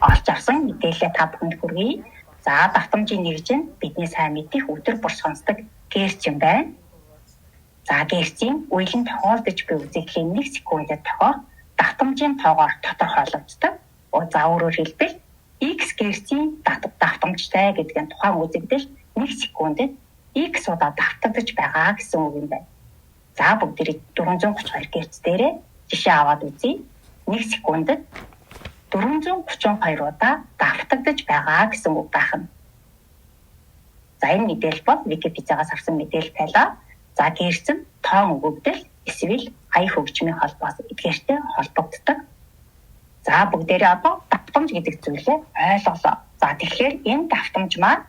олж авсан мэдээлэлээ та бүхэнд хүргэе. За давтамжийн нэгж нь бидний сайн мэдих өдөр бүр сонсдог гэрч юм байна. За гэрчийн үеийн тохиолдож буй үзэгдлийн 1 секундэд тохиох давтамжийн тоогоор тодорхойлогддог. За өөрөөр хэлбэл X гэрчийн давтамжтай гэдгийн тухайн үзэгдэл 1 секундэд X удаа давтагдаж байгаа гэсэн үг юм байна. За бүгдээрээ 432 гэрч дээрээ жишээ аваад үзье. 1 секундэд 432 удаа давтагдаж байгаа гэсэн үг байна. За энэ мэдээлэл бол Википедиагаас авсан мэдээлэл байлаа. За гэрчэн тоон өгөгдөл эсвэл ая хөгжмийн холбоос эдгээртэй холбогддог. За бүгдээрээ одоо давтамж гэдэг зүйлээ ойлголоо. За тэгэхээр энэ давтамж маань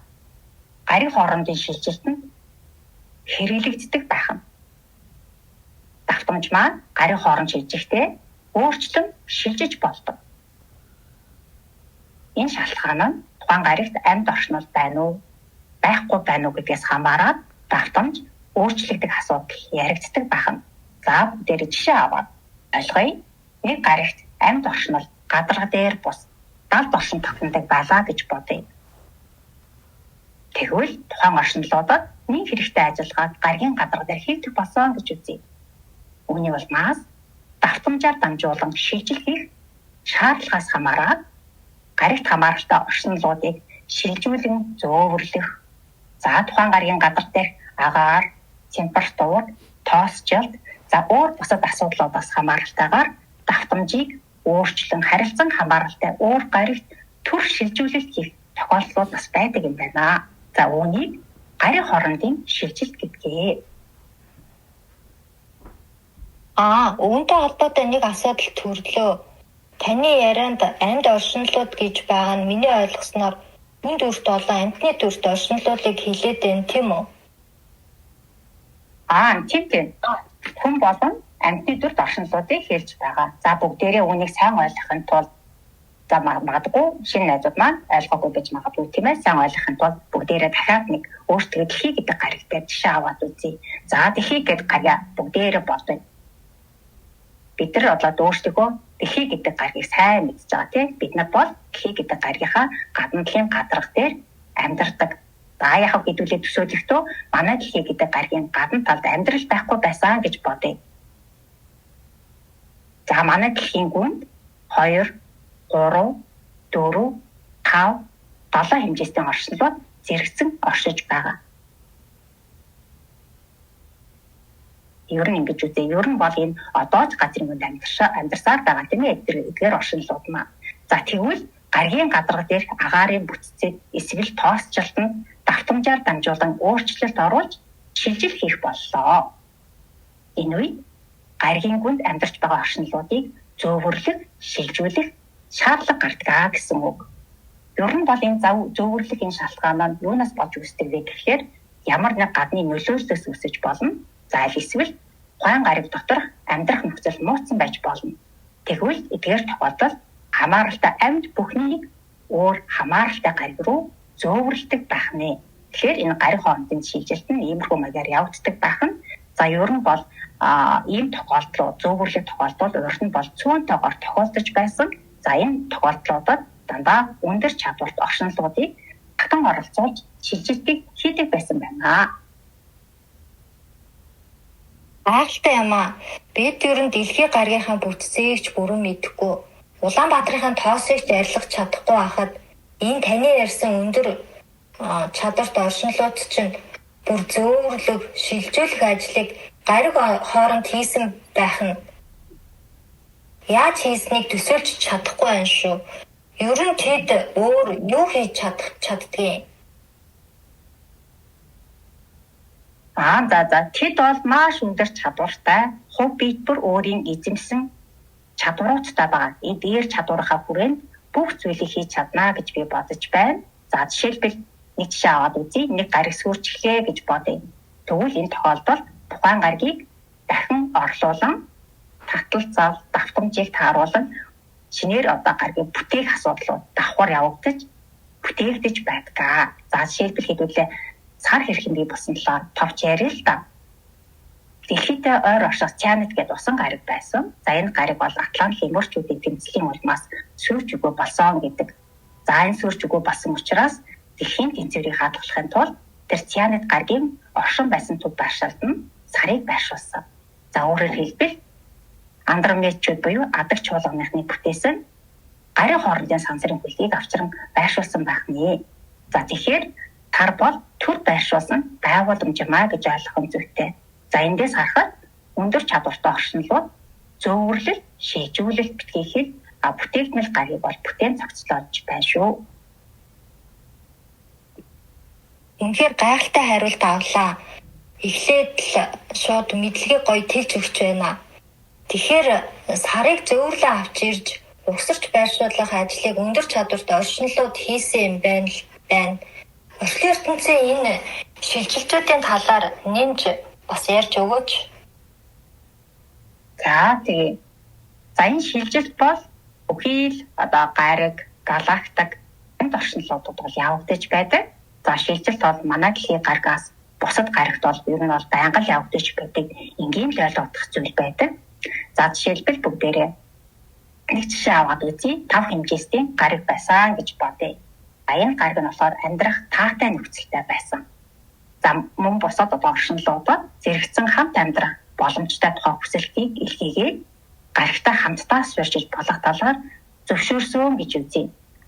гариг хоорондын шилжилтэнд хэрэглэгддэг байна. Давтамж маань гариг хооронд шилжихдээ өөрчлөн шилжиж болдог. Энэ шалтгаан нь тухайн гаригт амьд оршнол байна уу, байхгүй байна уу гэдгээс хамаарат давтамж өөрчлөгдөх асуудал яригддаг байна. За бүгдээрээ жишээ аваад ойлгоё. Нэг гаригт амьд оршнол гадарга дээр бус 70 оршин тогтнодог байлаа гэж бодъё. Тэгвэл тухайн оршнолуудад нэг хэрэгтэй ажиллагааг гаригийн гадарга дээр хийгдэх болсон гэж үзье. Үүний улмаас давтамжаар дамжуулан шилжил хийх шаардлагаас хамаарат гаригт хамааралтай оршнолуудыг шилжүүлэн зөөвөрлөх. За тухайн гаригийн гадарга дээр агаар, температур, тоосчлт, за өөр бусад асуудлуудаас хамааралтайгаар давтамжийг өөрчлөн харилцан хамааралтай өөр гаригт төр шилжүүлэлт хийх тохиолдлууд бас байдаг юм байна. За үүнийг гариг хоорондын шилжилт гэдгээ. Үүнтэй холбоотой нэг асуудал төрлөө. Таны ярианд амьд оршинлууд гэж байгаа нь миний ойлгосноор хүн дүрт болон амьтны дүрт оршинлуудыг хилээд байна, тийм үү? Тийм. Хүн болон амьтны дүрт оршинлуудыг хэлж байгаа. За бүгдээрээ үүнийг сайн ойлгохын тулд за магадгүй шинэ найзууд маань ойлгоогүй байж магадгүй тийм ээ. Сайн ойлгохын тулд бүгдээрээ дахиад нэг өөртөө дэлхий гэдэг гариг дээр жишээ аваад үзье. За дэлхий гэдэг гариа бүгдээрээ бодъё. Бид нар одоо өөрсдөө дэлхий гэдэг гаригийг сайн мэдж байгаа тийм. Бид нар бол дэлхий гэдэг гаригийнхаа гадна талын гадарга дээр амьдардаг. За яг хэдүүлээ төсөөлөхдөө манай дэлхий гэдэг гаригийн гадна талд амьдрал байхгүй байсан гэж бодъё. За манай дэлхийн гүнд 2, 3, 4, 5, 7 хэмжээстэй оршинлууд зэрэгцэн оршиж байгаа. Ер нь ингэж үзье. Ер нь бол энэ одоо ч газрын гүнд амьдарсаар байгаа тийм ээ. Эдгээр оршинлууд маань. За тэгвэл гаригийн гадарга дээр агаарын бүтцэд эсвэл тоосчлтанд давтамжаар дамжуулан өөрчлөлт оруулж шилжил хийх боллоо. Энэ үед гаригийн гүнд амьдарч байгаа оршинлуудыг зөөвөрлөх, шилжүүлэх шаардлага гардаг гэсэн үг. Ер нь бол энэ зөөвөрлөхийн шалтгаан нь юунаас болж үүсдэг вэ гэхээр ямар нэг гадны нөлөөллөөс үүсэж болно. За эсвэл тухайн гариг дотор амьдрах нөхцөл мууцсан байж болно. Тэгвэл эдгээр тохиолдолд хамааралтай амьд бүхнийг өөр хамааралтай гариг руу зөөвөрлөдөг байх нэ. Тэгэхээр энэ гариг хоорондын шилжилт нь иймэрхүү маягаар явагддаг байх нь. За ер нь бол ийм тохиолдлууд зөөвөрлөх тохиолдол урд нь бол цөөнтэйгээр тохиолдож байсан. За энэ тохиолдлуудад дандаа өндөр чадварт оршинлуудыг татан оролцуулж шилжилтийг хийдэг байсан байна. Гайхалтай юм аа. Бид ер нь дэлхийн гаригийнхаа бүтцийг ч бүрэн мэдэхгүй. Улаанбаатарын тоосыг ч арилгах чадахгүй байхад энэ таны ярьсан өндөр чадварт оршинлууд чинь бүр зөөвөрлөг, шилжүүлэх ажлыг гариг хооронд хийсэн байх нь яаж хийснийг төсөөлж чадахгүй байх шүү. Ер нь тэд өөр юу хийж чаддгийг. Тэд бол маш өндөр чадвартай, хувь биед бүр өөрийн эзэмсэн чадваруудтай байгаа. Эдгээр чадварынхаа хүрээнд бүх зүйлийг хийж чадна гэж би бодож байна. За жишээлбэл нэг жишээ аваад үзье. Нэг гариг сүрчлээ гэж бодъё. Тэгвэл энэ тохиолдолд тухайн гаригийг дахин орлуулан таталцал давтамжийг тааруулан шинээр одоо гаригийн бүтээх асуудлууд давхар явагдаж бүтээгдэж байдаг. За жишээлбэл хэдүүлээ сар хэрхэн бий болсон талаар товч яриа л да. Дэлхийдээ ойр орших Тианет гэдэг усан гариг байсан. За энэ гариг бол Атлант лимөрчүүдийн тэмцлийн улмаас сүрж өгөө болсон гэдэг. За энэ сүрж өгөө болсон учраас дэлхийн тэнцвэрийг хадгалахын тулд тэр Тианет гаригийн оршин байсан төв байршилд нь сарыг байршуулсан. За өөрөөр хэлбэл Андромедчүүд буюу адаг чуулганыхны бүтээсэн гарын хоорондын сансрын хөлгийг авчран байршуулсан байх нэ. За тэгэхээр тар бол төр байршуулсан байгууламжмаа гэж ойлгох нь зүйтэй. За эндээс харахад өндөр чадвартай оршинлууд зөөвөрлөл, шийдвэрлэл битгийхэл бүтээгдмэл гарыг бол бүтээн цогцлоож байна шүү. Үнэхээр гайхалтай хариулт авлаа. Эхлээд л шууд мэдлэгээ гоё тэлж өгч байна. Тэгэхээр сарыг зөөврлөө авч ирж угсарч байршуулах ажлыг өндөр чадвартай оршинлууд хийсэн юм байна. Орчлын ертөнцийн энэ шилжилтүүдийн талаар нэмж бас ярьж өгөөч. За тэгээ. За энэ шилжилт бол бүхий л гариг, галактик энэ оршинлуудад бол явагдаж байдаг. За шилжилт бол манай дэлхийн гаригаас бусад гаригт бол ер нь бол байнга л явагдаж байдаг. Энгийн л ойлгох зүйл байдаг. За жишээлбэл бүгдээрээ нэг жишээ аваад үзье. 5 хэмжээстэй гариг байсан гэж бодъё. Энэ гариг нь болохоор амьдрах таатай нөхцөлтэй байсан. За мөн бусад оршинлуудад зэрэгцэн хамт амьдрах боломжтой тухай хүсэлтийг илгээгээд гаригтай хамтдаа суурьж болох талаар зөвшөөрсөн гэж үзье.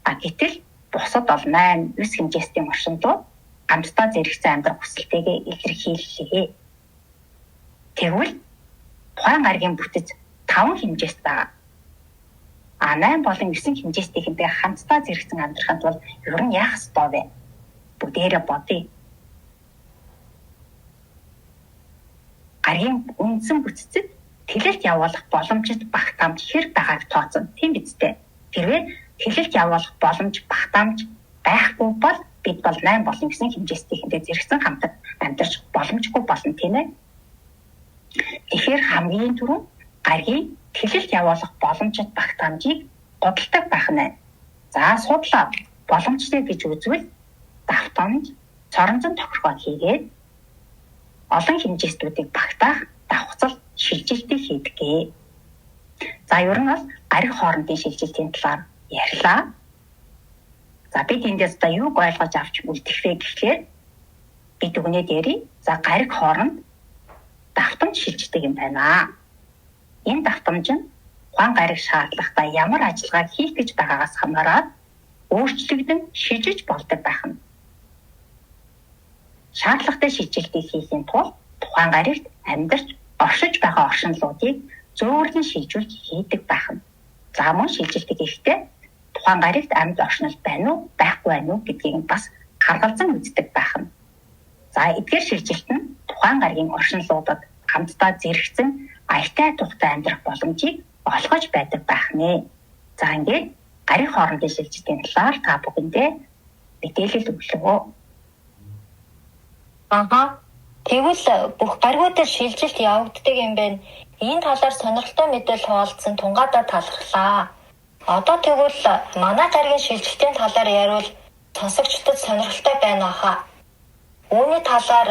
Гэтэл бусад бол 8, 9 хэмжээстэй оршинлууд хамтдаа зэрэгцэн амьдрах хүсэлтэйгээ илэрхийллээ. Тэгвэл тухайн гаригийн бүтэц 5 хэмжээст байгаа. 8 болон 9 хэмжээстэйхэнтэй хамтдаа зэрэгцэн амьдрахын тулд ер нь яах ёстой вэ? Бүгдээрээ бодъё. Гаригийн үндсэн бүтцэд тэлэлт явуулах боломжит багтаамж хэрэг байгааг тооцно. Тийм биз дээ. Хэрвээ тэлэлт явуулах боломж багтаамж байхгүй бол бид бол 8 болон 9 хэмжээстэйхэнтэй зэрэгцэн хамтад амьдарч боломжгүй болно тийм ээ. Тэгэхээр хамгийн түрүү гаригийн тэлэлт явуулах боломжит багтаамжийг бодолтой байх нь. За судлаад боломжтой гэж үзвэл давтамж, цоронзон тохиргоо хийгээд олон хэмжээстүүдийг багтаах давхцал шилжилтийг хийдгээ. За ер нь бол гариг хоорондын шилжилтийн талаар ярьлаа. За бид эндээс юуг ойлгож авч үлдэх вэ гэхлээр бид өгнөд ярий. За гариг хооронд давтамж шилждэг юм байна. Энэ давтамж нь ухаан гариг шаардлагатай ямар ажиллагаа хийх гэж байгаагаас хамаарат өөрчлөгдөн шижиж болдог байх нь. Шаардлагатай шилжилтийг хийхин тулд тухайн гаригт амьдарч оршиж байгаа оршинлуудыг зөөвөрлөн шилжүүлж хийдэг байх нь. За мөн шилжилтийг хийхдээ тухайн гаригт амьд оршинл байна уу, байхгүй байна уу гэдгийг бас харгалзан үздэг байх нь. За эдгээр шилжилт нь тухайн гаригийн оршинлуудад хамтдаа зэрэгцэн аятай тухтай амьдрах боломжийг олгож байдаг байх нэ. За ингээд гариг хоорондын шилжилтийн талаар та бүхэндээ мэдээлэл өглөө. Тэгвэл бүх гаригуудаар шилжилт явагддаг юм байна. Энэ талаар сонирхолтой мэдээлэл хуваалцсан тунгаадаа талархлаа. Одоо тэгвэл манай гаригийн шилжилтийн талаар яриул сонсогчдод сонирхолтой байна хаа. Үүний талаар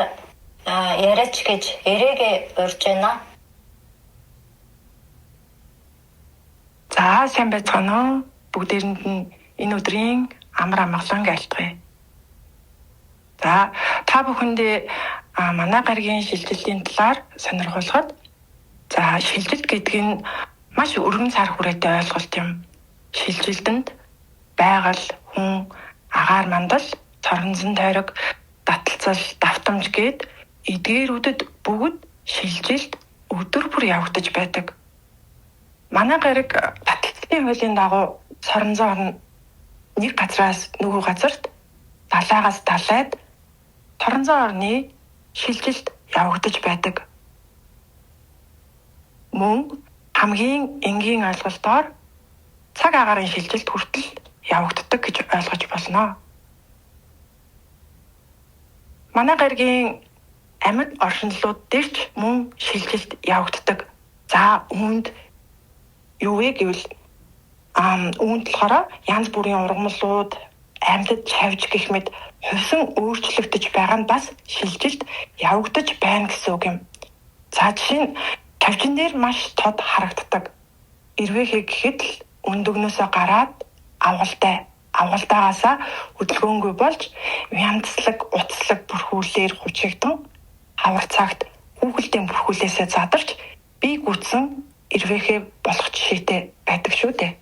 яриач гэж эрээгээ урьж байна. За сайн байцгаана уу? Бүгдээрэнд нь энэ өдрийн амар амгалан айлтгая. За та бүхэндээ манай гаригийн шилжилтийн талаар сонирхолтой. За шилжилт гэдэг нь маш өргөн сар хүрээтэй ойлголт юм. Шилжилтэнд байгаль, хүн, агаар мандал, цоронзон тойрог, таталцал, давтамж гээд эдгээрүүдэд бүгд шилжилт өдөр бүр явагдаж байдаг. Манай гариг таталцлын хуулийн дагуу соронзон орно нэг газраас нөгөө газарт далайгаас далайд соронзон орны шилжилт явагдаж байдаг. Мөн хамгийн энгийн ойлголтоор цаг агаарын шилжилт хүртэл явагддаг гэж ойлгож болно. Манай гаригийн амьд оршинлууд дээр ч мөн шилжилт явагддаг. За үүнд юу вэ гэвэл үүнд болохоор янз бүрийн ургамлууд, амьтад чавж гэх мэт хувьсан өөрчлөгдөж байгаа нь бас шилжилт явагдаж байна гэсэн үг юм. За жишээ нь тавьчин дээр маш тод харагддаг. Ирвэхэ гэхэд л өндөгнөөсөө гараад авгалтаагаасаа хөдөлгөөнгүй болж вянцлаг, утаслаг бүрхүүлээр хучигдсан хавар цагт хүүхэлдэйн бүрхүүлээсээ задарч бие гүйтсэн ирвэхэ болох жишээтэй байдаг шүү дээ.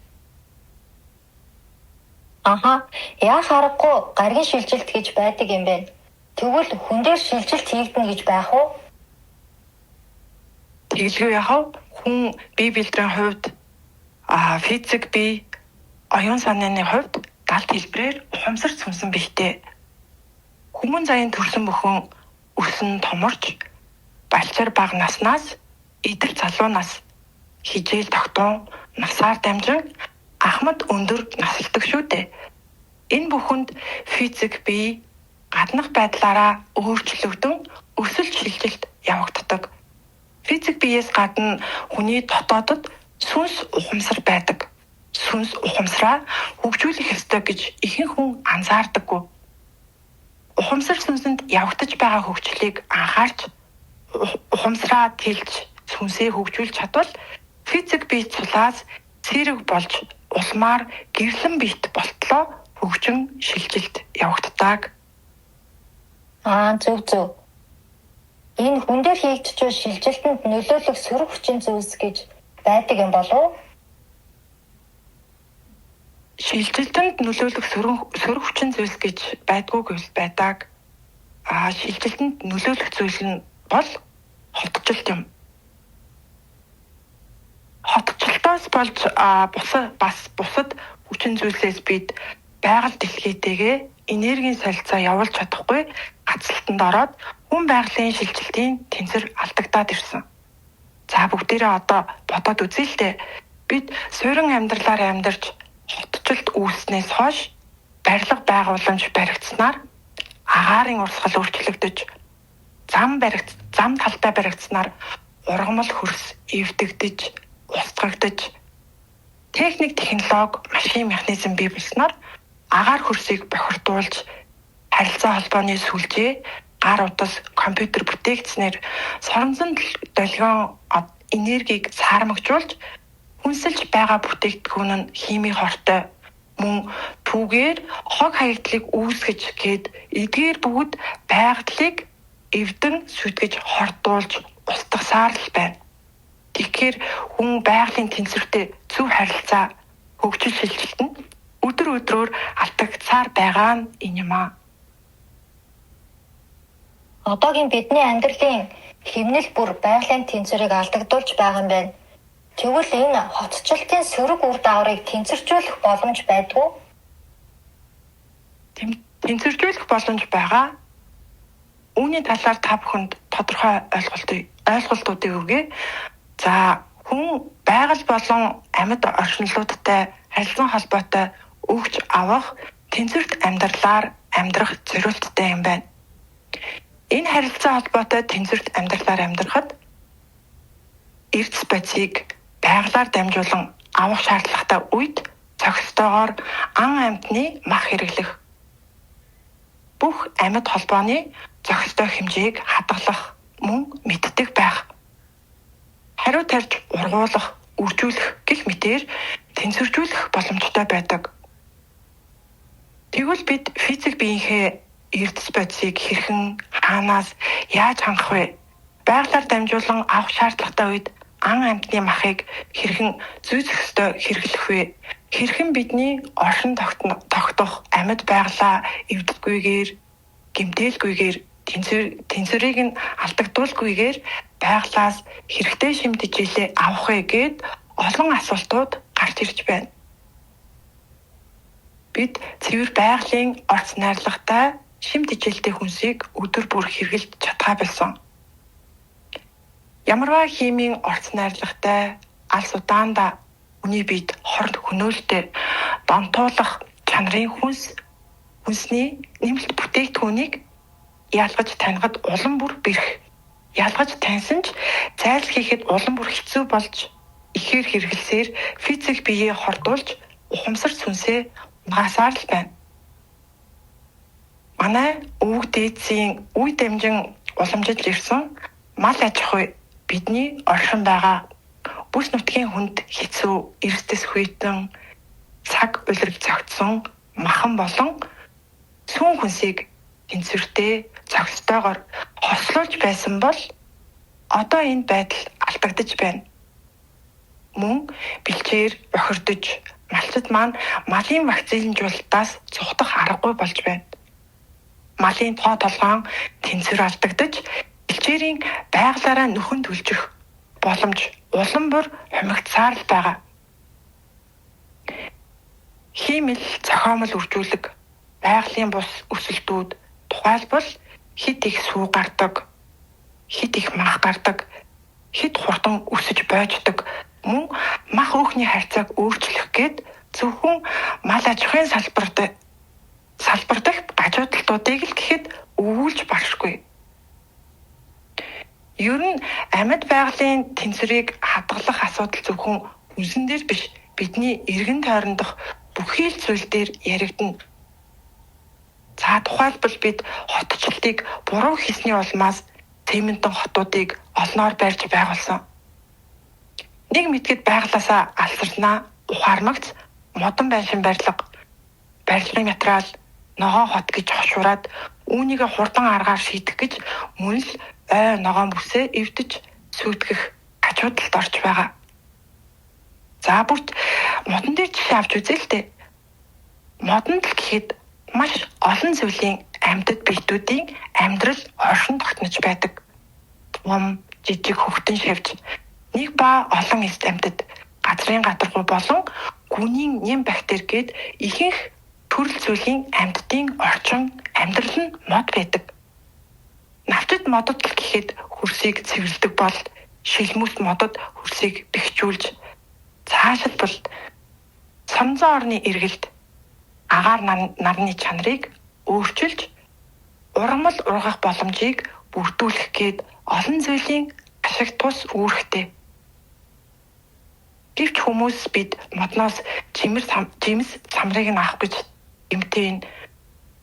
Яа харахгүй гаргийн шилжилт гэж байдаг юм байна. Тэгвэл хүн дээр шилжилт хийгдэнэ гэж байх уу? Тэгэлгүй яхав хүн бие бэлтрийн хувьд физик бие оюун санааны хувьд галт хэлбэрээр ухамсарт сүнсэн бийтэй. Хүмүүн заян төрсөн бүхэн өсөн томорч балчаар бага наснаас идэл залуунаас хижээл тогтун насаар дамжин ахмад өндөр насалдаг шүү дээ. Энэ бүхэнд физик бие гаднах байдлаараа өөрчлөгдөн өсөлт шилжилт явагддаг. Физик биеэс гадна хүний дотоодод сүнс ухамсар байдаг. Сүнс ухамсараа хөгжүүлэх ёстой гэж ихэнх хүн анзаардаггүй. Ухамсар сүнсэнд явагдаж байгаа хөгжлийг анхаарч ухамсараа тэлж сүнсээ хөгжүүлж чадвал физик бие цулаас цэрэг болж улмаар гэрлэн бит болтлоо хөгжин шилжилт явагддаг. Зөв. Энэ хүн дээр хийгдэж буй шилжилтэнд нөлөөлөх сөрөг хүчин зүйлс гэж байдаг юм болов уу? Шилжилтэнд нөлөөлөх сөрөг хүчин зүйлс гэж байдгүй гэвэл байдаг. Шилжилтэнд нөлөөлөх зүйл нь бол хотчлт юм. Хотчлтоос болж бусад хүчин зүйлсээс бид байгаль дэлхийтэйгээ энергийн солилцоо явуулж чадахгүй гацалтанд ороод хүн байгалийн шилжилтийн тэнцвэр алдагдаад ирсэн. За бүгдээрээ одоо бодоод үзье л дээ. Бид суурин амьдралаар амьдарч хотчлт үүснээс хойш барилга байгууламж баригдсанаар агаарын урсгал өөрчлөгдөж зам талтай баригдсанаар ургамал хөрс эвдэгдэж устгагдаж техник технологи машин механизм бий болсноор агаар хөрсийг бохирдуулж харилцаа холбооны сүлжээ гар утас компьютер бүтээгдснээр соромзон долгион энергийг саармагжуулж хүнсэлж байгаа бүтээгдэхүүн нь химийн хортой мөн түүгээр хог хаягдлыг үүсгэж гээд эдгээр бүгд байгалыг эвдэн сүтгэж хордуулж устгасаар л байна. Тэгэхээр хүн байгалийн тэнцвэртэй зөв харилцаа хөгжил шилжилт нь өдөр өдрөөр алдагдсаар байгаа нь энэ юм аа. Одоогийн бидний амьдралын хэмнэл бүр байгалийн тэнцвэрийг алдагдуулж байгаа юм байна. Тэгвэл энэ хотчлтын сөрөг үр дагаврыг тэнцвэржүүлэх боломж байдгүй? Тэнцвэржүүлэх боломж байгаа. Үүний талаар та бүхэнд тодорхой ойлголтуудыг өгье. За хүн байгаль болон амьд орчнолуудтай харилцан холбоотой өгч авах тэнцвэрт амьдралаар амьдрах зорилттой юм байна. Энэ харилцан холбоотой тэнцвэрт амьдралаар амьдрахад эрдэс бодисыг байгалаар дамжуулан авах шаардлагатай үед цогцтойгоор ан амьтны мах хэрэглэх бүх амьд холбооны зохистой хэмжээг хадгалах мөн мэддэг байх. Хариу тарьж ургуулах, үржүүлэх гэх мэтээр тэнцвэржүүлэх боломжтой байдаг. Тэгвэл бид физик биеийнхээ эрдэс бодисыг хэрхэн хаанаас яаж хангах вэ? Байгалаар дамжуулан авах шаардлагатай үед ан амьтны махыг хэрхэн зүй зохистой хэрэглэх вэ? Хэрхэн бидний оршин тогтох амьд байгалаа эвддэггүйгээр, гэмтээлгүйгээр, тэнцвэрийг нь алдагдуулгүйгээр байгалаас хэрэгтэй шимт хичээлээ авах вэ гэд олон асуултууд гарч ирж байна. Бид цэвэр байгалийн орц найрлагатай шимт хичээлтэй хүнсийг өдөр бүр хэрэглэж чадхаа болсон. Ямарваа химийн орц найрлагатай алс удаанда хүний биед хорд хөнөөлтөй донтуулах чанарын хүнсний нэмэлт бүтээгдэхүүнийг ялгаж танихад улам бүр бэрх. Ялгаж таньсан ч зайлс хийхэд улам бүр хэцүү болж ихээр хэрэглэсээр физик биеэ хордуулж ухамсар сүнсээ угаасаар л байна. Манай өвөг дээдсийн үе дамжин уламжилж ирсэн мал аж ахуй бидний оршин байгаа бүс нутгийн хүнд хэцүү эрсдэс хүйтэн цаг улирал зогтсон махан болон сүүн хүнсийг тэнцвэртэй зохистойгоор хослуулж байсан бол одоо энэ байдал алдагдаж байна. Мөн бэлчээр бохирдож малчид маань малын вакцинжуулалтаас цухтах аргагүй болж байна. Малын тоо толгоон тэнцвэр алдагдаж бэлчээрийн байгалаараа нөхөн түлжих боломж улам бүр хумигдсаар л байгаа. Хиймэл зохиомол үржүүлэг байгалийн бус өсөлтүүд тухайлбал хит их сүү гардаг, хит их мах гардаг, хит хурдан өсөж бойждог, мөн мах өөхний харьцааг өөрчлөх гээд зөвхөн мал аж ахуйн салбар дэх гажуудалтуудыг л гэхэд өвүүлж баршгүй. Ер нь амьд байгалийн тэнцвэрийг хадгалах асуудал зөвхөн хүнсэн дээр биш, бидний эргэн тойрондох бүхий л зүйл дээр яригдана. За тухайлбал бид хотчлтыг буруу хийсний улмаас цементэн хотуудыг олноор барьж байгуулсан. Нэг мэтгэд байглаасаа алсарнаа ухаармагц модон байшин барилгын материал ногоон хот гэж хошуураад үүнийг хурдан аргаар шийдэх гэж мөн л ой ногоон бүсээ эвдэж сүйтгэх хажуудалд орж байгаа. За бүрт модон дээр жишээ авч үзээ л дээ. Модонд л гэхэд маш олон зүйлийн амьтад биетүүдийн амьдрал оршин тогтнож байдаг. Том, жижиг хөвгтөн шавж нэг ба олон эст амьтад газрын гадаргуу болон гүнийн нэм бактери гээд ихэнх төрөл зүйлийн амьтдын орчин амьдрал нь мод байдаг. Навчид модод л гэхэд хөрсийг цэвэрлдэг бол шилмүс модод хөрсийг бэхжүүлж цаашилбал самзан орны эргэлт агаар нарны чанарыг өөрчилж ургамал ургах боломжийг бүрдүүлэх гээд олон зүйлийн ашиг тус үүрэгтэй. Гэвч хүмүүс бид модноос жимс цамрыг нь авах гэж эмтэн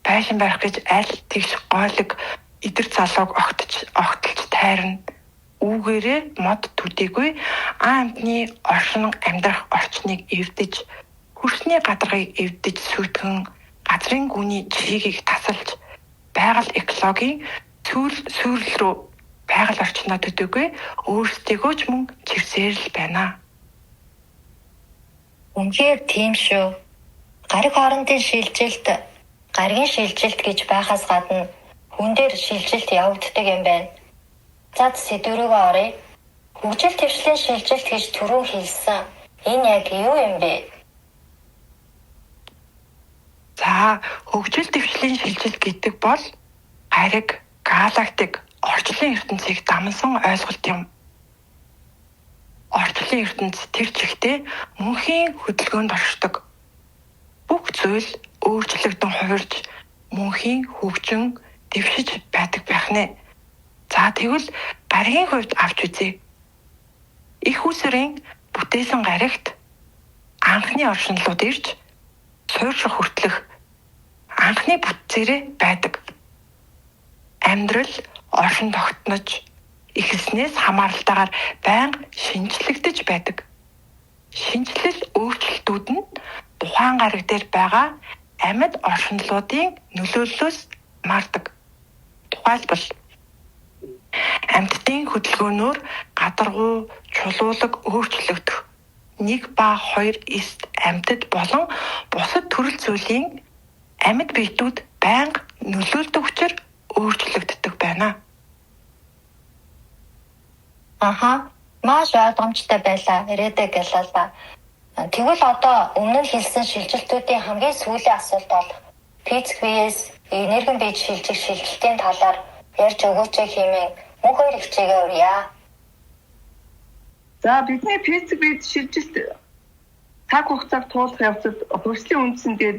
байшин барих гэж аль тэгш гойлог идэр залууг огтолж тайрна. Үүгээрээ мод төдийгүй амтны оршин амьдрах орчныг эвдэж, хөрсний гадаргыг эвдэж сүйтгэн, газрын гүний жигийг тасалж, байгаль экологийн сүйрэл рүү байгаль орчноо төдийгүй өөрсдийгөө ч мөн чивсээр л байна. Үнэхээр тийм шүү. Гариг хоорондын шилжилт, гаригийн шилжилт гэж байхаас гадна хүн дээр шилжилт явагддаг юм байна. Зад сэдврүүгээ оръё. Хөгжил төвшлийн шилжилт гэж түрүү хэлсэн. Энэ яг юу юм бэ? За, хөгжил төвшлийн шилжилт гэдэг бол гариг, галактик, орчлон ертөнцийг дамсан ойлголт юм. Орчлон ертөнц тэр чигтээ мөнхийн хөдөлгөөнд оршдог. Бүх зүйл өөрчлөгдөн хувирж мөнхийн хөгжин дэвшиж байдаг байх нэ. За тэгвэл гаригийн хувьд авч үзье. Их үсрийн бүтээсэн гаригт анхны оршинлууд ирж суурьших хүртэлх анхны бүтцээрээ байдаг. Амьдрал оршин тогтнож эхэлснээс хамааралтайгаар байнга шинжлэгдэж байдаг. Шинжлэл өөрчлөлтүүд нь тухайн гариг дээр байгаа амьд оршинлуудын нөлөөллөөс мардаг. Тухайлбал амьтдын хөдөлгөөнөөр гадаргуу, чулуулаг өөрчлөгдөх 1 ба 2 эст амьтад болон бусад төрөл зүйлийн амьд биетүүд байнга нөлөөлдөг учраас өөрчлөгддөг байна. Маш ойлгомжтой байлаа. Ирээдээ гэлээ. Тэгвэл одоо өмнө нь хэлсэн шилжилтүүдийн хамгийн сүүлийн асуулт бол физик биес энерги бие шилжих шилжилтийн талаар ярьж өгөөч хэмээн мөн хоёр хичээгээ өрье. За бидний физик бие шилжилт цаг хугацааг туулах явцад хөрслийн үндсэндээ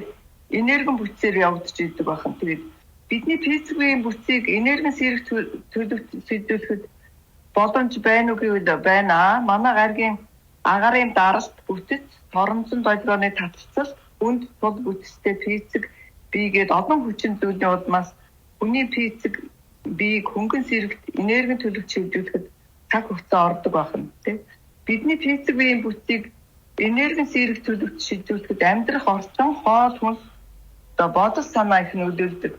энерги бүтцээр явагдаж идэг байна. Тэгээд бидний физик биеийн бүтцийг энерги сэрэг төлөвлөхөд боломж байна уу гэвэл байна. Манай гаргийн агарын даралт бүтэц, торонцон долгионы татцал, үнд тул бүтцтэй физик биегээд олон хүчин зүйлийн улмаас хүний физик биеийг хөнгөн сэрэгт энерги төлөвч шилжүүлэхэд цаг хугацаа ордог байна тийм. Бидний физик биеийн бүтцийг энергийн зэрэг төлөвт шийдвэрлэхэд амьдрах орчин, хоол, хүнс, бодол санаа их нөлөөлдөг.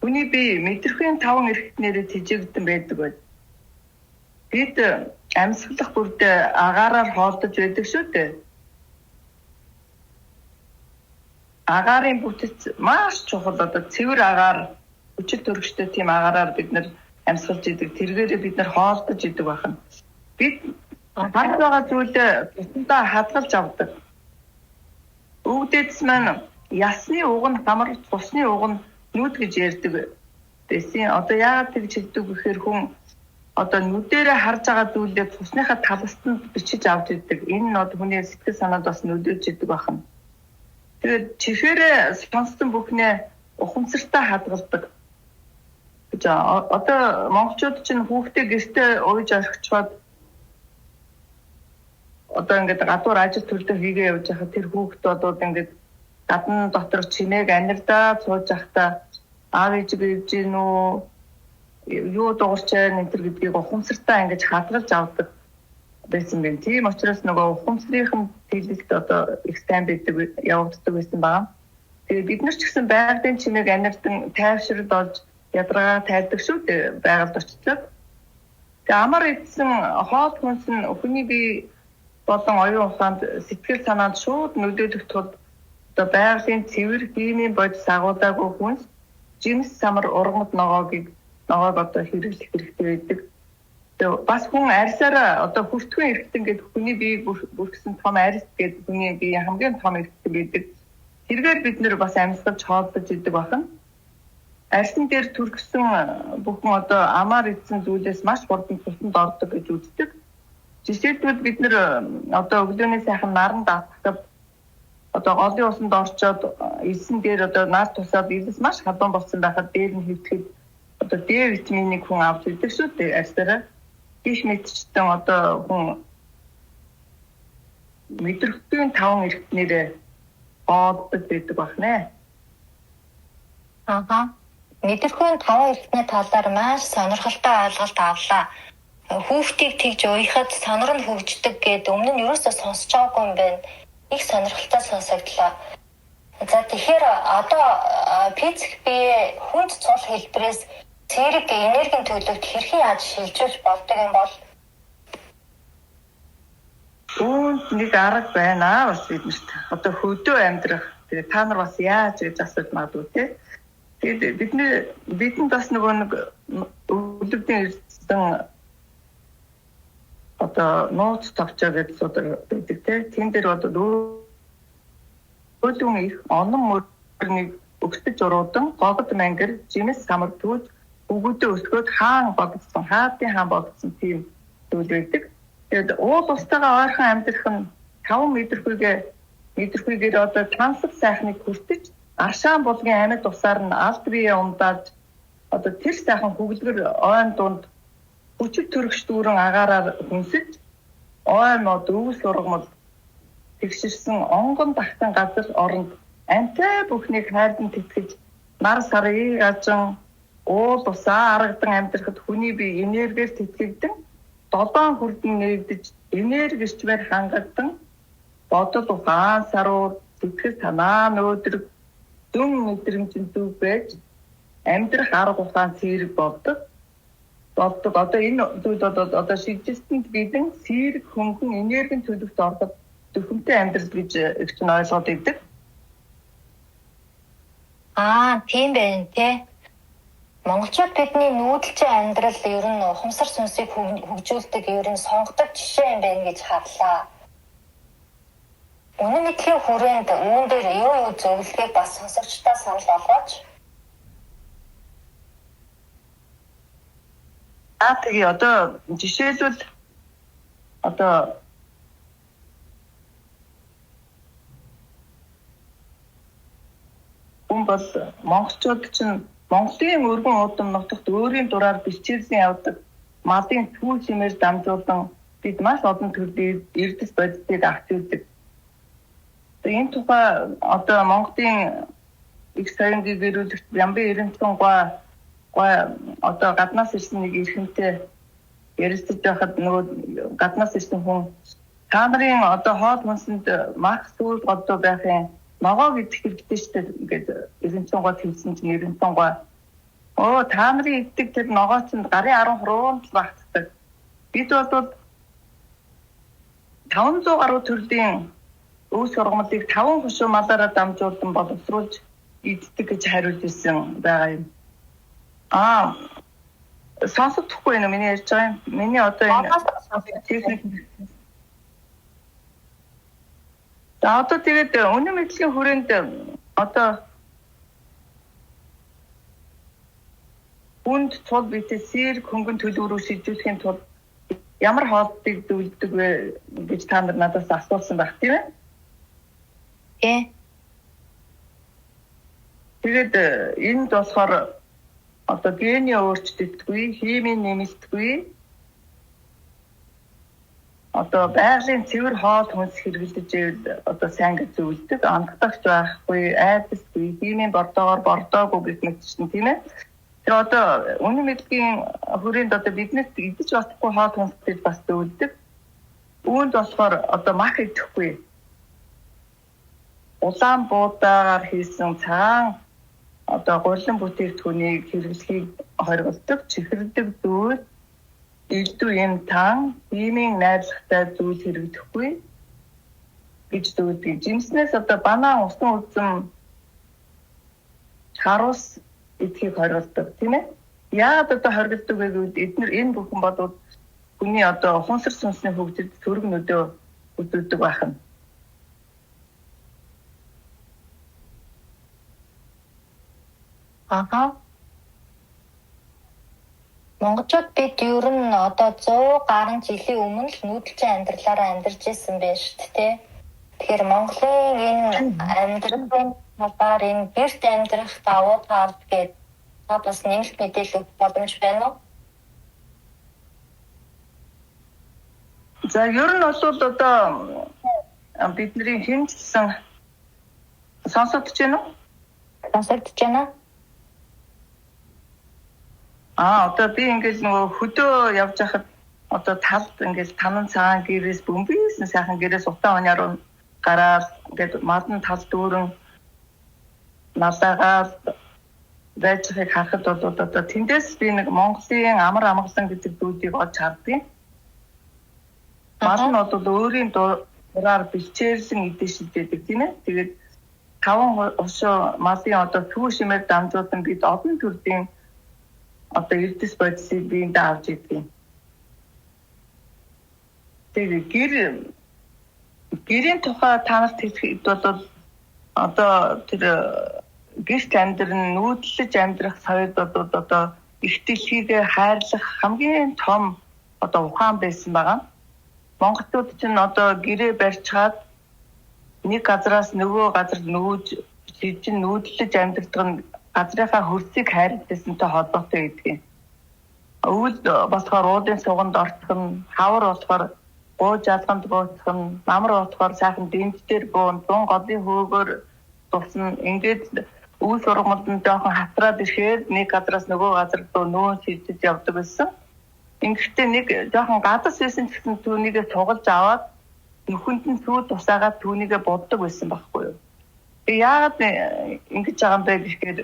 Хүний бие мэдрэхүйн 5 эрхтнэрээ тэжээгдэн байдаг байд. Бид амьсгалах бүрд агаараар хоолдож байдаг шүү дээ. Агаарын бүтэц маш чухал цэвэр агаар хүчил төрөгчтэй тийм агаараар бид нар амьсгалж идэг. Тэргээрээ бид нар хоолдож идэг байна. Бид хад байгаа зүйлээ тусдаа хадгалж авдаг. Өвдөдс маань ясны уг нь хамар, цусны уг нь нүд гэж ярьдаг байсан. Одоо яагаад тэгж хэлдэг гэхээр хүн нүдэрээ харж байгаа зүйлээ цусныхаа таласт нь бичиж авч идэг. Энэ нь хүний сэтгэл санаанд бас нөлөөлж идэг байна. Тэгээд чихээрээ сонссон бүхнээ ухамсартаа хадгалдаг. Одоо монголчууд чинь хүүхдээ гэртээ ууж орхичоод ингээд гадуур ажил төлөвлөлт хийгээ явж байхад тэр хүүхдүүд ингээд гадна дотор чимээг анирдаа сууж байхдаа аав ээж гэж юу дуурчаа нэтэр гэдгийг ухамсартаа ингэж хадгалж авдаг байсан юм. Тийм учраас нөгөө ухамсарын тэлэлт их сайн байдаг явагддаг байсан байна. Тэгээд бид нар ч гэсэн байгалийн чимээг анирдан тайвшрал олж ядраа тайлдаг шүү дээ байгальд очицлоо. Тэгээд амар эдсэн хоол хүнс нь хүний бие болон оюун ухаанд сэтгэл санаанд шууд нөлөөлөх тул байгалийн цэвэр химийн бодис агуулаагүй хүнс жимс самар ургамд ногоог хэрэглэх хэрэгтэй байдаг. Тэгээд бас хүн арьсаараа хүртгэн эргэтэн гэдэг хүний биеийг бүрхсэн том арьс гэдэг хүний бие хамгийн том эргэтэн байдаг. Тэргээр бид нэр бас амьсгалж хооллож идэг байна. Арьсан дээр түргсэн бүхэн амаар идсэн зүйлээс маш хурдан цуснд ордог гэж үздэг. Жишээлбэл бид нэр өглөөний сайхан наран даатгахад голын усанд орчоод илсэн дээр нар тусаад илс маш хадуун болсон байхад дээр нь хэвтгэхэд D витаминыг хүн авч идэг шүү дээ арьсаараа. Гих мэдчтэн хүн мэдрэхүйн 5 эрхтнэрээ хоолдог байдаг байна. Мэдрэхүйн 5 эрхтний талаар маш сонирхолтой ойлголт авлаа. Хүүхдийг тэгж уяхад сонор нь хөгждөг гэдэг өмнө нь юусоо сонсож байгаагүй юм байна. Их сонирхолтой сонсогдлоо. За тэгэхээр физик бие хүнд цул хэлбэрээс цэрэг энергийн төлөвт хэрхэн яаж шилжүүлж болдог юм бол нэг арга байна бас биднэрт. Хөдөө амьдрах. Тэгээ та нар бас яаж гэж асууж магадгүй те. Тэгээд бидэнд бас нэг өвлөгдөн ирсэн нууц тавчаа гэж байдаг те. Тэн дээр өлөн их онон мөрнийг өгсөж уруудан гогд мангар жимс самар түүж өгөөдөө өсгөөд хаан бодсон тийм зүйл байдаг. Тэгээд уул устайгаа ойрхон амьдрах нь 5 мэдрэхүйгээр тансаг сайхныг хүртэж аршаан булгийн амьд усаар нь алд бие ундааж тэр сайхан хөглгөр ойн дунд хүчит төрөгч дүүрэн агаараар хүнсэж оймод өвс ургамал тэгширсэн онгон тахтан газар оронд амтай бүхнийг хайрдан тэтгэж нар сарын ажин уул усаа аргадан амьдрахад хүний бие энергиэр тэтгэгдэн 7 хүрдэн нэгдэж энерги эрчмээр хангадан бодол ухаан саруур сэтгэл санаа нөөдрөг дүн мэдрэмжийн төв байж амьдрах арга ухаан зэрэг болдог. Энэ зүйл шилжилтэнд бидэн зэрэг хөнгөн энергийн төлөвт ордог зөвхөнтэй амьдрал гэж өгч нь ойлгоод идэг. Тийм байна те. Монголчууд бидний нүүдэлчин амьдрал ер нь ухамсар сүнсийг хөгжүүлдэг ер нь сонгодог жишээ юм байна гэж харлаа. Үнэн мэдлийн хүрээнд үүн дээр юу зөвлөгөөг бас сонсогчдоо санал болгооч. Тэгээ жишээлбэл хүн бол монголчууд чинь Монголын өргөн удам нутагт өөрийн дураар бэлчээрлэн явдаг малын түүх хэмээр дамжуулан бид маш олон төрлийн эрдэс бодисыг авч үздэг. Энэ тухай Монголын их сайнгийн гэрүүлэгт Ямбын Эренцэн гаднаас ирсэн нэг эрхэмтэй ярилцаж байхад нөгөө гаднаас ирсэн хүн та нарын одоо хоол хүнсэнд мах сүүл годоо байхын ногоо гэдэг хэрэгтэй шүү дээ. Ингээд 90 гоо төвсөн чинь 90 гоо. Та нарын иддэг тэр ногоо чинь гарын 10 хуруунд л багтдаг. Бид бол 500 гаруй төрлийн өв сургамлыг 5 хушуу малаараа дамжуулан боловсруулж иддэг гэж хариулж ирсэн байгаа юм. Сонсохгүй юм миний ярьж байгаа юм. Миний одоо энэ техник. За одоо тэгээд үнэн мэдлийн хүрээнд одоо хүнд тул битээ сэр хөнгөн төлөврөө шилжүүлэхийн тулд ямар хоолтыг зөвлөдөг вэ гэж та нар надаас асуусан байх тийм ээ? Тэгээд энд болохоор одоо гений өөрчлөлтгүй, химийн нэмэлтгүй одоо байгалийн цэвэр хоол хүнс хэрэглэж ивэл одоо сайн гэж зөвлөдөг. Амтдагч байхгүй, айдасгүй, химийн бордоогоор бордоогүй гэх мэт чинь тийм ээ. Тэр одоо үнэн мэдлийн хүрээнд одоо биднээс идэж болохгүй хоол хүнсийг бас зөвлөдөг. Үүнд болохоор одоо мах идэхгүй. Улаан буудаагаар хийсэн цагаан одоо гурилан бүтээгдэхүүнийг хэрэглэхийг хоригддог, чихэрдэг зүйл, элдв юм тан, химийн найрлагатай зүйл хэрэглэхгүй гэж зөвлөдөг. Жимснээс одоо банан, усан үзэм, харус эдгийг хоригддог тийм ээ. Яагаад одоо хоригддог вэ гэвэл эдгээр энэ бүхэн бодвол хүний одоо ухамсар сүнсний хөгжид сөрөг нөдөө үзүүлдэг байна. Монголчууд бид ер нь одоо 100 гаруй жилийн өмнө л нүүдэлчин амьдралаараа амьдарч ирсэн байж шүү дээ. Тэгэхээр Монголын энэ амьдралын талаар энэ гэрт амьдрах давуу тал гэдэг та бас нэмэлт мэдээлэл өгөх боломж байна уу? За ер нь бол одоо бидний хэмжсэн сонсогдож байна уу? Сонсогдож байна. Одоо би ингээд нөгөө хөдөө явж байхад одоо талд ингээд танан цагаан гэрээс бөмбөйсэн сайхан гэрээс утаа оноор гараад ингээд мадан тал дүүрэн налаагаар байцыг харахад бол одоо тэндээс би нэг Монголын амар амгалан гэдэг зүйлийг олж хардгийг. Мадан бол өөрийн дураар бэлчээрсэн идэж шилжээдэг тийм ээ. Тэгээд 5 хошоо малын одоо түүх шимээр дамжуулан бид олон төрлийн одоо эрдэс бодисыг биендээ авч идэг. Тэгээд гэрийн тухай танарт хэлэхэд бол одоо тэр гэрт амьдрын нүүдлэж амьдрах соёл бол одоо их дэлхийгээ хайрлах хамгийн том одоо ухаан байсан байгаа. Монголчууд чинь одоо гэрээ барьчаад нэг газараас нөгөө газар нүүж шилжин нүүдлэж амьдрах нь газрынхаа хөрсийг хайрласнтай холбоотой гэдэг. Өвөл болохоор уулын суганд орчих нь, хавар болохоор гоо жалганд буучих нь, намар болохоор сайхан дэмж дээр буун, зун голын хөөгөөр тусна. Ингээд үйл сургамалд нь жоохон хатраад ирэхээр нэг газараас нөгөө газар руу нүүн шилжиж явдаг байсан. Ингэхдээ нэг жоохон гадас байсан ч гэсэн түүнийгээ цугалж аваад нөхөнд нь сүү тусаагаад түүнийгээ боддог байсан байхгүй юу? Яагаад ингэж байгаа юм бэ гэхээр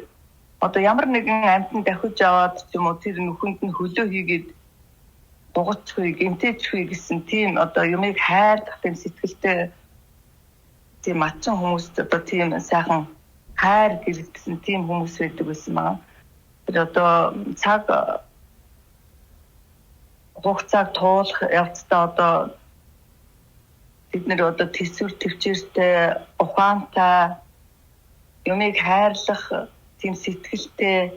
одоо ямар нэгэн амьтан давхиж аваад ч юм уу тэр нөхөнд нь хөлөө хийгээд дугуйчгүй, гэмтээчгүй гэсэн тийм одоо юмыг хайрлах тийм сэтгэлтэй тийм матчин хүмүүст одоо тийм сайхан хайр гэрэлтсэн тийм хүмүүс байдаг байсан байгаа. Тэр одоо цаг хугацааг туулах явцдаа одоо бид нэр одоо төсвөр төвчээртэй, ухаантай, юмыг хайрлах тийм сэтгэлтэй,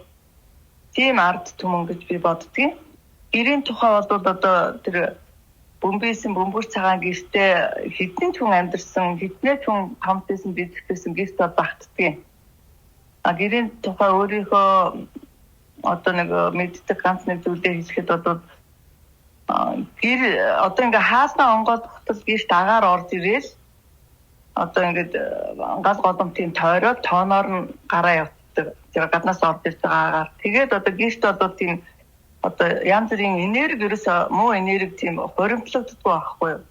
тийм ард түмэн гэж би боддгийг. Гэрийн тухай бол одоо тэр бөмбөйсэн бөмбөр цагаан гэртээ хэдэн хүн амьдарсан, хэднээ хүн хамтайсан бидгтсэн гэрт багтдгийг. Гэрийн тухай өөрийнхөө одоо нэг мэддэг ганц нэг зүйлээ хэлэхэд одоо гэр одоо ингээ хаалгаа онгоод хотол гэрт агаар орж ирээл одоо ингээд гал голом тийм тойроод тооноор нь гараа явуулдаг. Тэр гаднаас орж ирж байгаа агаар. Тэгээд одоо гэрт одоо тийм одоо янз бүрийн энерги ерөөсөө муу энерги тийм хоримтлагддаг байхгүй юу?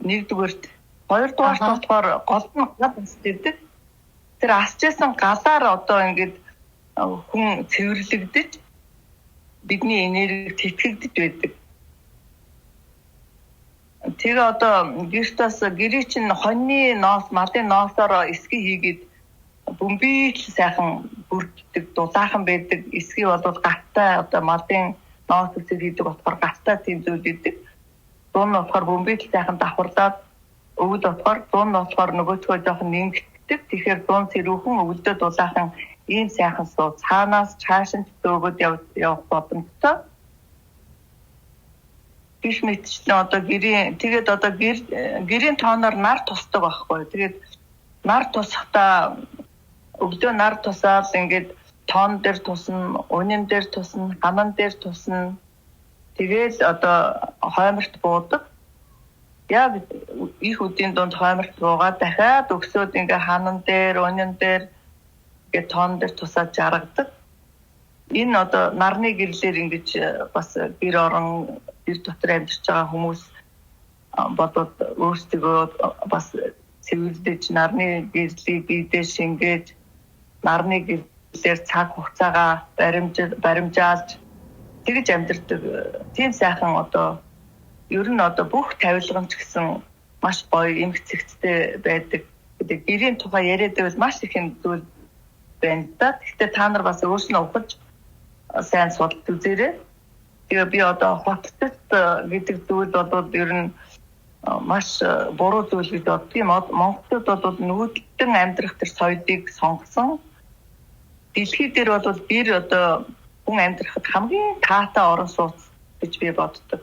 Нэгдүгээрт, хоёрдугаарт болохоор гол нь гал үсдэгдэг. Тэр асчсан галаар одоо ингээд хүн цэвэрлэгдэж бидний энерги тэтгэгдэж байдаг. Тэгээ одоо гэрт бас гэрээ чинь хоньны ноос, малын ноосоор эсгий хийгээд бөмбөг сайхан бүрддэг, дулаахан байдаг. Эсгий бол гаттай одоо малын ноос үсэг хийдэг болохоор гаттай тийм зүйл идэг. Дуун нь болохоор бөмбөг сайхан давхарлаад өвд болохоор дуун нь болохоор нөгөөдгөө жоохон нэнгэтдэг. Тэгэхээр дуун сэрүүхэн өвдөө дулаахан ийм сайхан суу цаанаас чаашин дөөгөд явах боломжтой. Биш мэдчлэн одоо гэрийн тэгээд одоо гэрийн тооноор нар тусдаг байхгүй. Тэгээд нар тусахдаа өвдөө нар тусаад ингээд тоон дээр тусна, үнэн дээр тусна, ханан дээр тусна. Тэгээд одоо хойморт буудаг. Яг их үдийн дунд хойморт буугаад дахиад өгсөөд ингээ ханан дээр, үнэн дээр ингээд тоон дээр тусаад жаргадаг. Энэ одоо нарны гэрлэр ингэж бас гэр орон гэр дотор амьдарч байгаа хүмүүс бодоод өөрсдөө бас цэвэрлэж нарны гэрлийг биедээ шингээж нарны гэрлэр цаг хугацаагаа баримжаалж тэгж амьдардаг. Тийм сайхан одоо ер нь одоо бүх тавилгамч гэсэн маш гоё эмгцэгцтэй байдаг. Тэгээд гэрийн тухай яриад байвал маш их юм зүйл байна да. Гэхдээ та нар бас өөрснөө ухаж сайн судалж үзээрэй. Тэгээ би одоо хотод гэдэг зүйл бол ер нь маш буруу зүйл гэж боддгийг. Монголчууд бол нүүдэлтэн амьдрах тэр соёлыг сонгосон. Дэлхий дээр бол гэр одоо хүн амьдрахад хамгийн таатай орон сууц гэж би боддог.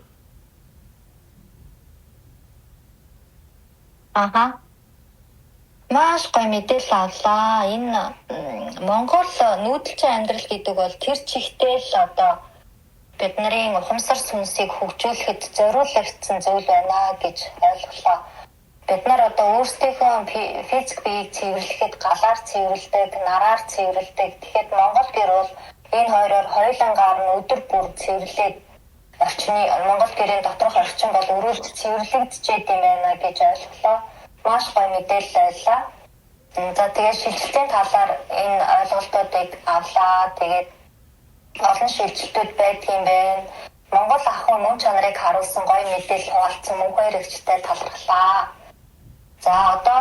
Аха. Маш гоё мэдээлэл авлаа. Энэ Монгол нүүдэлчин амьдрал гэдэг бол тэр чигтэл одоо бидний ухамсар сүнсийг хөгжүүлэхэд зориулагдсан зүйл байна гэж ойлголоо. Бид нар одоо өөрсдийнхөө физик биеийг цэвэрлэхэд галаар цэвэрлэдэг, нараар цэвэрлэдэг. Тэгэхээр Монгол гэр бол энэ хоёроор хоёулангаар нь өдөр бүр цэвэрлээд Монгол гэрийн доторх орчин бол өрөөлт цэвэрлэгдчихэд юм байна гэж ойлголоо. Маш гоё мэдээлэл байлаа. За тэгээд шилжилтийн талаар энэ ойлголтуудыг авлаа. Тэгээд олон шилжилтүүд байдаг юм байна. Монгол ахуй мөн чанарыг харуулсан гоё мэдээлэл хуваалцсан мөнх хэрэгчтэй талархлаа. За одоо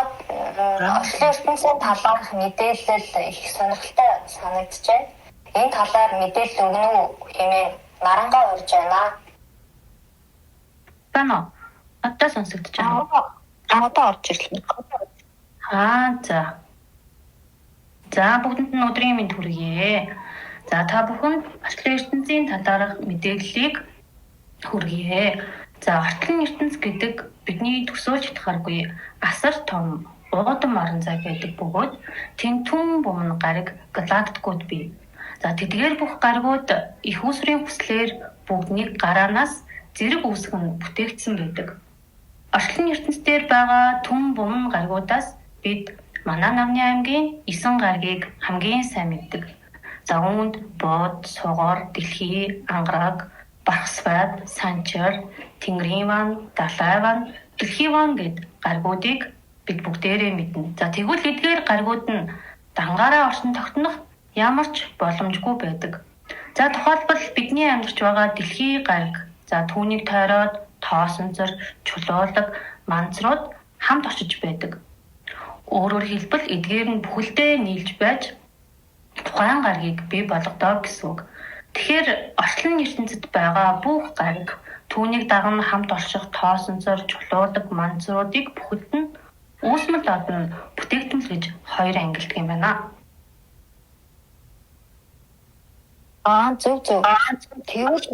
орчлон ертөнцийн талаарх мэдээлэл их сонирхолтой санагдаж байна. Энэ талаар мэдээлэл өгнө үү хэмээн нарангаа урьж байна. Бано. Одоо сонсогдож байна. Одоо орж ирлээ. За бүгдэнд нь өдрийн мэнд хүргье. За та бүхэнд орчлон ертөнцийн талаарх мэдээллийг хүргье. За орчлон ертөнц гэдэг бидний төсөөлж чадхааргүй асар том уудам орон зай байдаг бөгөөд тэнд түн бумн гариг галактикууд бий. За тэдгээр бүх гаригууд их усрын хүслээр бүгднийг гараанаас зэрэг үүсгэн бүтээгдсэн байдаг. Орчлон ертөнцийн байгаа түн бумн гаригуудаас бид манай намны аймгийн 9 гаригийг хамгийн сайн мэддэг. За үүнд бод, сугар, дэлхий, ангараг, бархсвад, санчир, тэнгэрийн ван, далай ван, дэлхий ван гэд гаригуудыг бид бүгдээрээ мэднэ. За тэгвэл эдгээр гаригууд нь дангаараа оршин тогтнох ямар ч боломжгүй байдаг. За тухайлбал бидний амьдарч байгаа дэлхий гариг. За түүнийг тойроод тоосонцор, чулуулаг, манцрууд хамт очиж байдаг. Өөрөөр хэлбэл эдгээр нь бүхэлдээ нийлж байж тухайн гаригийг бий болгодог гэсэн үг. Тэгэхээр орчлон ертөнцид байгаа бүх гариг түүнийг даган хамт орших тоосонцор, чулуулаг, манцруудыг бүхэлд нь үүсмэл одон бүтээгдэхүүн гэж хоёр ангилдаг юм байна. Зөв. Тэгвэл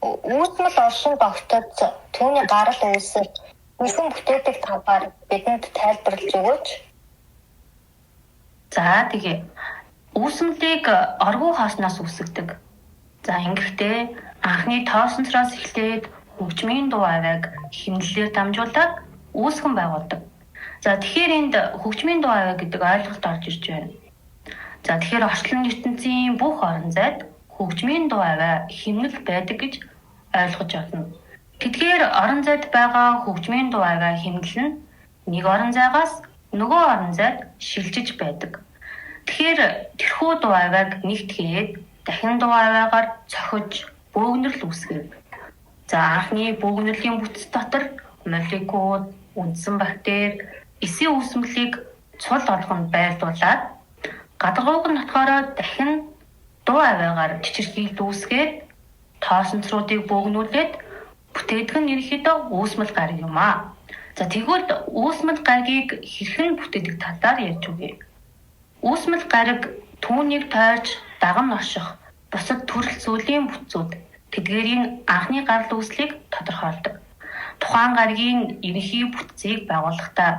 үүсмэл оршин тогтод түүний гарал үүсэл үсэн бүтээдэг талаар бидэнд тайлбарлаж өгөөч. За тэгээ үүсмэлийг оргуу хаоснаас үүсгдэг. За ингэхдээ анхны тоосонцроос эхлээд хөгжмийн дуу авийг хэмнэлээр дамжуулаад үүсгэн байгуулдаг. За тэгэхээр энд хөгжмийн дуу авийг гэдэг ойлголт орж ирж байна. За тэгэхээр орчлон ертөнцийн бүх орон зайд хөгжмийн дуу аваа химнэл байдаг гэж ойлгож байна. Тэдгээр орон зайд байгаа хөгжмийн дуу аваа химнэл нь нэг орон зайгаас нөгөө орон зайд шилжиж байдаг. Тэгэхээр тэрхүү дуу авааг нэгтгээд дахин дуу аваагаар цохиж бөөгнөрл үүсгэв. За анхны бөөгнөрлийн бүтц дотор молекул, үндсэн бактери, эсийн үүсмэлийг цул олгонд байрлуулад гадаргууг нь нотгороо дахин дуу аваагаар чичирхийлд үүсгээд тоосонцруудыг бөөгнүүлээд бүтээгдэх нь ерөнхийдөө үүсмэл гараг юм аа. За тэгвэл үүсмэл гарагийг хэрхэн бүтээдэг талаар ярьж өгье. Үүсмэл гараг түүнийг тойрч дагам ноших бусад төрөл зүйлийн бүтцүүд тэдгээрийн анхны гарал үүслийг тодорхойлдог. Тухайн гарагийн ерөнхий бүтцийг байгуулахдаа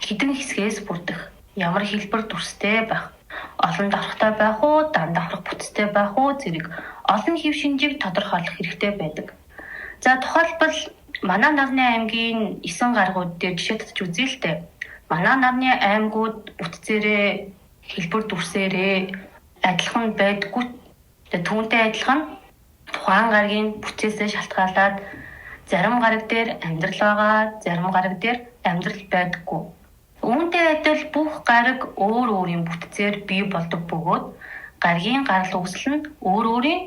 хэдэн хэсгээс бүрдэх, ямар хэлбэр дүрстэй байх, олон давхрагтай байх уу, дан давхраг бүтцтэй байх уу зэрэг олон хэв шинжийг тодорхойлох хэрэгтэй байдаг. За тухайлбал манай нарны аймгийн 9 гаригууд дээр жишээ татж үзье л дээ. Манай нарны аймагуд бүтцээрээ хэлбэр дүрсээрээ адилхан байдаггүй. Түүнтэй адилхан тухайн гарагийн бүтцээсээ шалтгаалаад зарим гараг дээр амьдрал байгаа, зарим гараг дээр амьдрал байдаггүй. Үүнтэй адил бүх гараг өөр өөрийн бүтцээр бий болдог бөгөөд гарагийн гарал үүсэл нь өөр өөрийн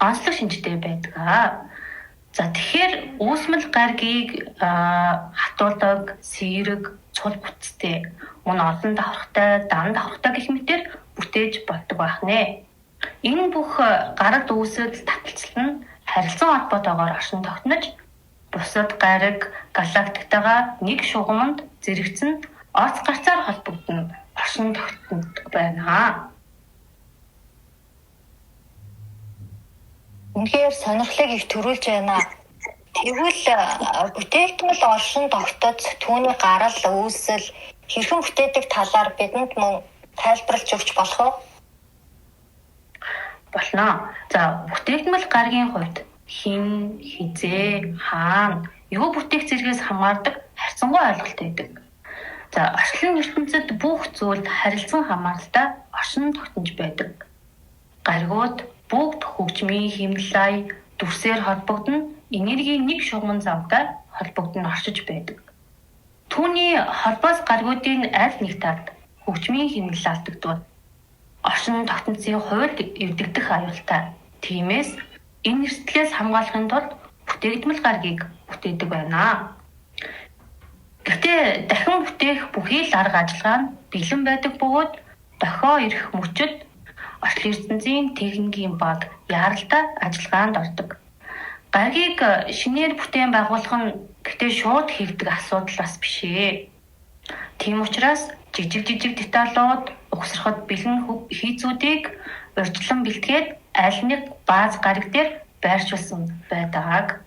онцлог шинжтэй байдаг. За тэгэхээр үүсмэл гарагийг хатуулдаг, сэрэг, цул бүтцтэй, мөн олон давхрагтай, дан давхрагтай гэх мэтээр бүтээж болдог байх нэ. Энэ бүх гаралд үүсэл таталцал нь харилцан холбоотойгоор оршин тогтнож, бусад гараг галактиктайгаа нэг шугамд зэрэгцэн оц гарцаар холбогдно, оршин тогтнодог байна. Үнэхээр сонирхлыг их төрүүлж байна. Тэгвэл бүтээгдэхүүн оршин тогтож түүний гарал үүсэл хэрхэн бүтээдэг талаар бидэнд мөн тайлбарлаж өгч болох уу? Болно. За бүтээгдэхүүн гарагийн хувьд хин, хизээ, хаана, юу бүтээх зэргээс хамаардаг харьцангуй ойлголт байдаг. За орчлон ертөнцид бүх зүйлд харилцан хамааралтай оршин тогтнож байдаг. Гаригууд бүгд хөгжмийн хэмнэлай дүрсээр холбогдно, энергийн нэг шугамн замтай холбогдно оршиж байдаг. Түүний холбоос гаригуудын аль нэг талд хөгжмийн хэмнэл алдагдвал оршин тогтнолын хувьд эвдэгдэх аюултай. Тиймээс энэ эрсдлээс хамгаалахын тулд бүтээгдэхүүн гарагийг бүтээдэг байна. Гэхдээ дахин бүтээх бүхий л арга ажиллагаа нь бэлэн байдаг бөгөөд дохио ирэх мөчөд орчлон ертөнцийн техникийн баг яаралтай ажиллагаанд ордог. Гарагийг шинээр бүтээн байгуулах нь гэхдээ шууд хийгдэг асуудал бас биш ээ. Тийм учраас жижиг деталууд угсрахад бэлэн хийцүүдийг урьдчилан бэлтгээд аль нэг бааз гараг дээр байршуулсан байдаг.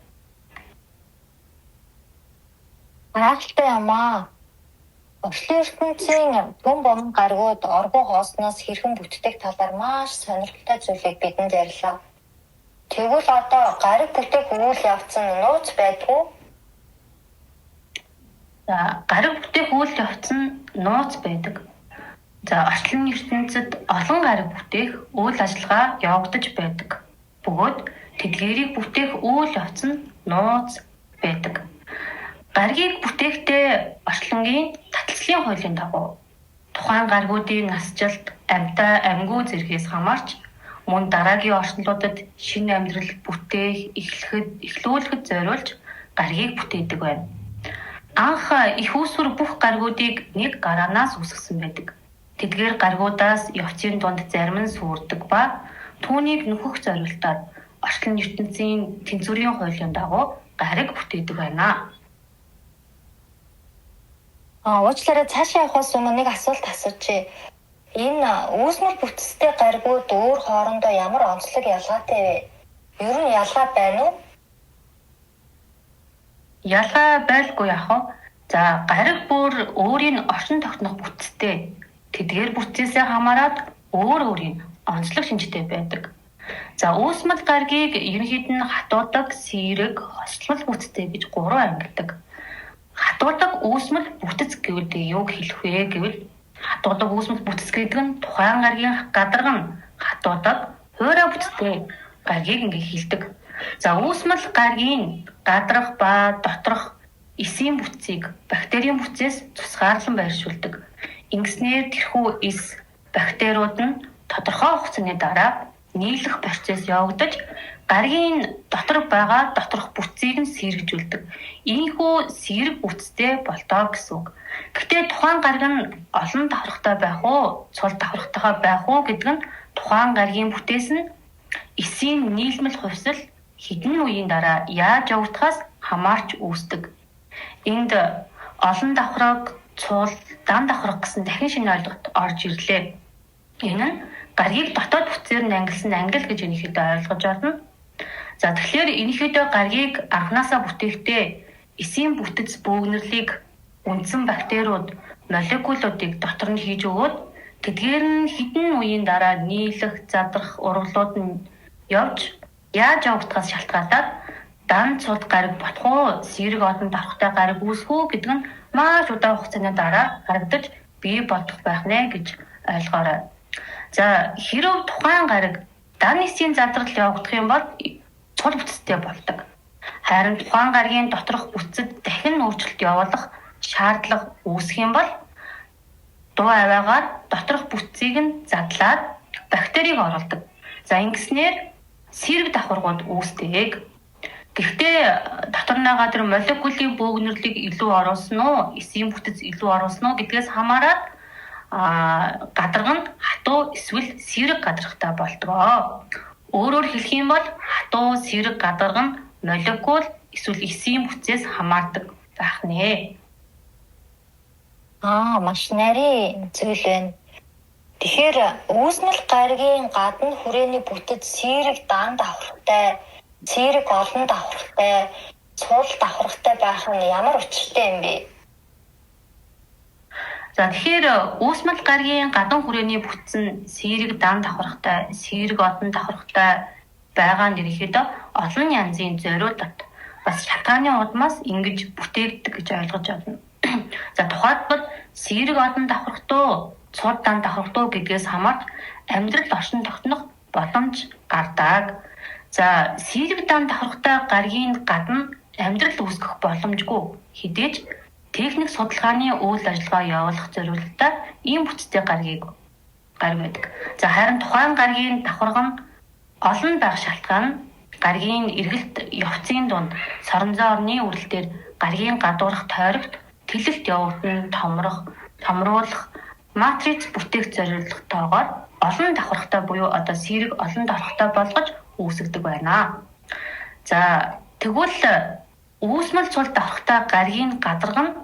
Гайхалтай юм аа. Орчлон ертөнцийн бом гаргууд оргуу хоосноос хэрхэн бүтдэг талаар маш сонирхолтой зүйлийг бидэнд ярьлаа. Тэгвэл одоо гариг бүтээх үйл явц нь нууц байдгүй? За гариг бүтээх үйл явц нь нууц байдаг. За орчлон ертөнцид олон гариг бүтээх үйл ажиллагаа явагдаж байдаг. Бөгөөд тэдгээрийг бүтээх үйл явц нь нууц байдаг. Гаригийг бүтээхдээ орчлонгийн таталцлын хуулийн дагуу тухайн гаригуудын насжилт, амьтаа, амьгүй зэргээс хамаарч мөн дараагийн орчнолуудад шинэ амьдрал бүтээх, эхлүүлэхэд зориулж гаригийг бүтээдэг байна. Анх их үүсвэр бүх гаригуудыг нэг гараанаас үүсгэсэн байдаг. Тэдгээр гаригуудаас явцын дунд зарим нь сүрдэг ба түүнийг нөхөх зорилтоор орчлон ертөнцийн тэнцвэрийн хуулийн дагуу гариг бүтээдэг байна. Уучлаарай, цаашаа явахаас өмнө нэг асуулт асуучих. Энэ үүсмэл бүтцтэй гаригууд өөр хоорондоо ямар онцлог ялгаатай вэ? Ер нь ялгаа байна уу? Ялгаа байлгүй яах вэ? За гариг бүр өөрийн оршин тогтнох бүтцтэй. Тэдгээр бүтцээсээ хамаарат өөр өөрийн онцлог шинжтэй байдаг. За үүсмэл гаригийг ерөнхийд нь хатуудаг, сэрэг, хослол бүтцтэй гэж 3 ангилдаг. Хатуудаг үүсмэл бүтэц гэвэл юуг хэлэх вэ гэвэл хатуудаг үүсмэл бүтэц гэдэг нь тухайн гаригийн гадарга нь хатуудаг, флора бүтцтэй гаргийг ингээ хилдэг. За үүсмэл гаргийн гадрах ба доторх эсийн бүтцийг бактерийн бүтцээс тусгаарлан байршуулдаг. Ингэснээр тэрхүү эс бактериуд нь тодорхой хугацааны дараа нийлэх процесс явагдаж гаргийн дотор байгаа доторх бүтцийг нь сэргэжүүлдэг. Ийхүү сэрэг бүтцтэй болтоо гэсэн үг. Гэхдээ тухайн гариг нь олон давхаргатай байх уу, цул давхаргатайгаа байх уу гэдэг нь тухайн гаргийн бүтээс нь эсийн нийлмэл хувьсал хэдэн үеийн дараа яаж явагдахаас хамаарч үүсдэг. Энд олон давхарга, цул, дан давхарга гэсэн дахин шинэ ойлголт орж ирлээ. Энэ нь гаргийг дотоод бүтцээр нь ангилсан ангил гэж энэхийдээ ойлгож байна. За тэгэхээр энэхийдээ гаргийг анханасаа бүтээхдээ эсийн бүтэц бөөгнөрлийг үндсэн бактериуд молекулуудыг дотор нь хийж өгөөд тэдгээр нь хэдэн үеийн дараа нийлэх, задрах урвалууд нь явж яаж явагдахаас шалтгаалаад дан цуд гариг бодох уу, сэрэг олон давхаргатай гариг үүсэх үү гэдэг нь маш удаан хугацааны дараа харагдаж бий болох байх нэ гэж ойлгоорой. За хэрв тухайн гариг дан эсийн задрал явагдах юм бол цул бүтцтэй болдог. Харин тухайн гаригийн доторх бүтцэд дахин өөрчлөлт явуулах шаардлага үүсэх юм бол дуу аваагаар доторх бүтцийг нь задлаад бактерийг оруулдаг. За ингэснээр сэрэг давхаргууд үүсдэг. Гэхдээ дотор байгаа тэр молекулын бөөгнөрлийг илүү оруулсан уу, эсийн бүтэц илүү оруулсан уу гэдгээс хамаарат гадарга нь хатуу эсвэл сэрэг гадаргатай болдгоо. Өөрөөр хэлэх юм бол хатуу сэрэг гадарга нь молекул эсвэл эсийн бүтцээс хамаардаг байх нэ. Маш нарийн зүйл байна. Тэгэхээр үүснэл гаригийн гадна хүрээний бүтэц сэрэг дан давхаргатай, сэрэг олон давхаргатай, цул давхаргатай байх нь ямар учиртай юм бэ? За тэгэхээр үүсмэл гаригийн гадна хүрээний бүтц нь сэрэг дан давхаргатай, сэрэг олон давхаргатай байгаа нь ерөнхийдөө олон янзын зориудад бас шалтгааны удмаас ингэж бүтээгддэг гэж ойлгож байна. За тухайлбал сэрэг олон давхаргатай, цул дан давхаргатай гэдгээс хамаарч амьдрал оршин тогтнох боломж гардаг. За сэрэг дан давхаргатай гаригийн гадна амьдрал үүсгэх боломжгүй хідээж техник судалгааны үйл ажиллагаа явуулах зорилготой ийм бүтцтэй гариг байдаг. За харин тухайн гаригийн давхарга нь олон байх шалтгаан нь гаригийн эргэлт явцын дунд соронзоо орны үрэл дээр гаригийн гадуурх тойрогт тэлэлт явагдана, томруулах матриц бүтээх зорилготойгоор олон давхаргатай буюу одоо сэрэг олон давхаргатай болгож үүсгдэг байна. За тэгвэл үүсмэл цул давхаргатай гаригийн гадарга нь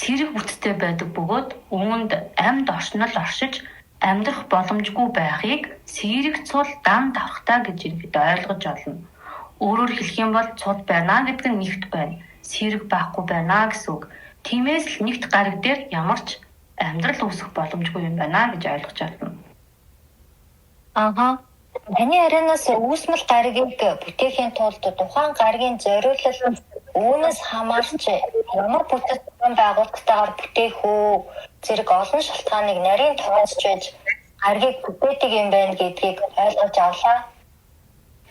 сэрэг бүтцтэй байдаг бөгөөд үүнд амьд оршнол оршиж амьдрах боломжгүй байхыг сэрэг цул дан давхаргатай гэж ерөнхийдөө ойлгож олно. Өөрөөр хэлэх юм бол цул байна гэдэг нь нэгт байна, сэрэг байхгүй байна гэсэн үг. Тиймээс л нэгт гариг дээр ямар ч амьдрал үүсэх боломжгүй юм байна гэж ойлгож байна. Таны ярианаас үүсмэл гаригийг бүтээхийн тулд тухайн гаригийн зориулал үүнээс хамаарч ямар бүтэц байгууллагатайгаар бүтээх үү зэрэг олон шалтгааныг нарийн тооцож байж гаригийг бүтээдэг юм байна гэдгийг ойлгож авлаа.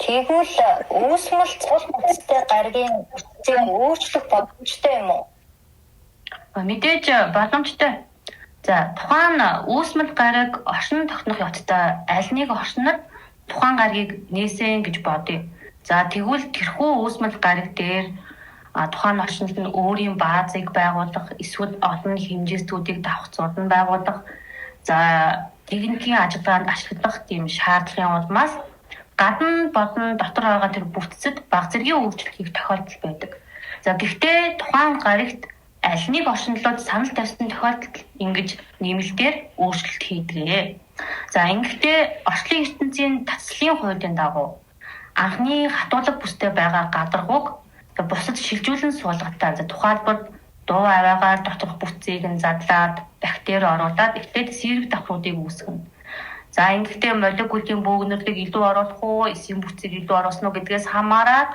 Тэгвэл үүсмэл цул бүтцтэй гаригийн бүтцийг өөрчлөх боломжтой юм уу? Мэдээж боломжтой. За тухайн үүсмэл гариг оршин тогтнох явцдаа аль нэг оршинод тухайн гаригийг нээсэн гэж бодъё. За тэгвэл тэрхүү үүсмэл гариг дээр тухайн орчинд нь өөрийн баазыг байгуулах, эсвэл олон хэмжээстүүдийг давхцуулан байгуулах, за техникийн ажиллагаанд ашиглах тийм шаардлагын улмаас гадна болон дотор байгаа тэр бүтцэд баг зэргийн өөрчлөлт хийх тохиолдол байдаг. За гэхдээ тухайн гаригт аль нэг орчинлууд санал тавьсан тохиолдолд ингэж нэмэлтээр өөрчлөлт хийдэг. За ингэхдээ орчлон ертөнцийн татслын хуулийн дагуу анхны хатуулга бүстэй байгаа гадаргууг бусад шилжүүлэн суулгатай. За тухайлбал дуу аваагаар доторх бүтцийг нь задлаад бактери оруулаад эхлээд сэрэг давхруудыг үүсгэнэ. За ингэхдээ молекулын бөөгнөрлийг илүү оруулах уу, эсийн бүтцийг илүү оруулах уу гэдгээс хамаарат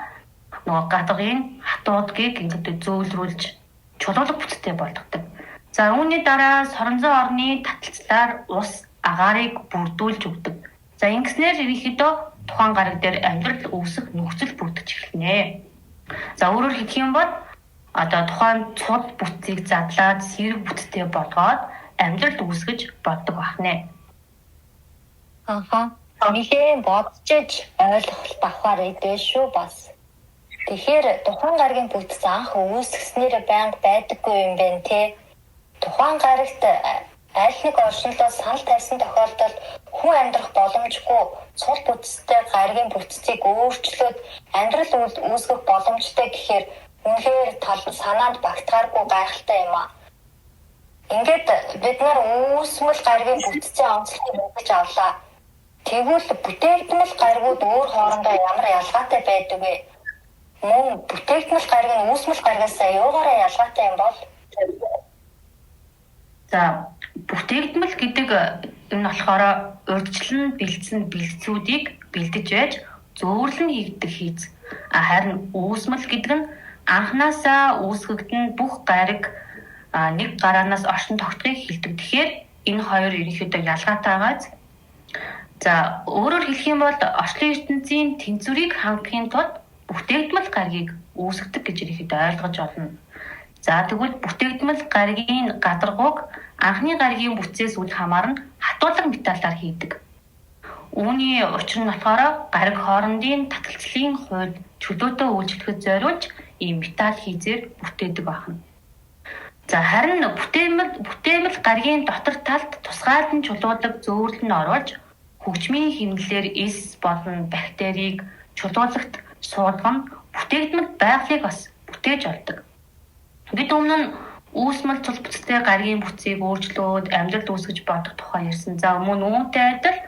нөгөө гадаргын хатуудгийг ингээд зөөлрүүлж чулуулга бүтцтэй болгодог. За үүний дараа соронзоо орны таталцлаар ус агаарыг бүрдүүлж өгдөг. За ингэснээр ерөнхийдөө тухайн гариг дээр амьдрал үүсэх нөхцөл бүрдэж эхэлнэ. За өөрөөр хэлэх юм бол одоо тухайн цул бүтцийг задлаад сэрэг бүтцтэй болгоод амьдрал үүсгэж боддог байна. Нэгэн бодчиж ойлголт авахар идэ шүү бас. Тэгэхээр тухайн гаригийн бүтц анх үүсгэснээр байнга байдаггүй юм байна те. Тухайн гаригт аль нэг оршинлоос санал тавьсан тохиолдолд хүн амьдрах боломжгүй цул бүтцтэй гаригийн бүтцийг өөрчлөөд амьдрал үүсгэх боломжтой гэхээр үнэхээр санаанд багтахааргүй гайхалтай юм аа. Ингээд бид нар үүсмэл гаригийн бүтцийн онцлогыг мэдэж авлаа. Тэгвэл бүтээгдмэл гаригууд өөр хоорондоо ямар ялгаатай байдаг вэ? Мөн бүтээгдмэл гариг нь үүсмэл гаригаас юугаараа ялгаатай юм бол? За бүтээгдмэл гэдэг энэ болохоор урьдчилан бэлдсэн бэлтцүүдийг бэлдэж байж зөөвөрлөн хийгдэх хийц. Харин үүсмэл гэдэг нь анханасаа үүсгэгдэн бүх гариг нэг гараанаас оршин тогтохыг хэлдэг. Тэгэхээр энэ хоёр ерөнхийдөө ялгаатай байгааз. За өөрөөр хэлэх юм бол орчлон ертөнцийн тэнцвэрийг хангахын тулд бүтээгдмэл гаригийг үүсгдэг гэж ерөнхийдөө ойлгож олно. За тэгвэл бүтээгдмэл гаригийн гадаргууг анхны гаригийн бүтцээс үл хамааран хатуулга металлаар хийдэг. Үүний учир нь болохоор гариг хоорондын таталцлын хувьд чөлөөтэй үйлчлэхэд зориулж ийм металл хийзээр бүтээдэг байна. За харин бүтээмэл гаригийн дотор талд тусгайлан чулуудаг зөөвөрлөн нь оруулж хөгжмийн хэмнэлээр эс болон бактерийг чулуулагт суулган бүтээгдмэл байгалыг бас бүтээж олдог. Бид өмнө нь үүсмэл цул бүтцтэй гаригийн бүтцийг өөрчлөөд амьдрал үүсгэж бодох тухай ярьсан. За мөн үүнтэй адил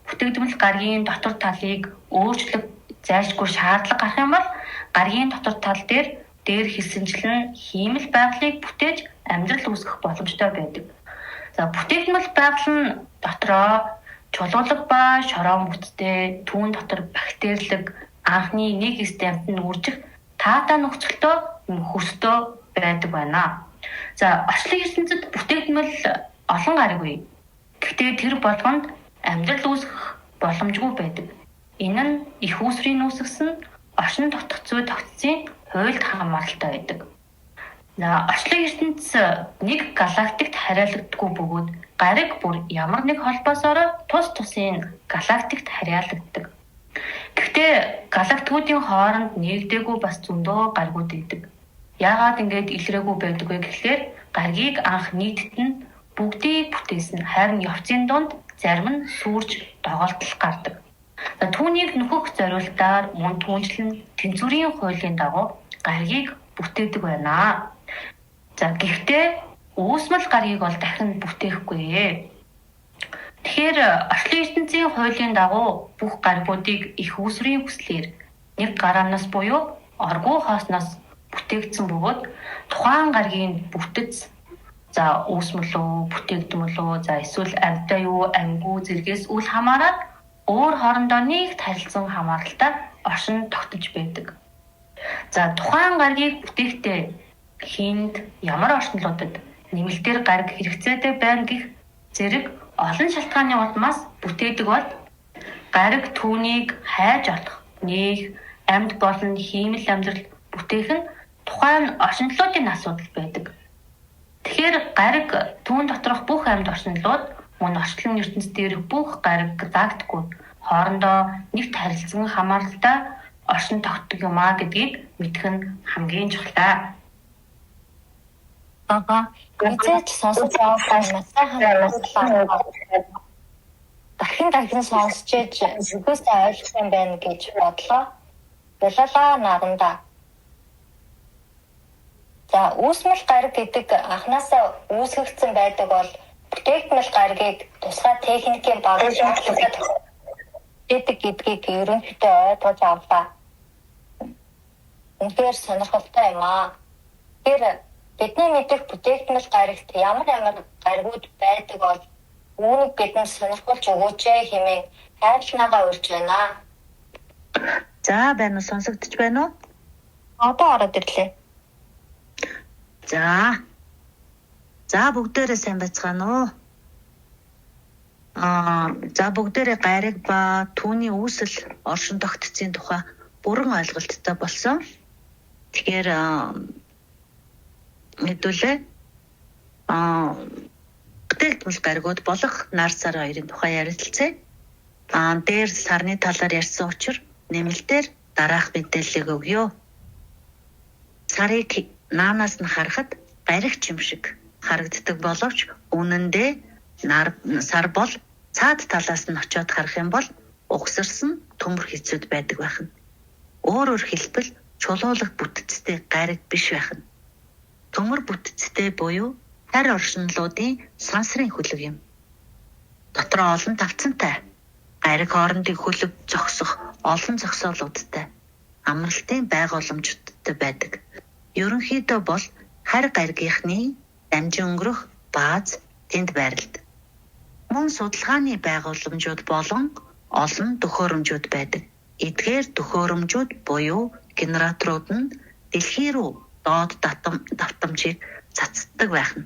бүтээгдмэл гаригийн дотор талыг өөрчлөх зайлшгүй шаардлага гарах юм бол гаригийн дотор тал дээр хэсэнчлэн хиймэл байгалыг бүтээж амьдрал үүсгэх боломжтой байдаг. За бүтээгдмэл байгал нь дотроо чулуулаг ба шороон бүтцтэй түүн дотор бактериолог анхны нэг стемпт нь үржих таатай нөхцөлтөө хөрстөө байдаг байна. За орчлон ертөнцид бүтээгдмэл олон гариг бий. Гэхдээ тэр болгонд амьдрал үүсгэх боломжгүй байдаг. Энэ нь их үүсвэрийн үүсгэсэн оршин тогтох зүй тогтцын хуйлд хамааралтай байдаг. За орчлон ертөнц нэг галактикт хариалагддаггүй бөгөөд гариг бүр ямар нэг холбоосоор тус тусын галактикт хариалагддаг. Гэхдээ галактикуудын хооронд нэгдээгүй бас зөндөө гаригууд байдаг. Яагаад ингэж илрээгүй байдаг вэ гэхлээр гаригийг анх нийтэд нь бүгдийг бүтээсэн, харин явцын донд зарим нь сүрж доголдол гардаг. Түүнийг нөхөх зориултаар мөн түүнчлэн тэнцвэрийн хуулийн дагуу гаригийг бүтээдэг байна. За гэхдээ үүсмэл гаригийг бол дахин бүтээхгүй. Тэгэхээр орчлон ертөнцийн хуулийн дагуу бүх гаригуудыг их үүсвэрийн хүслээр нэг гараанаас буюу оргуу хоосноос бүтээгдсэн бөгөөд тухайн гаригийн бүтэц за үүсмэл үү, бүтээгдэхүүн үү, за эсвэл амьтаа юу, амьгүй зэргээс үл хамааран өөр хоорондоо нэгт харилцан хамааралтай оршин тогтож байдаг. За тухайн гаригийг бүтээхдээ хинд ямар орчнолуудад нэмэлтээр гариг хэрэгцээтэй байна гэх зэрэг олон шалтгааны улмаас бүтээдэг бол гариг түүнийг хайж олох, нээх, амьд болон хиймэл амьдрал бүтээх нь тухайн орчнолуудын асуудал байдаг. Тэгэхээр гариг түүн доторх бүх амьд орчнолууд мөн орчлон ертөнц дээрх бүх гариг галактикууд хоорондоо нэгт харилцан хамааралтай оршин тогтдог юм а гэдгийг мэдэх нь хамгийн чухал. Эцэж сонсож байгаа сайхан дахин сонсч зүгөөсөө ойлгох юм байна гэж бодлоо. Бололоо наганда. За үүсмэл гариг гэдэг анханасаа үүсгэгдсэн байдаг бол бүтээгдмэл гаригийг тусгай техникийн багаж гэдгийг ерөнхийдөө ойлгож авлаа. Үнэхээр сонирхолтой юм аа. Тэгэхээр бидний мэдэх бүтээгдмэл гаригт ямар гаригууд байдаг бол үүнийг бидэнд сонирхолж өгөөч хэмээн хайрлаагаа урьж байна. За байна уу, сонсогдож байна уу? Одоо ороод ирлээ. За бүгдээрээ сайн байцгаана уу? За бүгдээрээ гариг ба түүний үүсэл оршин тогтцын тухай бүрэн ойлголттой болсон. Тэгэхээр мэдүүлээ бүтээгдэхүүн гаригууд болох нар сар хоёрын тухай ярилцъя. Дээр сарны талаар ярьсан учраас нэмэлтээр дараах мэдээллийг өгье. Сарыг наанаас нь харахад гаригч юм шиг харагддаг боловч үнэндээ сар бол цаад талаас нь очиод харах юм бол угсарсан төмөр хэцүүд байдаг байна. Өөрөөр хэлбэл чулуулах бүтцтэй гариг биш байна. Төмөр бүтцтэй буюу харь оршинлуудын сансрын хөлөг юм. Дотроо олон тавцантай, гариг хоорондын хөлөг зогсох олон зогсоолуудтай, амралтын байгууламжтай байдаг. Ерөнхийдөө бол харь гаригийнхны дамжин өнгөрөх бааз тэнд байрладаг. Мөн судалгааны байгууламжууд болон олон төхөөрөмжүүд байдаг. Эдгээр төхөөрөмжүүд буюу генераторууд нь дэлхий рүү доод давтамжийг цацдаг байна.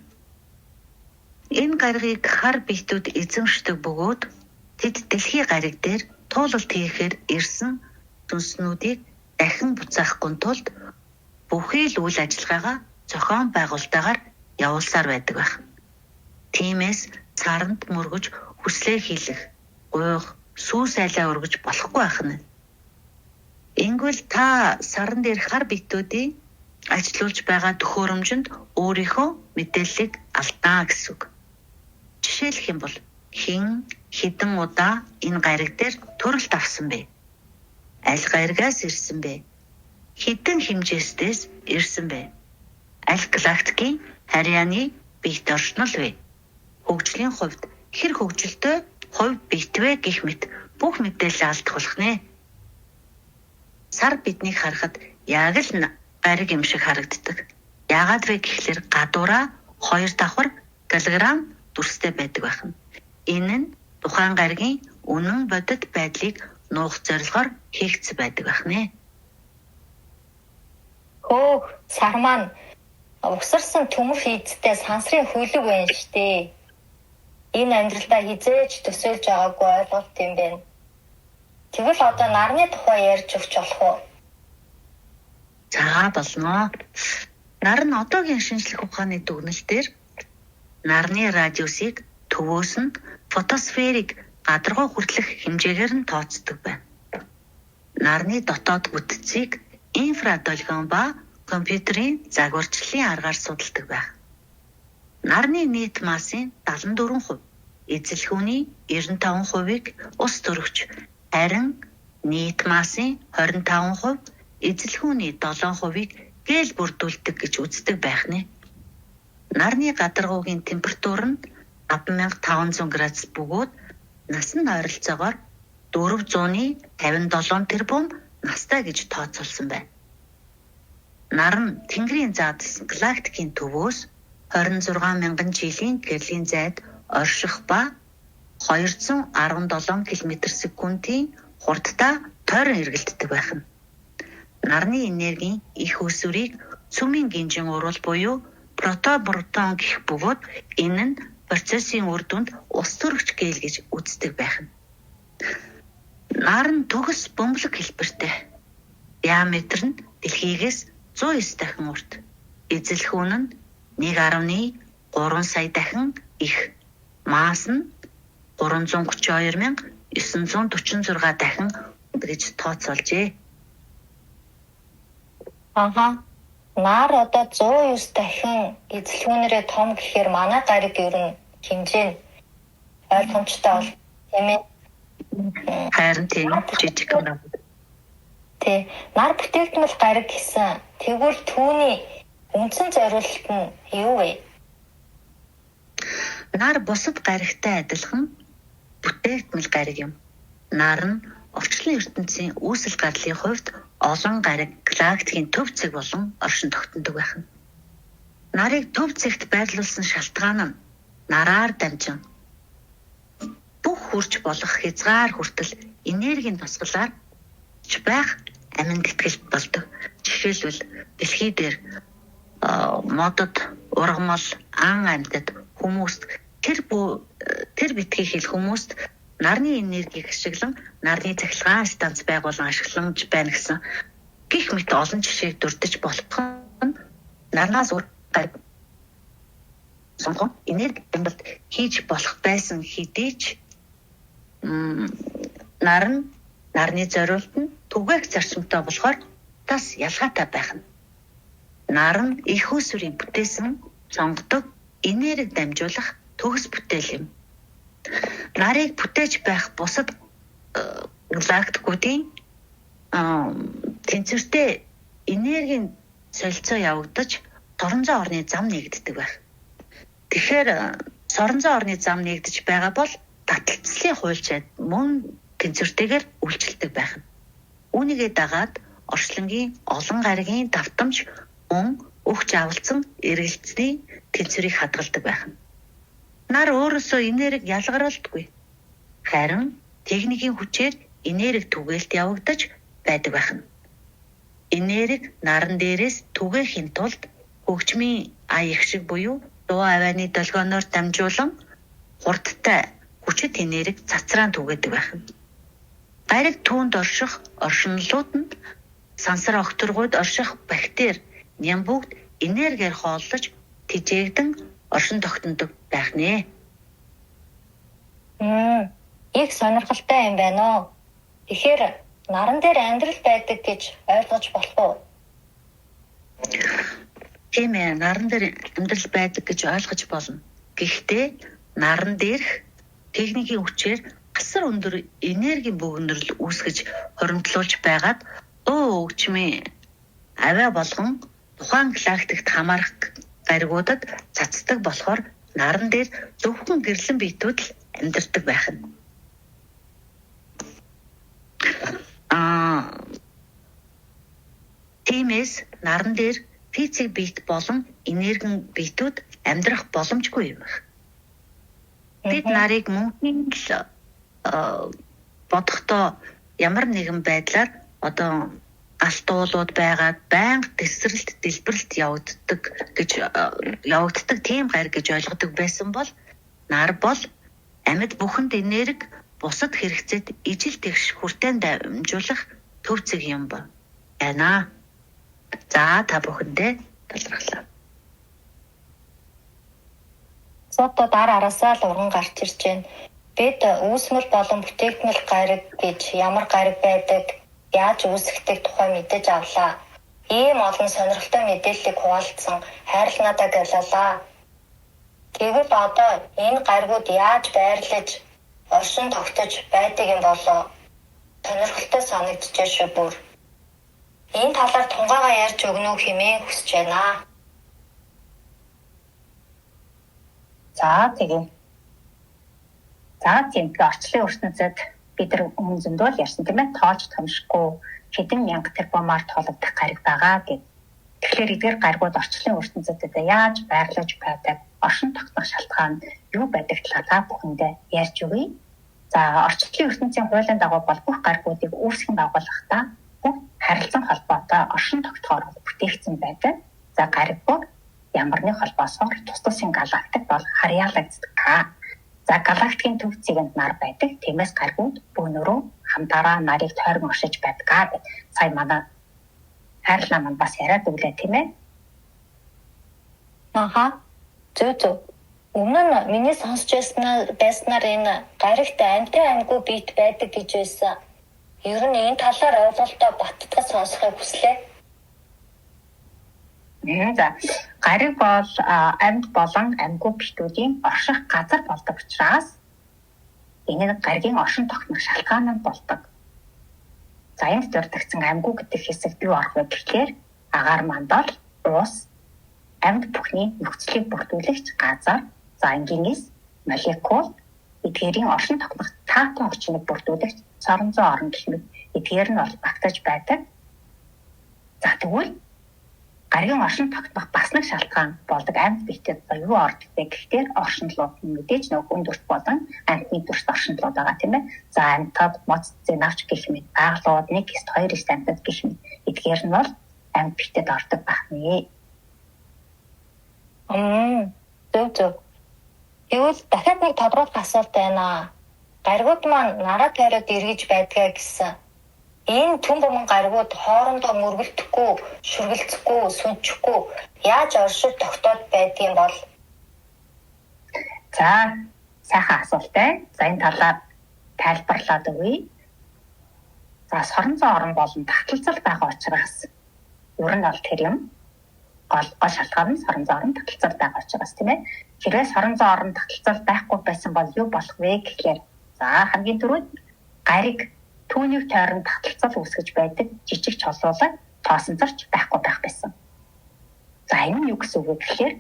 Энэ гаригийг хар биетүүд эзэмшдэг бөгөөд тэд дэлхий гариг дээр туулалт хийхээр ирсэн сүнснүүдийг дахин буцаахгүй тулд бүхий л үйл ажиллагаагаа зохион байгуулалтаар явуулсаар байдаг байна. Тиймээс саранд мөргөж хүслээ хийлэх, гуйх, сүүс айлаа өргөж болохгүй байна. Ингэвэл та саран дээр хар биетүүдийн ажилуулж байгаа төхөөрөмжөнд өөрийнхөө мэдээллийг алдаа гэсэн үг. Жишээлх юм бол хэдэн удаа энэ гариг дээр төрөлт авсан бэ? Аль гаригаас ирсэн бэ? Хэдэн хэмжээстээс ирсэн бэ? Аль галактикийн харьяаны биет оршнол вэ? Хөгжлийн хувьд хэр хөгжилтэй хувь битвэ гэх мэт бүх мэдээлэл алдах болох нэ. Сар биднийг харахад яг л гариг юм шиг харагддаг. Яагаад вэ гэхлээр гадуураа 2 давхар килограмм дүрстэй байдаг байна. Энэ нь тухайн гаригийн үнэн бодит байдлыг нуух зорилгоор хийгдсэн байдаг байна. Сар маань угсарсан төмөр хийцтэй сансрын хөлөг байна штэ. Энэ амьдралдаа хизээж төсөөлж байгаагүй ойлголт юм байна. Тэгвэл одоо нарны тухай ярьж өгч болох уу? За болно. Нар нь одоогийн шинжлэх ухааны дүгнэлтээр нарны радиусыг төвөөс нь фотосферыг гадаргуу хүртэлх хэмжээгээр нь тооцдог байна. Нарны дотоод бүтцийг инфрадолгион ба компьютерийн загварчлалын аргаар судалдаг байна. Нарны нийт массын 74%, эзэлхүүний 95%-ийг ус төрөгч, харин нийт массын 25%, эзэлхүүний 7%-ийг гээл бүрдүүлдэг гэж үздэг байх нэ. Нарны гадаргуугийн температур нь 5500 градус бөгөөд насан ойролцоогоор 457 тэрбум настай гэж тооцоолсон байна. Нар нь Тэнгэрийн заадсан галактикийн төвөөс 26,000 жилийн гэрлийн зайд орших ба 217 км/секундын хурдтай тойрон эргэлддэг байна. Нарны энергийн их өсвөрийг цөмийн гинжин урвал буюу протон гэх бөгөөд энэ нь процессын үр дүнд ус төрөгч гээл гэж үздэг байна. Нар нь төгс бөмбөлөг хэлбэртэй. Диаметр нь дэлхийгээс 109 дахин урт. Эзэлхүүн нь 1.3 сая дахин их. Масс нь 332,946 дахин гэж тооцоолжээ. Нар одоо 109 дахин эзэлхүүнээрээ том гэхээр манай гариг ер нь хэмжээ нь ойлгомжтой бол тийм ээ. Харин тийм жижиг юм. Тэ нар бүтээгдэхүүн гариг гэсэн. Тэгвэл түүний үндсэн зориулт нь юу вэ? Нар бусад гаригтай адилхан бүтээгдэхүүн гариг юм. Нар нь орчлон ертөнцийн үүсэл гарлын хувьд олон гариг галактикийн төв зэг болон оршин тогтнодог байна. Нарыг төв зэгт байрлуулсан шалтгаан нь нараар дамжин бүх хурж болох хязгаар хүртэл энергийн тусгалаар байх аминд итгэлт болдог. Жишээлбэл дэлхий дээр модод, ургамал, ан амьтад хүмүүст тэр тэр битгий хэлэх хүмүүст нарны энергийг ашиглан нарны цахилгаан станц байгуулан ашигламж байна гэсэн гих мэт олон жишээг дурдж болох нь нарнаас гариг сонгон энерги хямралт хийж болох байсан хэдий ч нарны зориулт нь түгээх зарчимтай болохоор тас ялгаатай байх нь. Нар нь их усүрийн бүтээсэн сонгодог энерги дамжуулах төгс бүтээл юм. Нарыг бүтээж байх бусад галактикуудын тэнцвэртэй энергийн солилцоо явагдаж соронзон орны зам нэгддэг байх. Тэгэхээр соронзон орны зам нэгдэж байгаа бол таталцлын хуульчид мөн тэнцвэртэйгээр үйлчлдэг байх. Үүнийгээ дагаад орчлонгийн олон гаригийн давтамж мөн өгч авалцсан эргэлзний тэнцвэрийг хадгалдаг байх. Нар өөрөөсөө энерги ялгаралдаггүй. Харин техникийн хүчээр энерги түгээлт явагдаж байдаг байх. Энерги наран дээрээс түгээхийн тулд хөгжмийн аяг шиг буюу дуу авааны долгионоор дамжуулан хурдтай хүчит энерги цацраан түгээдэг байх. Гариг түүнд орших оршинлууд нь сансар огторгууд орших бактери ням бүгд энергиэр хооллож тэжээгдэн оршин тогтнодог байх нэ. Их сонирхолтой юм байна уу? Тэгэхээр наран дээр амьдрал байдаг гэж ойлгож болох уу? Тийм ээ, наран дээр амьдрал байдаг гэж ойлгож болно. Гэхдээ наран дээрх техникийн хүчээр асар өндөр энергийн бөгнөрл үүсгэж хоримтлуулж байгаад өгчмийн аваа болгон тухайн галактикт хамаарах гаригуудад цацдаг болохоор наран дээр зөвхөн гэрлэн биетүүд л амьдардаг байх нь. Тиймээс наран дээр физик биет болон энергийн биетүүд амьдрах боломжгүй юм. Бид нарыг мөнхийн л бодохдоо ямар нэгэн байдлаар одоо алтуулууд байгаад байнга тесрэлт дэлбэрэлт явагддаг тийм гариг гэж ойлгодог байсан бол нар бол амьд бүхэнд энерги бусад хэрэгцээт ижил тэгш хүртээн дамжуулах төв зэг юм байна. За та бүхэндээ талархлаа. Сото дараараасаа л уран гарч ирж байна. Бид үүсмэл болон бүтээгдмэл гариг гэж ямар гариг байдаг, яаж үүсгдэг тухай мэдэж авлаа. Ийм олон сонирхолтой мэдээллийг хуваалцсан хайрл надад гялалаа. Тэгвэл одоо энэ гаригууд яаж байрлаж, оршин тогтож байдаг юм болоо? Сонирхолтой санагдчихэ шүү бүр. Энэ талаар тунгаагаа ярьж өгнө үү хэмээн хүсэж байна. За тийм орчлын ертөнцид бид нар өмнө зөндөл ярьсан тийм ээ, тоолж томшихгүй хэдэн мянга тербомаар тоологдох гариг байгаа гэд. Тэгэхээр эдгээр гаригууд орчлын ертөнцид яаж байрлаж байдаг, оршин тогтнох шалтгаан юу байдаг талаар бүхэндээ ярьж өгье. За орчлын ертөнцийн хуулийн дагуу бол бүх гаригуудыг үүсгэн байгуулахдаа бүх харилцан холбоотой оршин тогтохоор бүтээгдсэн байдаг. За гаригууд ямар нэг холбоосоор тус тусын галактик бол харьяалагддаг. За галактикийн төв зэгэнд нар байдаг. Тиймээс гаригууд бөөнөрөө хамтаараа нарыг тойрон оршиж байдаг. Сая манай хайрлаа маань бас яриад өглөө тийм ээ. Зөв. Өмнө нь миний сонсч байснаар энэ гаригт амьтан амьгүй бит байдаг гэж байсан. Ер нь энэ талаар ойлголтоо баттгаж сонсохыг хүслээ. За гариг бол амьд болон амьгүй битүүдийн орших газар болдог учраас энэ гаригийн оршин тогтнох шалтгаан нь болдог. За энд дурдгдсан амьгүй гэдэг хэсэгт юу орох вэ гэхээр агаар мандал, уус, амьд бүхний нөхцөлийг бүрдүүлэгч газар, за энгийнээс молекул эдгээрийн оршин тогтнох таатан орчныг бүрдүүлэгч соронзон орон гэх мэт эдгээр нь бол багтаж байдаг. За тэгвэл гаригийн оршин тогтнох бас нэг шалтгаан болдог амьд биетэд юу ордог вэ гэхээр оршинлууд мэдээж нэг өндөрт болон амьтны дүрст оршинлууд байгаа тийм ээ. За амьтад моц зэнавч гэх мэт аглууд 1-2 амьтад гэх мэт эдгээр нь бол амьд биетэд ордог байх нэ. Зөв. Тэгвэл дахиад нэг тодорхой асуулт байна. Гаригууд маань нараа тойроод эргэж байдгаа гэсэн. Энэ түн буман гаригууд хоорондоо мөргөлдөхгүй, шүргэлцэхгүй, сүнчихгүй яаж оршиж тогтоод байдгийн бол? За, сайхан асуултаа. За энэ талаар тайлбарлаад өгье. За, соронзон орон болон таталцал байгаа учраас ер нь бол тэр юм гол шалтгаан нь соронзон орон таталцал байгаа учраас тийм ээ. Хэрвээ соронзон орон таталцал байхгүй байсан бол юу болох вэ гэхээр за хамгийн түрүүд гариг түүнийг тойронд таталцал үүсгэж байдаг жижиг чулуулаг тоосонцорч байхгүй байх байсан. За энэ нь юу гэсэн үг вэ гэхээр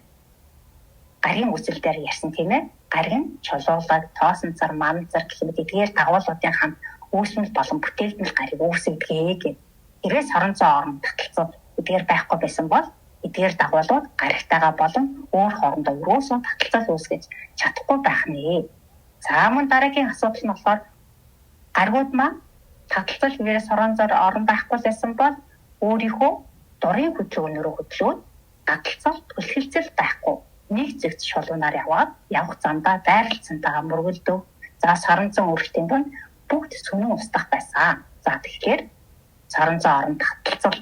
гаригийн үсэл дээр ярьсан тийм ээ. Гариг нь чулуулаг, тоосонцор, манцар гэх мэт эдгээр дагуулуудын хамт үүсмэл болон бүтээлдмэл гариг үүсгэдэг гэх. Хэрвээ соронзон орон таталцал эдгээр байхгүй байсан бол эдгээр дагуулууд гаригтайгаа болон өөр хоорондоо өрөөсөн таталцал үүсгэж чадахгүй байх нэ. За мөн дараагийн асуудал нь болохоор гаригууд маань таталцал хэрвээ соронзон орон байхгүй байсан бол өөрийнхөө дурын хөдөлгөөнөөрөө хөдлөөд таталцал түлхэлцэл байхгүй нэг зэгц шулуунаар явах замдаа дайралцсантайгаа мөргөлдөв. За соронзон өргөтийн дунд бүгд сүнэн устгах байсан. За тэгэхээр соронзон орон таталцал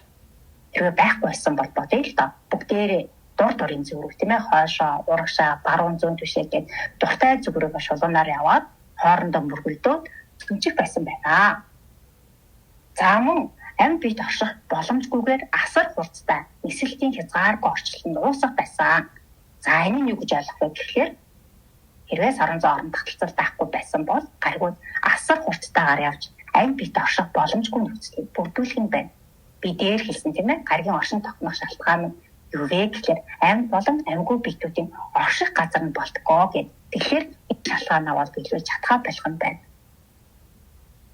хэрвээ байхгүй байсан бол бодъё л да. Бүгдээрээ дурын зүрх тийм ээ хойшоо, урагшаа, баруун зүүн түшээ гээд дуртай зүгрөөгөө шулуунаар яваад хоорондоо мөргөлдөөд сүнчих байсан байна. За мөн амь бит орших боломжгүйгээр асар хурцтай нисэлтийн хязгааргүй орчлон уусах байсан. За энэ нь юу гэж ойлгох вэ гэхээр хэрвээ соронзон орон таталцал байхгүй байсан бол гаригууд асар хурцтайгаар явж амь бит орших боломжгүй нөхцөлийг бүрдүүлэх юм байна. Би дээр хэлсэн тийм ээ гаригийн оршин тогтнох шалтгаан нь юу вэ гэхээр амь болон амьгүй биетүүдийн орших газар нь болтгоо гэд. Тэгэхээр энэ шалтгаанаа бол биелүүлж чадхаа болох юм байна.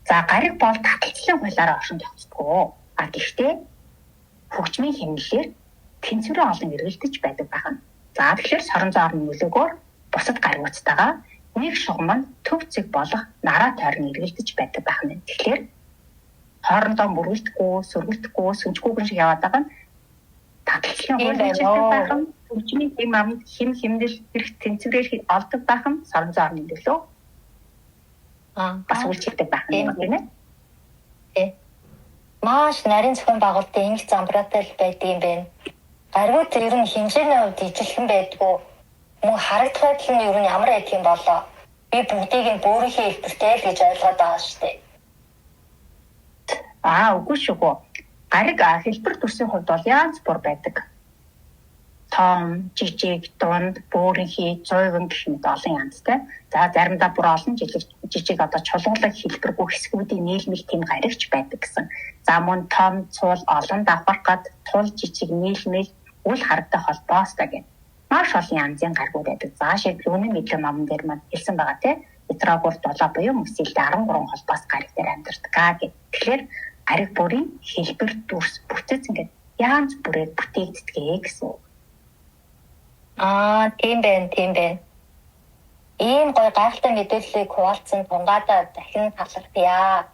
За гариг бол таталцлын хуулиараа оршин тогтдгоо. Гэхдээ хөгжмийн хэмнэлээр тэнцвэрээ олон эргэлдэж байдаг байна. За тэгэхээр соронзон орны нөлөөгөөр бусад гаригуудтайгаа нэг шугам нь төв зэг болох нараа тойрон эргэлдэж байдаг байна. Тэгэхээр хоорондоо мөргөлдөхгүй, сөргөлдөхгүй, сүнжгүйгэн шиг яваад байгаа нь таталцлын хуулиар байх нь хөгжмийн хэм амд хэмнэл хэрэг тэнцвэрээр олдог байх нь соронзон орны нөлөө бас үйлчлэгдэг байх юм байна. Маш нарийн зохион байгуулалтын инх замбраатай байдаг юм байна. Гаригууд ер нь хэмжээний хувьд ижилхэн байдгүй. Мөн харагдах байдал нь ер нь ямар байдаг юм болоо. Би бүгдийг нь өөрийнхөө хэлбэртэй л гэж ойлгоод байгаа шүү дээ. Үгүй шүү. Гариг хэлбэр төрсийн хувьд бол янз бүр байдаг. Том, жижиг, дунд, бөөрөнхий, зуйван гэх мэт олон янзтай. За заримдаа бүр олон жижиг одоо чулуулаг хэлбэргүй хэсгүүдийн нийлмэл тийм гаригч байдаг гэсэн. За мөн том, цуул, олон давхар гад, тул, жижиг, нийлмэл, үл харагтай холбоостой гэх. Маш олон янзын гаригуд байдаг. За шиг өнөө мэдлэг номон дээр маань хэлсэн байгаа тийм. Этрагур 7 буюу мөсөлд 13 холбоос гариг дээр амьдардаг гэх. Тэгэхээр гариг бүрийн хэлбэр дүрс бүтэц ингээд янз бүрээр бүтээгддэг гэсэн. Тийм байна. Ийм гоё гайхалтай мэдээллийг хуваалцсан тунгаадаа дахин талархъя.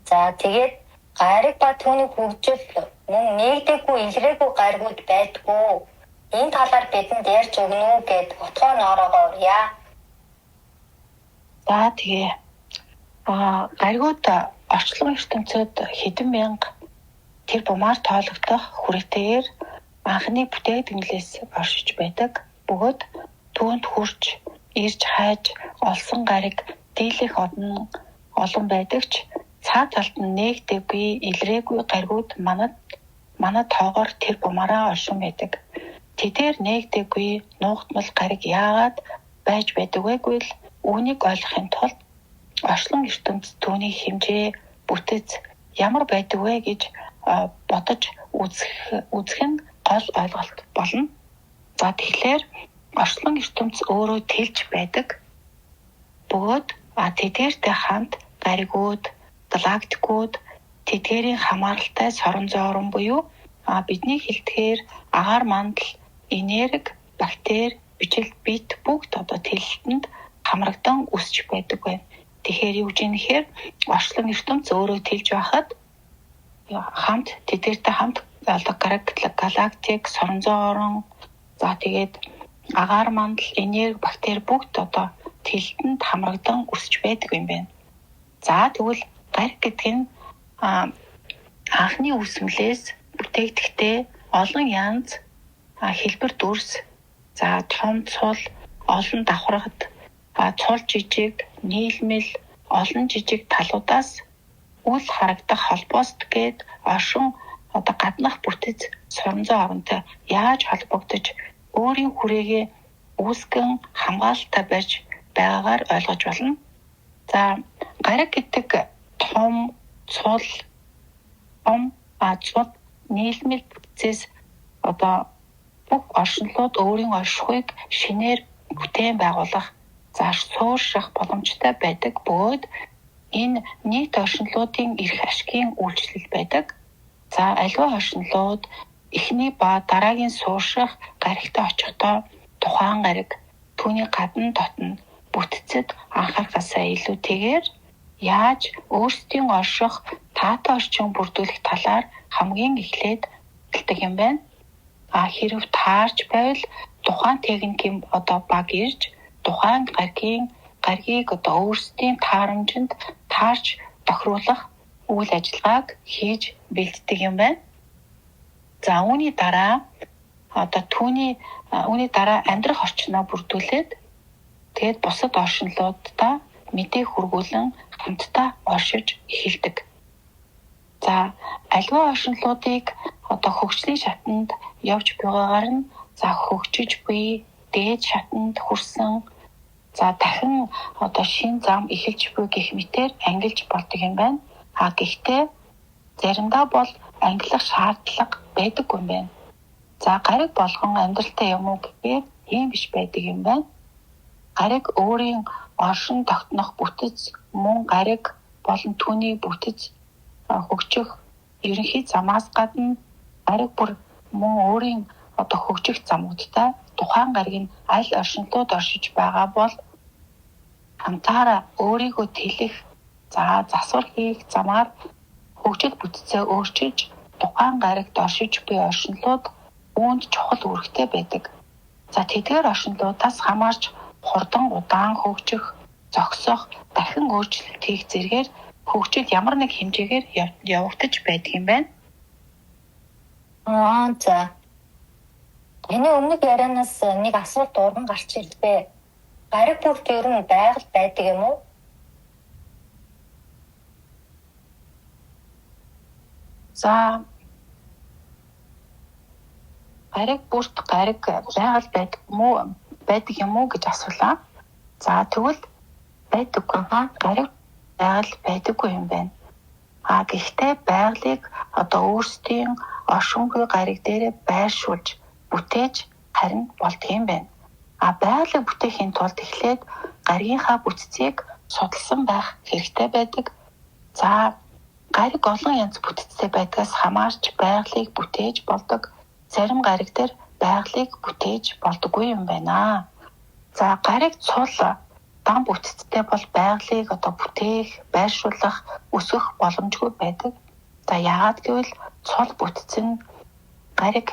За тэгээд гариг ба түүний хөгжил мөн нэгдэггүй илрээгүй гаригуд байдгүй. Энэ талаар бидэнд ярьж өгнө үү гэд утгаа ноороо яа. За тэгээ гаригууд орчлон ертөнцид хэдэн мянга тэр бумаар тоологдох хүрээтэйгээр анхны бүтээгдэхнэлээс оршиж байдаг. Бөгөөд түүнд хурж ирж хайж олсон гариг дийлэх олон байдаг ч цаа талд нь нэгдэггүй илрээгүй гаригууд манай тоогоор тэр бумаараа оршин байдаг. Тэдгээр нэгдэггүй нуугдмал гариг яагаад байж байдаг вэ гэвэл үүнийг ойлгохын тулд орчлон ертөнц түүний хэмжээ бүтэц ямар байдаг вэ гэж бодож үзэх нь гол ойлголт болно. За тэгэхээр орчлон ертөнц өөрөө тэлж байдаг. Бөгөөд тэдгээртэй хамт гаригууд, галактикууд, тэдгээрийн хамааралтай соронзон орон буюу бидний хэлдгээр агаар мандал, энерги, бактери, бичлэг бит бүгд одоо тэлэлтэнд хамрагдан үсч байдаг байна. Тэгэхээр юу гэж нэхэр орчлон ертөнц өөрөө тэлж байхад хамт тэдгээртэй хамт галактик, соронзон орон, за тэгээд агаар мандал, энерги, бактери бүгд одоо тэлтэнд хамрагдан үсэж байдаг юм байна. За тэгвэл гариг гэдэг нь анхны үсмлээс бүтээгдэхтэй олон янз хэлбэр дүрс, за том цул, олон давхаргад, цул жижиг, нийлмэл, олон жижиг талуудаас үл харагдах холбоос гээд оршин одоо гаднах бүтэц соронзоо оронтой яаж холбогдож өөрийн хүрээгээ үүсгэн хамгаалалттай байж байгаагаар ойлгож болно. За гариг гэдэг том цул, цул нийлмэл бүтцээс одоо бүх оршинлууд өөрийн оршихуйг шинээр бүтээн байгуулах, зааш суурших боломжтой байдаг бөгөөд энэ нийт оршинлуудын эрх ашигын үйлчлэл байдаг. За аливаа оршинлууд эхний ба дараагийн суурших гаригтай очихдоо тухайн гариг түүний гадна дотн бүтцэд анхаарахаасаа илүүтэйгээр яаж өөрсдийн орших таатай орчин бүрдүүлэх талаар хамгийн эхлээд хэлдэг юм байна. Хэрв таарч байвал тухайн техникийн одоо баг ирж тухайн гаргийг одоо өөрсдийн таарамжинд таарч тохируулах үйл ажиллагааг хийж бэлддэг юм байна. За үүний дараа амьдрах орчноо бүрдүүлээд тэгээд бусад оршинлуудаа мэдээ хүргүүлэн хамтдаа оршиж эхэлдэг. За аливаа оршинлуудыг одоо хөгжлийн шатанд явж байгаагаар нь хөгжиж буй дээд шатанд хүрсэн, за дахин одоо шин зам эхэлж буй гэх мэтээр ангилж болдог юм байна. Гэхдээ заримдаа бол ангилах шаардлага байдаггүй юм байна. За гариг болгон амьдралтай юм уу гэхээр ийм биш байдаг юм байна. Гариг өөрийн оршин тогтнох бүтэц мөн гариг болон түүний бүтэц хөгжих ерөнхий замаас гадна гариг бүр мөн өөрийн одоо хөгжих замуудтай тухайн гаригийн аль оршинлууд оршиж байгаа бол хамтаараа өөрийгөө тэлэх, засвар хийх замаар хөгжил бүтцээ өөрчилж тухайн гаригт оршиж буй оршинлууд үүнд чухал үүрэгтэй байдаг. За тэдгээр оршинлуудаас хамаарч хурдан удаан хөгжих, зогсох, дахин өөрчлөлт хийх зэргээр хөгжил ямар нэг хэмжээгээр явагдаж байдаг юм байна. За. Энэ өмнөх ярианаас нэг асуулт уран гарч ирлээ. Гариг бүгд ер нь байгаль байдаг юм уу? За гариг бүрт гариг байгаль байдаг юм уу гэж асуулаа. За тэгвэл байдаггүй. Гариг байгаль байдаггүй юм байна. Гэхдээ байгалыг одоо өөрсдийн оршингүй гариг дээр байршуулж бүтээж харин болдго юм байна. Байгалыг бүтээхийн тулд эхлээд гаригийнхаа бүтцийг судалсан байх хэрэгтэй байдаг. За гариг олон янз бүтцтэй байдгаас хамаарч байгалыг бүтээж болдог. Зарим гариг дээр байгалыг бүтээж болдоггүй юм байна. За гариг цул дан бүтцтэй бол байгалыг одоо бүтээх, байршуулах, өсгөх боломжгүй байдаг. За яагаад гэвэл цул бүтц нь гариг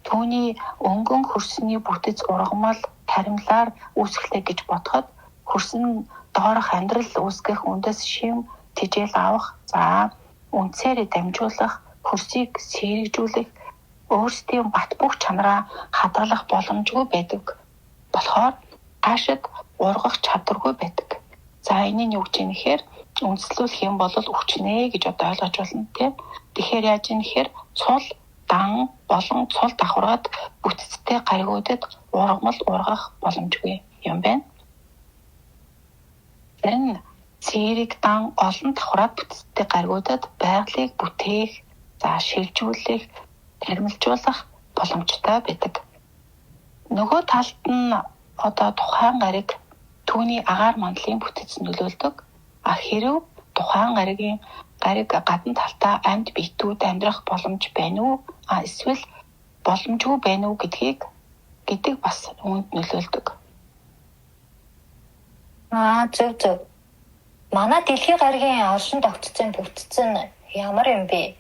түүний өнгөн хөрсний бүтэц ургамал таримлаар үүсгэлээ гэж бодоход хөрсөн доорох амьдрал үүсгэх үндэс шим тижэл авах, за үнцээрээ дамжуулах, хөрсийг сэргэжүүлэх, өөрсдийн бат бөх чанараа хадгалах боломжгүй байдаг. Болохоор хаашид ургах чадваргүй байдаг. За энэний юу гэж юм нэхэр үндэслүүлэх юм бол өвчнэ гэж одоо ойлгож болно тийм. Тэгэхээр яаж юм нэхэр цул дан болон цул давхаргад бүтцтэй гаригуудад ургамал ургах боломжгүй юм байна. Харин цэрэг дан олон давхаргад бүтцтэй гаригуудад байгалыг бүтээх, за шилжүүлэх, таримлжуулах боломжтой байдаг. Нөгөө талд нь одоо тухайн гариг түүний агаар мандлын бүтэц нөлөөлдөг. Хэрв тухайн гариг гадна талтаа амьд биетүүд амьдрах боломж байна уу? Эсвэл боломжгүй байна уу гэдгийг бас үүнд нөлөөлдөг. Зөв. Манай дэлхийн гаригийн оршин тогтцын бүтц нь ямар юм бэ?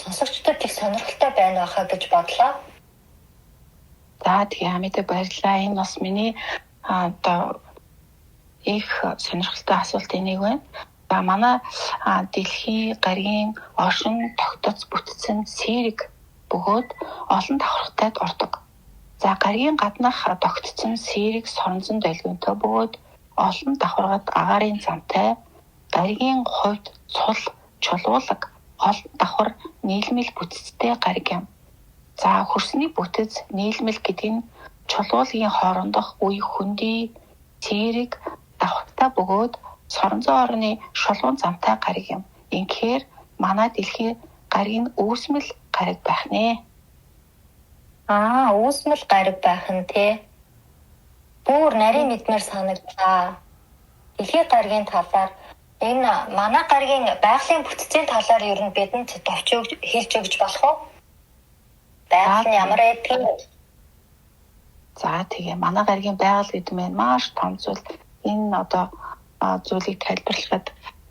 Сонсогчдод их сонирхолтой байна байхаа гэж бодлоо. За тэгээ амида баярлалаа. Энэ бас миний одоо их сонирхолтой асуултын нэг байна. За манай дэлхийн гаригийн оршин тогтоц бүтцэн сэрэг бөгөөд олон давхаргатайд ордог. За гаригийн гаднах тогтцсон сэрэг соронзон долгионтой бөгөөд олон давхаргад агаарын замтай, гаригийн хувьд цул чулуулаг, олон давхар нийлмэл бүтцтэй гариг юм. За хөрсний бүтэц нийлмэл гэдэг нь чулуулагийн хоорондох үе хөндөй цэрэг давхартай бөгөөд соронзон орны шулуун замтай гариг юм. Инхээр манай дэлхийн гариг нь үүсмэл гариг байх нэ. Үүсмэл гариг байх нь тий. Бүр нарийн мэдмээр санагдлаа. Дэлхийн гаригийн талаар энэ манай гаригийн байгалийн бүтцийн талаар ер нь бидэнд товч хэлж өгч болох уу? Байгаль нь ямар байдгийг. За тэгээ манай гаригийн байгаль гэдэг нь маш том зүйл. Энэ одоо зүйлийг тайлбарлахад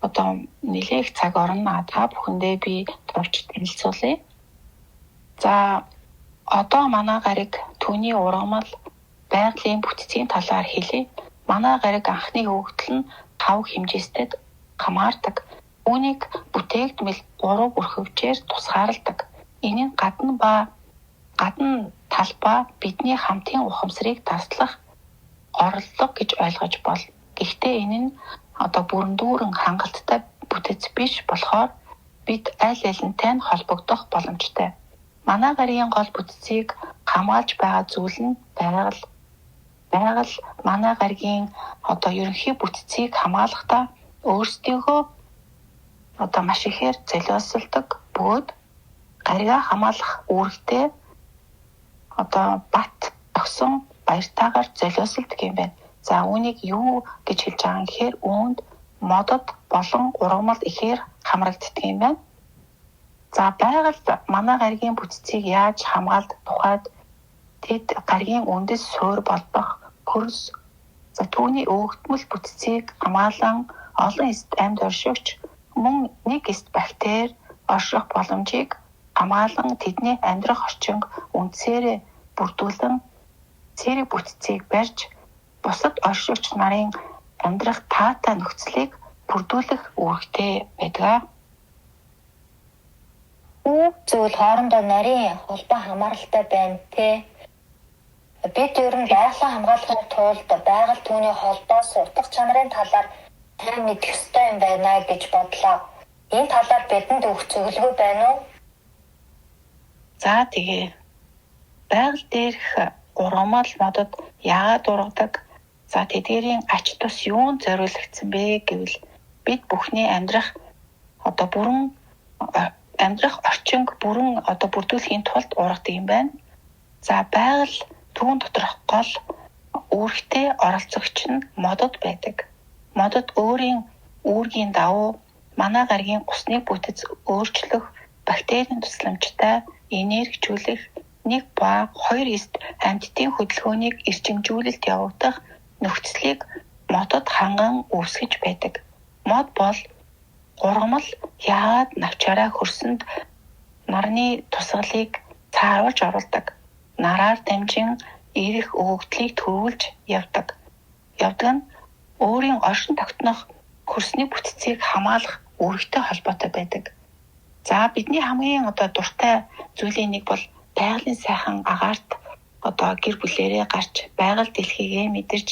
одоо нэлээх цаг орно. Та бүхэндээ би товч танилцуулъя. За одоо манай гариг түүний ургамал байгалийн бүтцийн талаар хэлье. Манай гариг анхны хөвгтөл нь 5 хэмжээстэд хамаардаг. Үүнийг бүтээгдмэл 3 бүрхөвчээр тусгаарладаг. Энэ нь гадна талбай бидний хамтын ухамсарыг таслах орлого гэж ойлгож болно. Гэхдээ энэ нь одоо бүрэн дүүрэн хангалттай бүтэц биш болохоор бид аль алинтай нь холбогдох боломжтой. Манай гаригийн гол бүтцийг хамгаалж байгаа зүйл нь байгаль. Байгаль манай гаригийн одоо ерөнхий бүтцийг хамгаалахдаа өөрсдийгөө одоо маш ихээр золиослдог бөгөөд гаригаа хамгаалах үүрэгтэй одоо бат огсон баяртайгаар золиослдог юм байна. За үүнийг юу гэж хэлж байгаа юм гэхээр үүнд модод болон ургамал ихээр хамрагддаг юм байна. За байгаль манай гаригийн бүтцийг яаж хамгаалдаг тухайд тэд гаригийн үндэс суурь болгох хөрс за түүний өгөгдмөл бүтцийг хамгаалан олон эст амьд оршигч мөн нэг эст бактери орших боломжийг хамгаалан тэдний амьдрах орчинг үндсээрээ бүрдүүлэн цэрэг бүтцийг барьж бусад оршигч нарын амьдрах таатай нөхцөлийг бүрдүүлэх үүрэгтэй байдаг. Зүйл хоорондоо нарийн холбоо хамааралтай байна те. Бид ер нь байгалаа хамгаалахын тулд байгаль түүний холбоос утга чанарын талаар сайн мэдэх ёстой юм байна гэж бодлоо. Энэ талаар бидэнд өгөх зөвлөгөө байна уу? За тэгээ байгаль дээрх ургамал модод яагаад ургадаг? За тэдгээрийн ач тус юунд зориулагдсан бэ гэвэл бид бүхний амьдрах орчинг бүрэн бүрдүүлэхийн тулд ургадаг юм байна. За байгаль түүн доторх гол үүрэгтэй оролцогч нь модод байдаг. Модод өөрийн үүргийн дагуу манай гаригийн усны бүтэц өөрчлөх, бактерийн тусламжтай энергичүүлэх, 1 ба 2 эст амьтдын хөдөлгөөнийг эрчимжүүлэлт явагдах нөхцөлийг модод ханган үүсгэж байдаг. Мод бол ургамал яагаад навчаараа хөрсөнд нарны тусгалыг цааруулж оруулдаг. Нараар дамжин ирэх өгөгдлийг төрүүлж явдаг. Явдаг нь өөрийн оршин тогтнох хөрсний бүтцийг хамгаалах үүрэгтэй холбоотой байдаг. За бидний хамгийн дуртай зүйлийн нэг бол байгалийн сайхан агаарт гэр бүлээрээ гарч байгаль дэлхийгээ мэдэрч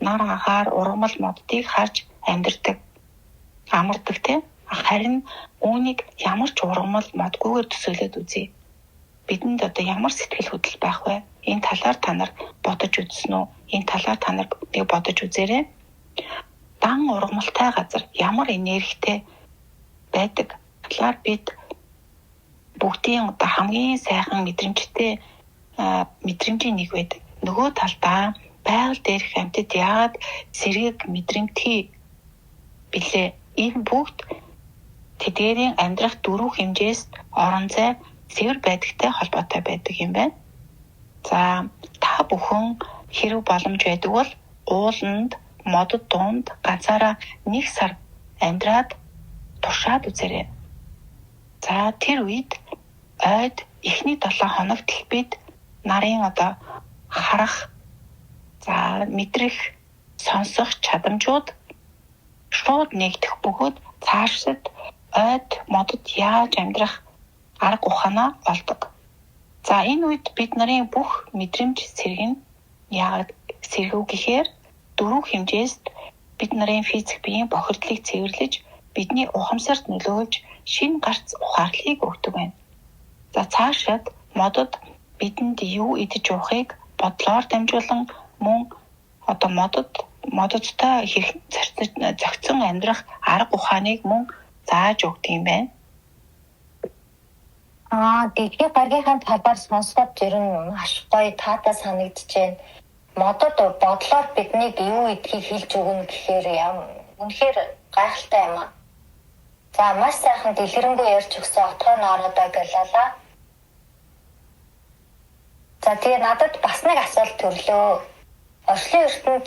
нар агаар ургамал моддыг харж амьдардаг. Амардаг тийм. Харин үүнийг ямар ч ургамал модгүйгээр төсөөлөд үзье. Бидэнд ямар сэтгэл хөдлөл байх вэ? Энэ талаар та нар бодож үзсэн үү? Энэ талаар та нар нэг бодож үзээрэй. Дан ургамалтай газар ямар энергитэй байдаг талаар бид бүгдийн хамгийн сайхан мэдрэмжийн нэг байдаг. Нөгөө талдаа байгаль дээрх амьтад яагаад сэргийг мэдрэмтгий билээ? Энэ бүгд тэдгээрийн амьдрах дөрвөн хэмжээс орон зай цэвэр байдагтай холбоотой байдаг юм байна. За та бүхэн хэрэг боломж байдаг бол ууланд модод дунд ганцаараа 1 сар амьдраад туршаад үзээрэй. За тэр үед ойд эхний 7 хоногт л бид нарын харах, за мэдрэх, сонсох чадамжууд шууд нэгдэх бөгөөд цаашид ойд модод яаж амьдрах арга ухаанаа олдог. За энэ үед бид нарын бүх мэдрэмж сэргэн яагаад сэргүү гэхээр 4 хэмжээст бид нарын физик биеийн бохирдлыг цэвэрлэж бидний ухамсарт нөлөөлж шинэ гарц ухаарлыг өгдөг байна. За цаашид модод бидэнд юу идэж уухыг бодлоор дамжуулан мөн мододтой зохицон амьдрах арга ухааныг мөн зааж өгдөг юм байна. Дэлхийн гаргийнхаа талаар сонсоход ер нь маш гоё таатай санагдаж байна. Модод бодлоор биднийг юу идхийг хэлж өгнө гэхээр үнэхээр гайхалтай юм аа. За маш сайхан дэлгэрэнгүй ярьж өгсөн отгой ноороо гэлалаа. За тэгээ надад бас нэг асуулт төрлөө. Орчлын ертөнд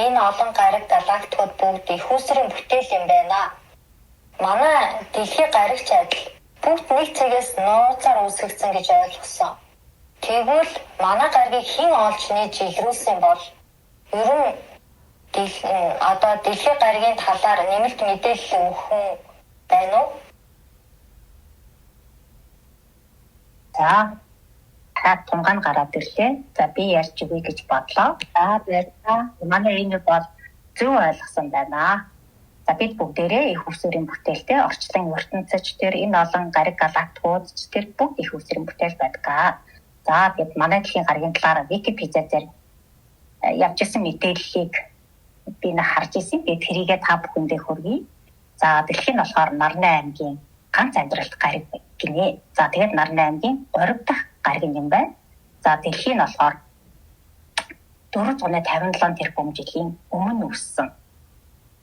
энэ олон гариг галактикууд бүгд их усрын бүтээл юм байна. Манай дэлхийн гаригч адил бүгд нэг цэгээс нууцаар үүсгэгдсэн гэж ойлгосон. Тэгвэл манай гаригийг хэн олж нээж илрүүлсэн бол ер нь дэлхийн гаригийн талаар нэмэлт мэдээлэл өгөх хүн байна уу? За тунгаан гараад ирлээ. За би ярьж өгье гэж бодлоо. За баярлалаа. Манай энэ бол зөв ойлгосон байна. За бид бүгдээрээ их усрын бүтээлтэй орчлон ертөнцөд төр энэ олон гариг галактикууд төр бүгд их усрын бүтээл байдаг. За бид манай дэлхийн гаригийн талаар Википедиа дээр явж исэн мэдээллийг би харж исэн. Би тэрийгээ та бүхэндээ хүргэе. За дэлхий нь болохоор Нарны аймгийн ганц амьдралт гариг гинэ. За тэгээд Нарны аймгийн 30 дахь гариг юм байна. За дэлхий нь болохоор 457 тэрбум жилийн өмнө үүссэн.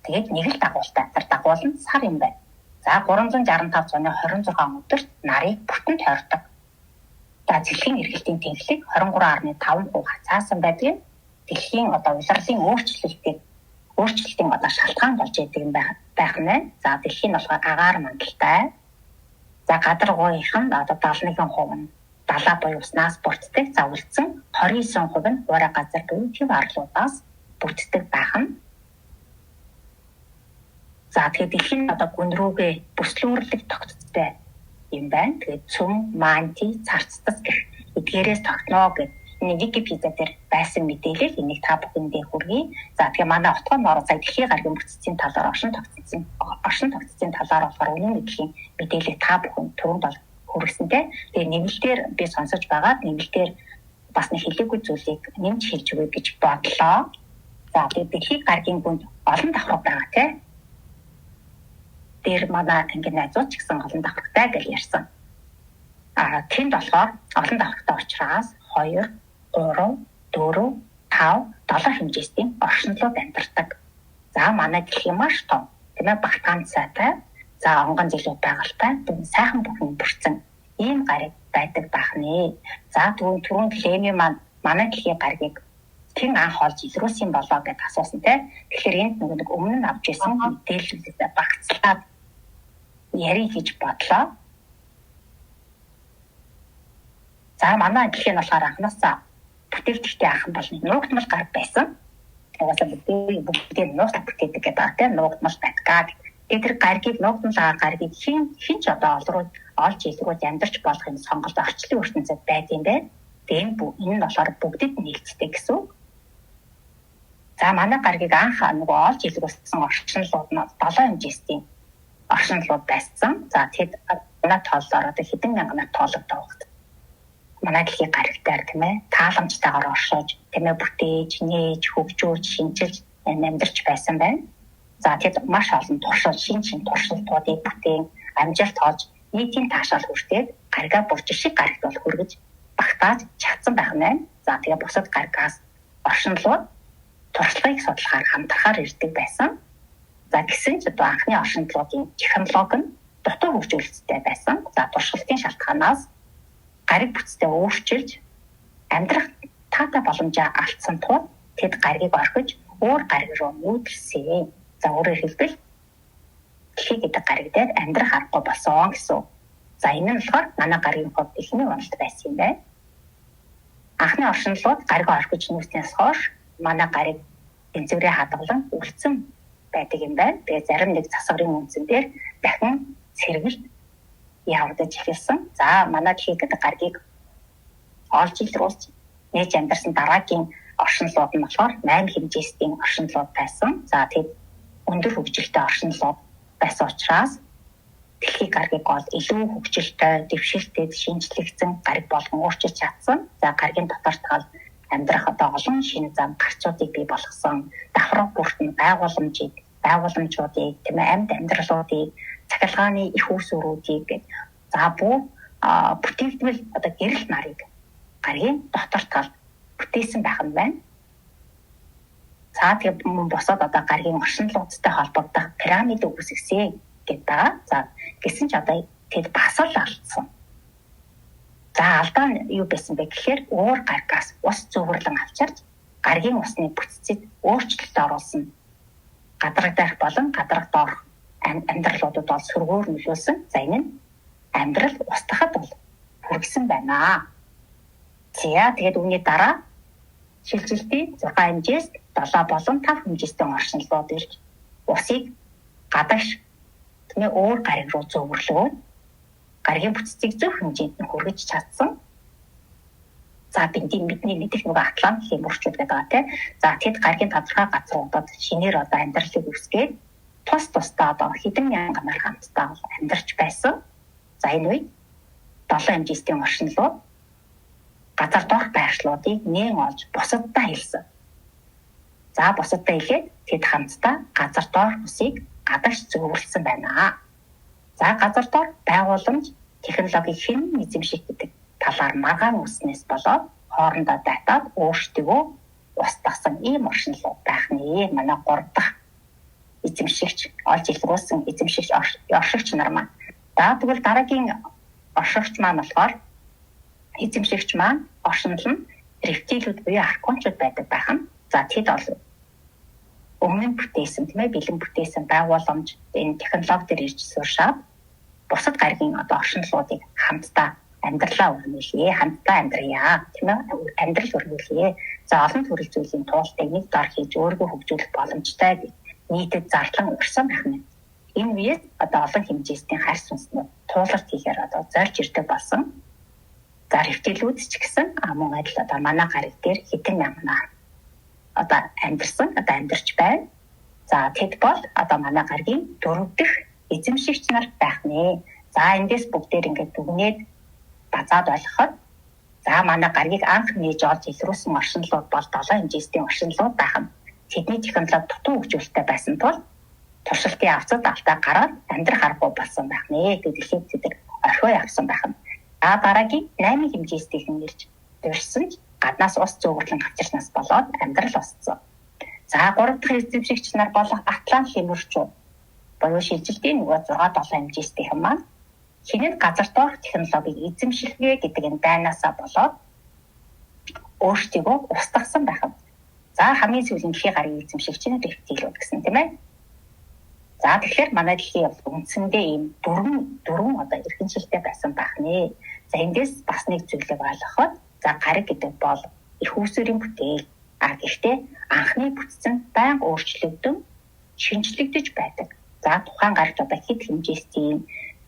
Тэгээд нэг л дагуултай. Тэр дагуул нь сар юм байна. За 365 цагийн 26 өдөрт нарыг бүтэн тойрдог. За дэлхийн эргэлтийн тэнхлэг 23.5% хацаасан байдаг. Дэлхийн улирлын өөрчлөлтийн шалтгаан болж идэг юм байх нэ. За дэлхий нь болохоор агаар мандалтай. За гадаргуухийн 71% нь далаа буюу уснаас бүрддэг. За үлдсэн 29% нь уурай газар буюу төв арлуудаас бүрддэг байх нь. За тэгээд дэлхийн гүн рүүгээ бүслүүрлэг тогтцтой юм байна. Тэгээд цөм, манти, царцтас гэх эдгээрээс тогтноо гэх энэ Википедиа дээр байсан мэдээлэл энийг та бүхэндээ хүргэе. За тэгэхээр манай отгой ноороо дэлхийн гаригийн бүтцийн талаар оршин тогтцсон талаар болохоор үнэн мэдхийн мэдээлэл та бүхэнд түрүүнд бол хүргэсэнтэй. Тэгээд нэмэлтээр би сонсож байгаа нэмэлтээр бас нэг хэлээгүй зүйлийг нэмж хэлж өгье гэж бодлоо. За тэгээд дэлхийн гаригийн гүнд олон давхар байгаа тийм. Тэр манай ингээд найзууд ч гэсэн олон давхартай гэж ярьсан. Тэнд болохоор олон давхартай учраас 2, 3, 4, 5, 7 хэмжээсийн оршинлууд амьдардаг. За манай дэлхий маш том. Тэмээ багтаан сайтай. За онгон зэлүүд байгальтай. Сайхан бүхэн бүрдсэн ийм гариг байдаг байх нэ. За түрүүн Леми манай дэлхийн гаригийг хэн анх олж илрүүлсэн болоо гэдээ асуусан те. Тэгэхээр энд нэг өмнө нь авч ирсэн мэдээлэлээ багцлаад яри гэж бодлоо. За манай дэлхийн болохоор анхнаасаа бүтээгдэхтэй ахын бол нуугдмал гар байсан. Угаасаа бүгдээ нуугдмал бүтээдэг гэдэг тийм нуугдмал байдаг. Тэр гаригийг нуугдмал гаригийг хэн ч олж илрүүлж амьдарч болох юм сонголт орчлын ертөнцид байдсан байх. Энэ нь болохоор бүгдэд нийлцдэг гэсэн. За манай гаригийг анх олж илрүүлсэн орчнолууд нь 7 хэмжээсийн оршинлууд байсан. За тэгэд манай тооллоор хэдэн мянган тоологдсон багт. Манай дэлхийн гаригтаар тийм ээ тааламжтайгаар оршиж, тийм ээ бүтээж, нээж, хөгжүүлж, шинжилж амьдарч байсан байна. За тэгэд маш олон туршил, шин туршилтуудыг бүтээн, амжилт олж, нийтийн таашаал хүртээд гаригаа бүр жишг гаригт бол хүргэж багтааж чадсан байх нь. За тэгээ бусад гаригаас оршинлууд туршлагыг судлахаар хамтрахаар ирдэг байсан. За гэсэн ч анхны оршинлуудын технологи нь дутуу хөгжүүлэлттэй байсан. За туршилтын шалтгаанаас гариг бүтцтэй өөрчилж амьдрах таатай боломжоо алдсан тул тэд гаригийг орхиж өөр гариг руу нүүдэлсэн. За өөрөөр хэлбэл дэлхий гэдэг гариг дээр амьдрах аргагүй болсон гэсэн. За энэ нь болохоор манай гаригийн хувьд ихний уналт байсан юм байна. Анхны оршинлууд гариг орхиж нүүснээс хойш манай гариг тэнцвэрээ хадгалан үлдсэн байдаг юм байна. Тэгээ зарим нэг засварын үндсэн дээр дахин сэргэлт явагдаж эхэлсэн. За манай хийхэд гаргийг олж илрүүлж нээж амьдарсан дараагийн оршинлууд нь болохоор 8 хэмжээсийн оршинлууд байсан. За тэгээд өндөр хөгжилтэй оршинлууд байсан учраас дэлхийн гаргийг бол илүү хөгжилтэй, дэвшилтэд шинжлэгдсэн гариг болгон өөрчилж чадсан. За гаригийн дотор тал амьдрах одоо олон шинэ зам гарцуудыг бий болгосон. Давхар бүртэн байгууламжуудыг, тийм ээ, амьд амьдралуудыг, цахилгааны их усүрүүдийг гээд за буу бүтээгдэхүүн одоо гэрэл нарыг гаригийн дотор тал бүтээсэн байх юм байна. За тэгээд босоод одоо гаригийн оршинлуудтай холбогдох пирамид үүсгэсэн гэдэг байгаа. За гэсэн ч одоо тэд бас л алдсан. За алдаа нь юу байсан бэ гэхээр өөр гаригаас ус зөвөрлөн авчирч гаригийн усны бүтцэд өөрчлөлт оруулсан. Гадрагдах болон гадрах доорх амьдралуудад бол сөргөөр нөлөөлсөн. За энэ нь амьдрал устгахад бол хүргэсэн байна. За тэгээд үүний дараа шилжилтийн 6 хэмжээс 7 болон 5 хэмжээстэй оршинлууд ирж усыг гадагш тэмээ өөр гариг руу зөвөрлөө. Гаригийн бүтцийг зөв хэмжээнд нь хүргэж чадсан. За бидний мэдих нөгөө атлант хэмжүүрчүүд гэдэг байгаа тийм. За тэгэд гаригийн тодорхой газруудад шинээр одоо амьдралыг үүсгээд тусдаа одоо хэдэн мянган нар хамтдаа амьдарч байсан. За энэ үед 7 хэмжээстэй оршинлууд газар доорх байршлуудыг нээн олж бусаддаа хэлсэн. За бусаддаа хэлээд тэд хамтдаа газар доорх усыг гадагш зөвөрлсөн байна. За газар доорх байгууламж технологиг хэн эзэмших гэдэг талаар маргаан үснээс болоод хоорондоо датаад өөрсдөө устгасан ийм оршинлууд байх нэ. Манай 3 дахь эзэмшигч олж илрүүлсэн эзэмшигч оршигч нар маань. За тэгвэл дараагийн оршигч маань болохоор эзэмшигч маань оршинл нь рептилүүд буюу аркончууд байдаг байх нь. За тэд бол өмнө нь бүтээсэн тийм ээ бэлэн бүтээсэн байгууламж энэ технологи дээр ирж сууршаад бусад гаригийн одоо оршинлуудыг хамтдаа амьдралаа өргүүлээ, хамтдаа амьдрья тийм ээ амьдрал өргүүлээ. За олон төрөл зүйлийн туултыг нэг дор хийж өөрийгөө хөгжүүлэх боломжтой нийтэд зарлан урьсан байх нь. Энэ үеэс одоо олон хэмжээсийн харьс үндэснүүд туулалт хийхээр одоо зорж ирдэг болсон. За рептилүүд ч гэсэн мөн адил одоо манай гариг дээр хэдэн мянган одоо амьдарч байна. За тэд бол одоо манай гаригийн 4 дахь эзэмшигч нар байх нэ. За эндээс бүгдээр ингээд дүгнээд базаад ойлгоход за манай гаригийг анх нээж олж илрүүлсэн оршинлууд бол 7 хэмжээсийн оршинлууд байх нь. Тэдний технологи дутуу хөгжүүлэлттэй байсан тул туршилтын авцад алдаа гараад амьдрах аргагүй болсон байх нэ. Гэтэл тэд орхио явсан байх нь. А дараагийн 8 хэмжээстэйг нь ирж дурсан ч гаднаас ус зөвөрлөн авчирснаас болоод амьдрал устсан. За 3 дахь эзэмшигч нар болох атлант хэмжүүрчүүд буюу шилжилтийн нөгөө 6-7 хэмжээстэй юм маань хинэд газар доорх технологиг эзэмшилгээ гэдэг энэ байнаасаа болоод өөрсдөө устгасан байх. За хамгийн сүүлийн дэлхийн гариг эзэмшигч нь рептилүүд гэсэн тийм ээ. За тэгэхээр манай дэлхийн үндсэндээ ийм дөрвөн одоо эрхэншилтэй байсан байх нэ. За эндээс бас нэг зүйлийг ойлгоход за гариг гэдэг бол их усүрийн бүтээл. Гэхдээ анхны бүтцэн байнга өөрчлөгдөн шинжлэгдэж байдаг. За тухайн гаригт одоо хэд хэмжээсийн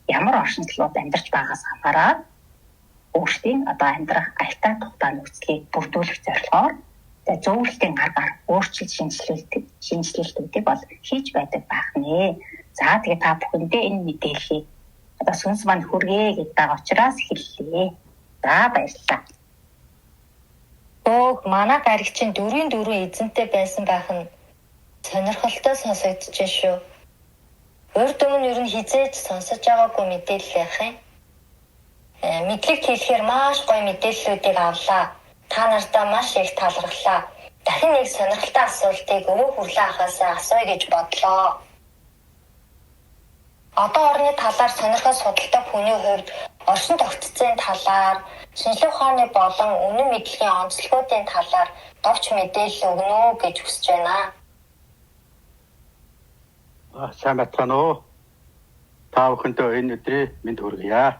ямар оршинлууд амьдарч байгаас хамаарат өөрсдийн одоо амьдрах аятаа тухтай нөхцөлийг бүрдүүлэх зорилгоор зөвлөлтийн гаргаар өөрчлөлт шинжилэлтүүдийг бол хийж байдаг байх нэ. За тэгээ та бүхэндээ энэ мэдээллийг одоо сүнс мань хүргэе гэдэг учраас хэллээ. За баярлалаа. Манай гариг чинь 4 эзэнтэй байсан байх нь сонирхолтой сонсогдож шүү. Урд өмнө ер нь хизээж сонсож байгаагүй мэдээлэл яах юм. Мэдлэг хэлэхээр маш гоё мэдээллүүдийг авлаа. Та нартай маш их талархлаа. Дахин нэг сонирхолтой асуултыг өвөө хүрлээ ахаасаа асууя гэж бодлоо. Одоо орны талаар сонирхож судалдаг хүний хувьд оршин тогтцын талаар, шинжлэх ухааны болон үнэн мэдлэгийн онцлогуудын талаар говьч мэдээлэл өгнө үү гэж хүсэж байна. Сайн байна уу? Та бүхэндээ энэ өдрийн мэнд хүргье.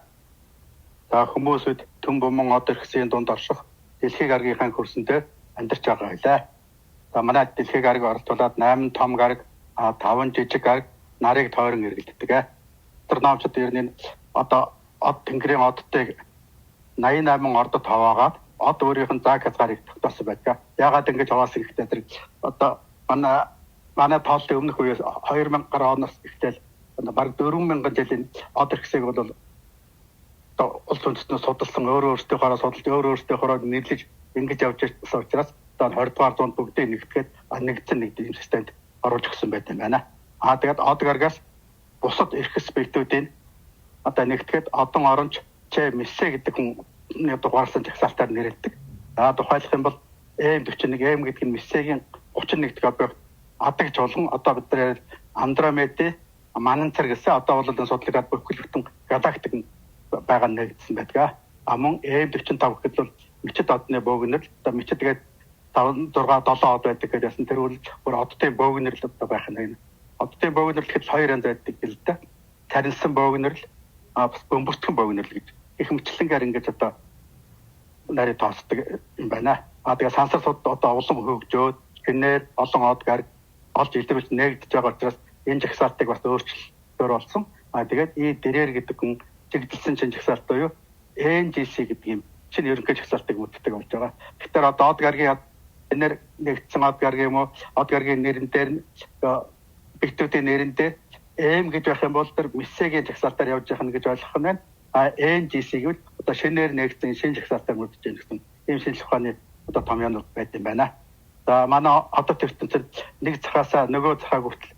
За хүмүүсүүд Түн Буман од эрхсийн дунд орших дэлхийн гаргийнхаа хөрсөндөө амьдарч байгаа байлаа. За манай дэлхийн гариг оролцуулаад 8 том гариг, 5 жижиг гариг нарыг тойрон эргэлддэг. Тэр намчууд ер нь одоо од тэнгэрийн оддыг 88 ордод хаваагаад од өөрийнх нь заг хязгаарыг тогтоосон байдаг. Яагаад ингэж хаваасан гэхдээ тэр одоо манай тооллын өмнөх үеэс 2000 гаруй оноос ихтэл бараг 4000 жилийн од иргэсийг бол одоо улс үндэстнээс судалсан өөрөөсдийнхөө судалж өөрөөсдийнхөө нэрлэж ингэж явж байсан учраас одоо 20 дугаар зуунд бүгдийг нэгтгэхэд нэгдсэн нэг тийм системд оруулж өгсөн байдаг юм байна. Тэгээд од гаргаас бусад эрхэс бэлтүүдийн одоо нэгтгэхэд одон оронч Мессе гэдэг хүн дугаарсан жагсаалтаар нэрлэдэг. Тухайлах юм бол M41 M гэдэг нь Мессегийн 31 дахь объект адаг чуулган одоо бид нар Андромеда Мананцар гэсэн одоо бол судлаад бүхэл бүтэн галактик байгаа нэгдсэн байдаг. Мөн M45 гэхэд бол мичид одны бөөгнөр одоо мичид тэгээд 5 6 7 од байдаг гэсэн тэр үл бүр оддын бөөгнөр л одоо байх нь. Оддын бөөгнөр гэхэд хоёр янз байдаг л да. Тарилсан бөөгнөр л бас бөмбөртгөн бөөгнөр л гэж их мэтлэнгээр ингэж одоо нарийн тоосдог юм байна. Тэгээд сансар сууд одоо улам хөгжөөд гинээр олон од гариг олж илэрүүлж нэгдэж байгаа учраас энэ жагсаалтыг бас өөрчлөлтөөр болсон. Тэгээд дэрээр гэдэг хүн чиглэлсэн шинж жагсаалт буюу NGC гэдэг юм шинэ ерөнхий жагсаалтыг үүсгдэг болж байгаа. Тэгэхээр одоо од гаргийн энээр нэгдсэн од гаргийн юм уу од гаргийн нэрэн дээр битүүдийн нэрэндээ M гэж байх юм бол тэр Мессегийн жагсаалтаар явж байгаа гэж ойлгох нь байна. NGC гэвэл одоо шинээр нэгдсэн шинэ жагсаалтаар мөрдөж байгаа гэсэн ийм шинжлэх ухааны одоо томьёонууд байт юм байна. За манай одоо ертөнцид нэг цагаасаа нөгөө цагааг хүртэл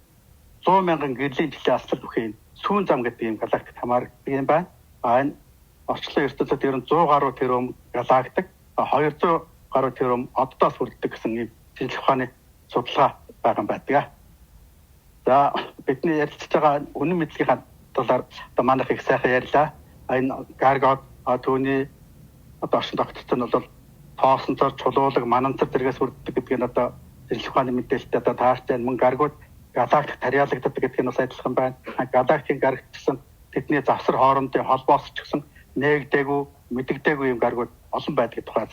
100,000 гэрлийн жилийн аслал бүхэн сүүн зам гэдэг ийм галактик хамаардаг юм байна. Энэ орчлон ертөнцид ер нь 100 гаруй тэрбум галактик 200 гаруй тэрбум оддоос хүрдэг гэсэн ийм шинжлэх ухааны судалгаа байгаа юм байдаг. За бидний ярилцж байгаа үнэн мэдлэгийн талаар одоо манайх их сайхан ярьлаа. Энэ гаргод түүний одоо орчин тогтцол нь бол тоосонцоор чулуулаг мананцар зэрэгс хүрдэг гэдэг нь одоо шинжлэх ухааны мэдээлэлтэй одоо таарч мөн гаргууд галактик тариалагддаг гэдэг нь бас адилхан байна. Галактикийн гарагт гэсэн тэдний завсар хоорондын холбоос ч гэсэн нээгдээгүй, мэдэгдээгүй юм гаргууд олон байдаг тухай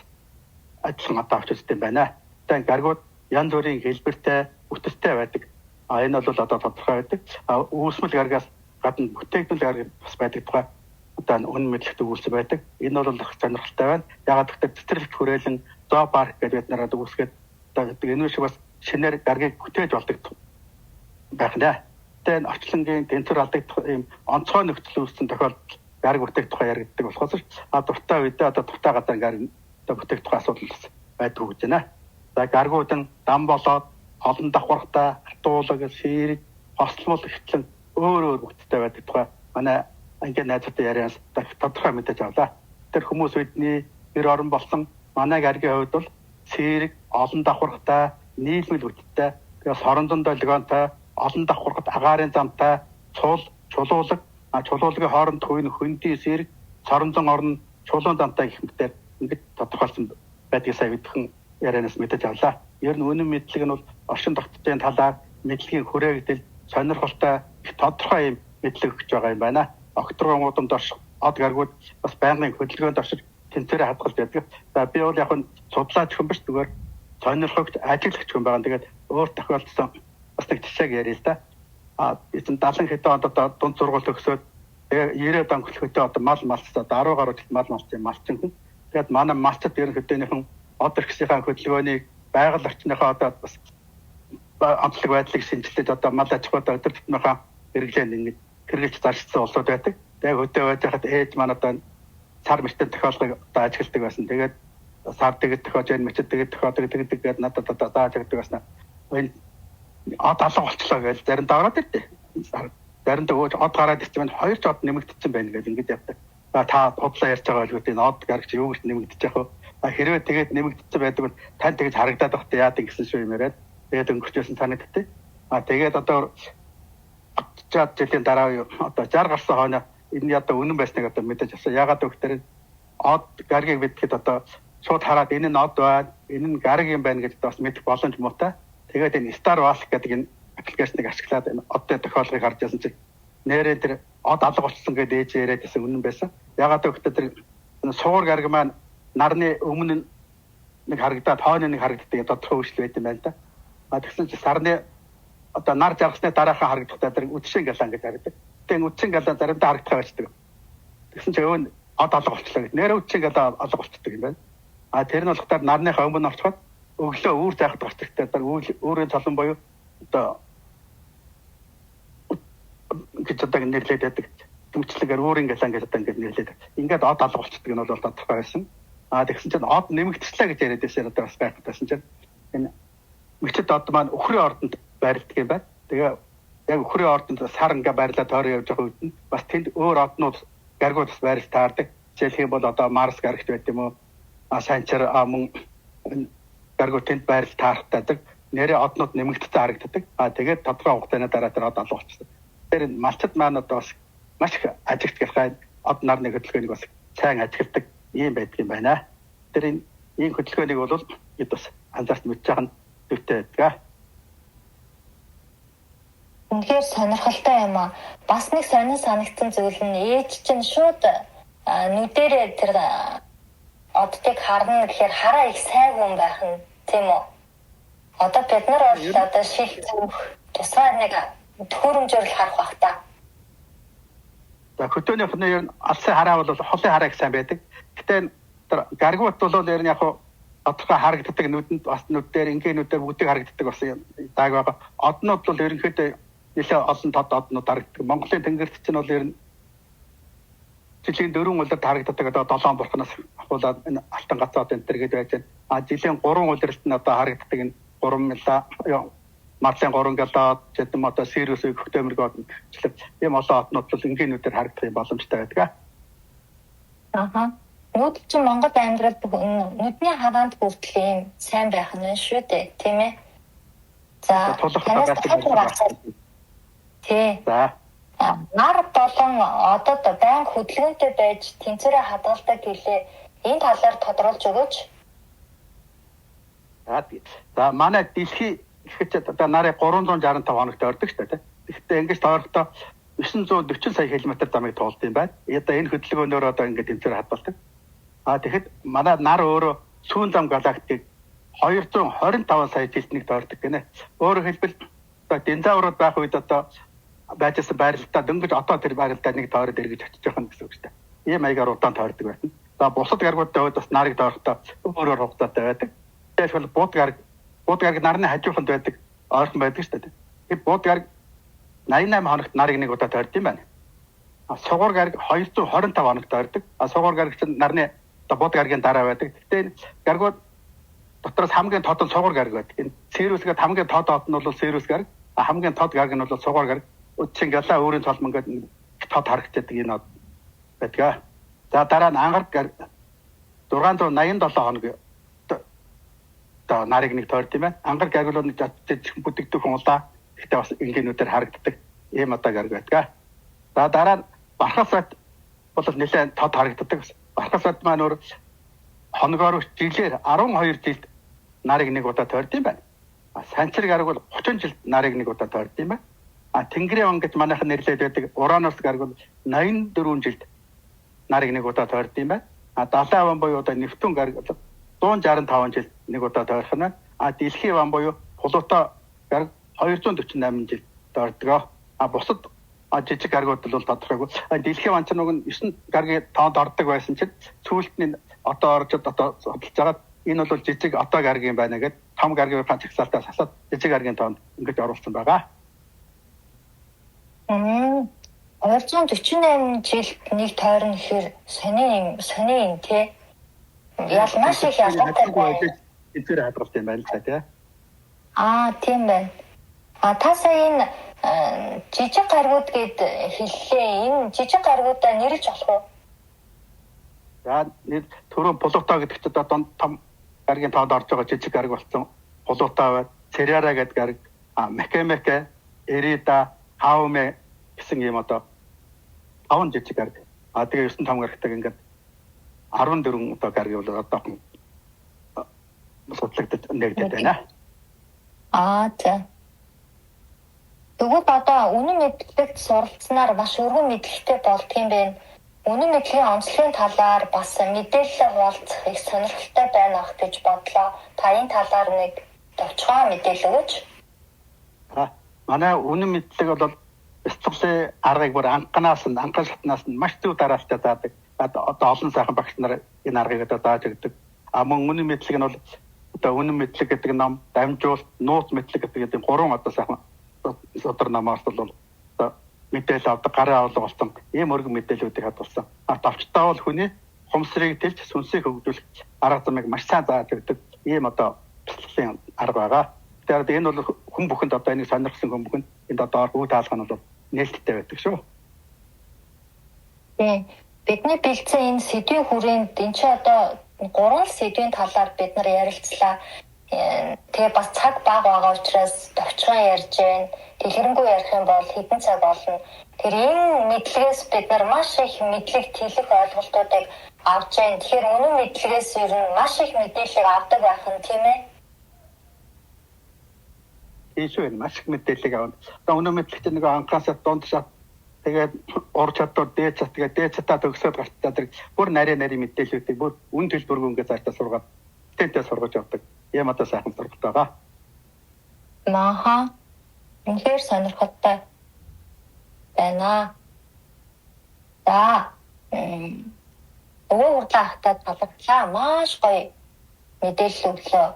адилхан одоо авч үзсэн байна. Тэгээд гаргууд янз бүрийн хэлбэртэй, бүтцтэй байдаг. Энэ бол одоо тодорхой байдаг. Үүсмэл гаргаас гадна бүтээгдэхүүн гараг бас байдаг тухай одоо үнэн мэдлэгтэй үүсэл байдаг. Энэ бол их сонирхолтой байна. Ягаад гэвэл цэцэрлэгт хүрээлэн зоопарк гэдэг бид нараад үүсгээд одоо энэ шиг бас шинээр гаргийг бүтээж болдог байх нэ. Тэгээд орчлонгийн тэнцвэр алдагдах ийм онцгой нөхцөл үүссэн тохиолдолд гариг бүтээх тухай яригддаг болохоос дуртай үедээ одоо дуртай газар гариг одоо бүтээх тухай асуудал бас байдаг гэж байна. За гаргууд нь дам болоод олон давхаргатай, хатуулаг, сэрэг, хослол ихтлэн өөр бүтцтэй байдаг тухай манай ангийн найзтай ярианаас тодорхой мэдээж авлаа. Тэр хүмүүс бидний гэр орон болсон манай гаргийн хувьд бол сэрэг, олон давхаргатай, нийлмэл бүтцтэй, тэгээд сорондон долгионтой, олон давхаргад агаарын замтай, чулуулаг, чулуулагын хооронд хөндөй сэрэг, сорондон орн, чулуун замтай гэх мэтээр ингэж тодорхойлсон байдгийг сая бидхэн ярианаас мэдээж авлаа. Ер нь үнэн мэдлэг нь бол оршин тогтцын талаар мэдлэгийн хүрээгдэл сонирхолтой их тодорхой юм мэдлэг өгч байгаа юм байна. Окторгон удамд орших од гаргууд бас байнгын хөдөлгөөнд оршиж тэнцвэрээ хадгалж байдаг. За би бол яг нь судлаач хүн биш зүгээр сонирхогч ажиглагч хүн байгаа. Тэгээд өөр тохиолдсон бас нэг жишээг яриа л да. Эцэн 70 хэдэн онд одоо дунд сургууль төгсөөд тэгээ 90 он хөтөө одоо мал малцсан 10 гаруй жил мал малцсан малчин хүн. Тэгээд манай малчд ерөнхийдөө од иргэсийн хөдөлгөөнийг байгаль орчныхоо одоо бас онцлог байдлыг шинжилж одоо мал аж ахуйд өдөр тутмынхаа хэрэглээнд ингэж хэрэгжилж зарчсан улсууд байдаг. Тэгээд хөдөө байж хахад ээж маань одоо сар мэтэн тохиолгыг одоо ажигладаг байсан. Тэгээд сар тэгээд тохиож энэ мэтэн тэгээд тохиодог тэгээд надад одоо зааж өгдөг басна. Энэ од алга болчлоо гэж заримдаа ороод ирдэ. Заримдаа өөж од гараад ирсэн байна. 2 ч од нэмэгдсэн байна гэж ингэж явдаг. Та бодлоо ярьж байгаа л үгүй энэ од гарагч юу гэж нэмэгдэж яах вэ? Хэрвээ тэгээд нэмэгдсэн байдаг бол тань тэгж харагдаад багт яадаг гэсэн шүү юм яриад. Тэгээд өнгөрчөөсөн санагдтыг. Тэгээд одоо 30 жилийн дараа одоо 60 гарсан хойно энэ одоо үнэн байсныг одоо мэдээж авсан. Ягаад гэвэл од гаргийг мэдхэд одоо шууд хараад энэ нь од байна, энэ нь гараг юм байна гэж бас мэдэх боломж муутай. Тэгээд энэ Star Walk гэдэг энэ аппликейшнийг ашиглаад энэ одтой тохиолгыг харж байсан чинь нэрээ тэр од алга болчихсон гэдэг ээж яриад байсан үнэн байсан. Ягаад гэвэл тэр суур гараг маань нарны өмнө нэг харагдаад хойно нэг харагддаг тодорхой үйлчлэл байт юм байна да. Тэгсэн чинь сарны одоо нар жаргасны дараахан харагдах тэр үтшин галан гэж харагддаг. Тэгээ үтшин галан заримдаа харагдах байждаг. Тэгсэн чинь өвн од алга болчихлоо гэж. Нэр үтшин галан алга болчихдаг юм байна. Тэр нь болохоор нарныхаа өмнө орчиход өглөө үүр заахад гарчдаг тэр өөрийн цалан буюу одоо гэж одоо нэрлээд байдаг. Түнчлэгээр өөрийн галан гэж одоо ингэж нэрлээд. Ингээд од алга болчихдаг нь бол тодорхой байсан. Тэгсэн чинь од нэмэгдчихлээ гэж яриад байсан одоо бас гайхагдсан чинь энэ мөчд од маань өхрийн ордонд байрладаг юм байна. Тэгээ яг өхрийн ордонд сар ингээ байрлаад тойроо явж байгаа үед нь бас тэнд өөр однууд гаргууд бас байрлаж таардаг. Жишээлх юм бол одоо Марс гарагт байт юм уу? Санчаар мөн гаргууд тэнд байрлаж таардаг. Нэрээ однууд нэмэгдсэн харагддаг. Тэгээд тодорхой хугацааны дараа тэр од алга болчихсон. Тэр малчд маань одоо бас маш их ажигт гэрхай од нарны хөдөлгөөнийг бас сайн ажигладаг юм байдаг юм байна. Тэр энэ хөдөлгөөнийг бол бид бас анзаарч мэдж байгаа нь төвтэй байдаг. Үнэхээр сонирхолтой юм аа. Бас нэг сонин санагдсан зүйл нь ээж чинь шууд нүдэрээ тэр оддыг харна гэхээр хараа их сайн хүн байх нь тийм үү? Одоо бид нар бол одоо шил зүг тусгай нэг төхөөрөмжөөр л харах бах та. Хөдөөнийх нь ер нь алсын хараа бол холын хараа их сайн байдаг. Гэтэ тэр гаргуут бол ер нь яг тодорхой харагддаг нүдэнд бас нүдээр ингээл нүдээр бүгдийг харагддаг бас дааг байгаа. Однууд бол ерөнхийдөө нэлээ олон тод однууд харагддаг. Монголын тэнгэрт чинь бол ер нь жилийн 4 улиралд харагддаг одоо 7 бурхнаас ахуулаад энэ алтан гацаад энэ төр гэж байж байна. Жилийн 3 улиралд нь одоо харагддаг энэ 3 Мартын 3 галаад гэдэм одоо Сириус хөтөмөргөөд ийм олон однууд бол ингээл нүдээр харагдах юм боломжтой байдаг. Нүд чинь Монгол амьдралд нүдний хараанд бүрдэл юм сайн байх нь шүү дээ, тийм ээ. За, тий. За. Нар болон одоо банк хөдөлгөөнтэй байж тэнцвэрээ хадгалдаг гэлээ энэ талаар тодруулж өгөөч. За, манай дэлхий гэхэд одоо нарыг 365 хоногт ордог шүү дээ. Тэгэхдээ ингэж тоохдоо 940 сая км замыг туулд юм байна. Одоо энэ хөдөлгөөнөөр одоо ингэ тэнцвэр хадгалдаг. Тэгэхэд манай нар өөрөө сүүн зам галактик 225 сая жилтнийг тойрдог гинэ. Өөрөөр хэлбэл одоо динозаврууд байх үед одоо байжсэн байралтаа дөнгөж одоо тэр байралтаа нэг тойроод эргэж очиж байгаа гэсэн үг шүү дээ. Ийм маягаар удаан тойрдог байна. За бусад гаргуудтай үед бас нарыг тойрохдоо өөрөөр хугацаатай байдаг. Тэгэхээр бууд гараг нарны хажууханд байдаг ойрхон байдаг шүү дээ. Тэр бууд гараг 88 хоногт нарыг нэг удаа тойрд юм байна. Сугуур гараг 225 хоногт тойрдог. Сугуур гараг чинь нарны бууд гарагийн дараа байдаг. Гэхдээ гаргууд дотроос хамгийн тод нь сугуур гараг байдаг. Энэ Сириусгээд хамгийн тод од нь бол Сириус гараг, хамгийн тод гараг нь бол сугуур гараг. Үтчин галаа өөрийн цолмон ингээд тод харагддаг энэ од байдаг. За дараа нь ангар гараг 687 хоног одоо нарыг нэг тойрд юм байна. Ангар гараг бол нэг жижиг бүдэгдэх улаа. Гэхдээ бас ингээнүүдээр харагддаг ийм одоо гараг байдаг. За дараа нь Бархасад бол нэлээд тод харагддаг. Бархасад маань өөр хоногоор жилээр 12 жилд нарыг нэг удаа тойрд юм байна. Санчир гараг бол 30 жилд нарыг нэг удаа тойрд юм байна. Тэнгэрийн он гэж манайхан нэрлээд байдаг Уранус гараг бол 84 жилд нарыг нэг удаа тойрд юм байна. Далайн ван буюу одоо Нептун гараг 165 жилд нэг удаа тойрох нь. Дэлхийн ван буюу Плуто гараг 248 жилд тойрдог. Бусад жижиг гаргууд бол тодорхойгүй. Дэлхийн ван ч нэг 9 гаргийн тоонд ордог байсан чинь сүүлд нь одоо орж одоо судалж байгаа. Энэ бол жижиг одоо гаргийн байна гэдэг том гаргийн чагсаалтаас хасаад жижиг гаргийн тоонд ингэж оруулсан байгаа. 248 жилд нэг тойрно гэхээр сони юм тий. Яг маш их ялгаатай байна. Эдгээр хадгалт юм байна л та тий. Тийм байна. Та сая энэ жижиг гаргууд гэд хэллээ. Энэ жижиг гаргуудаа нэрлэж болох уу? За нэг түрүүн Плуто гэдэг чинь одоо том гаргийн тоонд орж байгаа жижиг гараг болсон. Плуто бай, Церера гэдэг гараг, Макемека, Эрида, Хауме гэсэн юм одоо 5 жижиг гараг. Тэгээ 9 том гарагтай ингээд 14 одоо гараг бол одоо судлагдаж нэгдээд байна. За. Тэгвэл одоо үнэн мэдлэгт суралцсанаар маш өргөн мэдлэгтэй болдго юм байна. үнэн мэдлийн онцлогийн талаар бас мэдээлэл хуваалцах их сонирхолтой байна ах гэж бодлоо. Та энэ талаар нэг товчхон мэдээлэл өгөөч. Манай үнэн мэдлэг бол бяцлалын аргыг бүр анхан шатнаас нь маш зөв дараалтаа заадаг. Одоо олон сайхан багш нар энэ аргыг одоо зааж өгдөг. Мөн үнэн мэдлэг нь бол одоо үнэн мэдлэг гэдэг ном, дамжуулалт, нууц мэдлэг гэдэг гурван одоо сайхан содор намаас бол мэдээлэл авдаг, гарын авлага болсон ийм өргөн мэдээллүүдийг хадгалсан. Товчтой бол хүний хумсрыг тэлж сүнсийг хөгжүүлэх арга замыг маш сайн зааж өгдөг ийм одоо бяцлалын арга байгаа. Тэгэхээр энэ бол хүн бүхэнд одоо энийг сонирхсан хүн бүхэнд энд одоо үе таалга нь бол нээлттэй байдаг шүү. Бидний бэлдсэн энэ сэдвийн хүрээнд энэ ч одоо 3 сэдвийн талаар бид нар ярилцлаа. Тэгээ бас цаг бага байгаа учраас товчхон ярьж байна. Дэлгэрэнгүй ярих юм бол хэдэн цаг болно. Тэр энэ мэдлэгээс бид нар маш их мэдлэг тэлэх ойлголтуудыг авч байна. Тэгэхээр үнэн мэдлэгээс ер нь маш их мэдээлэл авдаг байх нь тийм ээ. Ийшээ маш их мэдээлэл авна. Одоо үнэн мэдлэгт нэг анхаасаа дунд шат тэгээд ур чадвар дээд цат тэгээд дээд цатаа төгсөөд гартаа тэр бүр нарийн мэдээллүүдийг бүр үн төлбөргүй ингээд заартаа сургаад тэнтэй сургаж явдаг. Ийм одоо сайхан сургалт байгаа. Маха. Үнэхээр сонирхолтой байна. За. Өвөө урдаахтаа талагдлаа. Маш гоё мэдээлэл өглөө.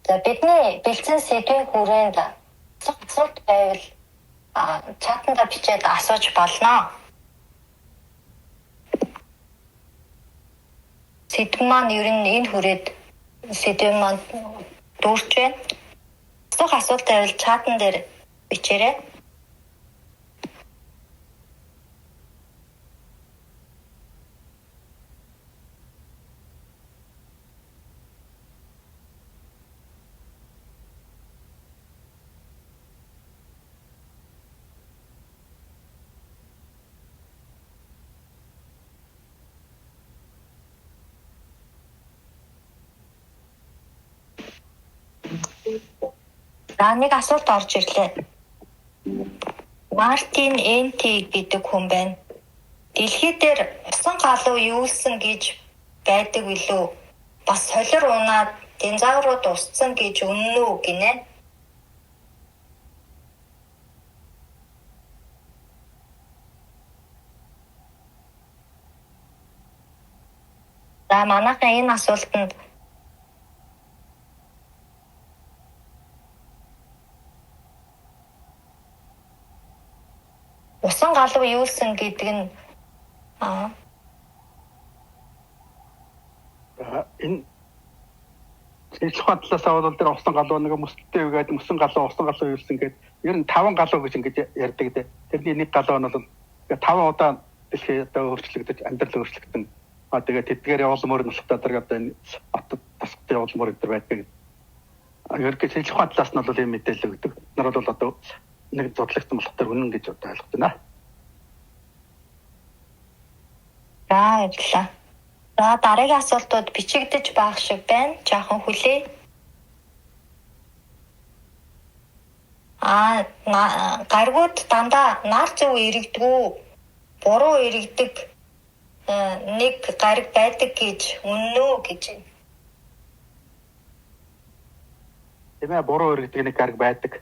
За бидний бэлдсэн сэдвийн хүрээнд асуулт байвал чатанда бичээд асууж болно. Сэдв маань ер нь энэ хүрээд сэдв маань дүүрч байна. Асуулт байвал чатан дээр бичээрэй. Нэг асуулт орж ирлээ. Мартин Энти гэдэг хүн байна. Дэлхий дээр усан галуу юулсан гэж байдаг билүү? Бас солир унаад динозаврууд устсан гэж үнэн үү гинэ? За манайхаа энэ асуултанд усан галуу юулсан гэдэг нь энэ хэлхватлаас авал дээр усан галуу нэг мөсөлттэй үгээд усан галуу юулсан гэдэг ер нь 5 галуу гэж ингэж ярьдаг дээ. Тэрний нэг галуу нь бол 5 удаа дэлхий одоо өөрчлөгдөж амьдрал өөрчлөгдөн. Тэгээд тэдгээр явуулмөр нь болохоор одоо энэ отод тасгтай явуулмөр гэдэг байдаг. Ерөнхийд хэлхватлаас нь бол ийм мэдээлэл өгдөг. Нар бол одоо нэг зурлагдсан болохоор үнэн гэж ойлгож байна. Баярлалаа. За дараагийн асуултууд бичигдэж байх шиг байна. Жаахан хүлээ. Гаргууд дандаа нар зөв иргэдэггүй, буруу иргэдэг нэг гариг байдаг гэж үнэн үү гэж байна. Тийм ээ, буруу иргэдэг нэг гариг байдаг.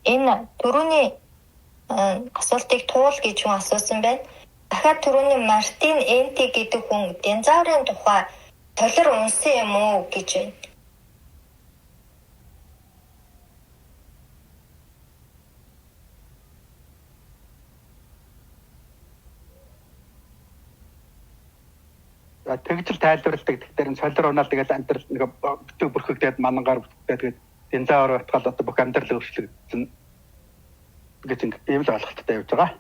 Энэ түрүүний асуултыг туул гэж хүн асуусан байна. Дахиад түрүүний Мартин Энти гэдэг хүн динозаврын тухай толир унсан юм уу гэж байна. Тэгжил тайлбарладаг. Тэгэхээр энэ солир унаал тэгэл амьдрал нэг бүтэн бүрхэгдээд манангаар бүтээд динозавр батгал одоо бүх амьдрал өөрчлөгдсөн гэж ийм л ойлголттой явж байгаа.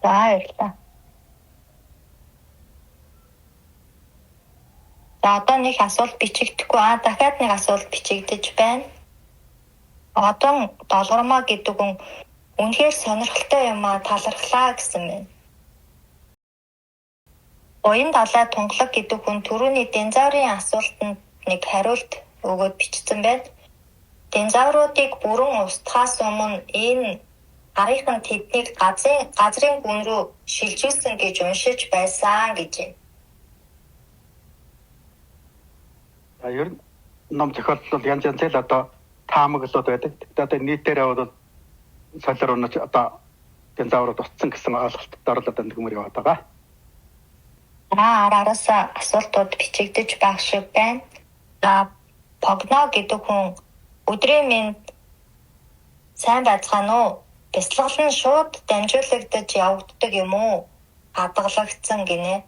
Баярлалаа. За одоо нэг асуулт бичигдэхгүй. Дахиад нэг асуулт бичигдэж байна. Одоо долгормоо гэдэг хүн үнэхээр сонирхолтой юм талархлаа гэсэн байна. Уян далай тунгалаг гэдэг хүн түрүүний динозаврын асуултанд нэг хариулт өгөөд бичсэн байна. Динозавруудыг бүрэн устгахаас өмнө энэ гарийнхан тэднийг газрын гүн рүү шилжүүлсэн гэж уншиж байсан гэж байна. Ер нь ном зохиолд янз янз л одоо таамаглууд байдаг. Тэгээд одоо нийтээрээ бол солиор унаж одоо динозаврууд утсан гэсэн ойлголтоор л одоо нэгмэр яваад байгаа. Араас асуултууд бичигдэж байх шиг байна. За Погно гэдэг хүн өдрийн минь сайн байцгаана уу? Бяцлал нь шууд дамжуулагдаж явагддаг юм уу? Хадгалагдсан гинэ.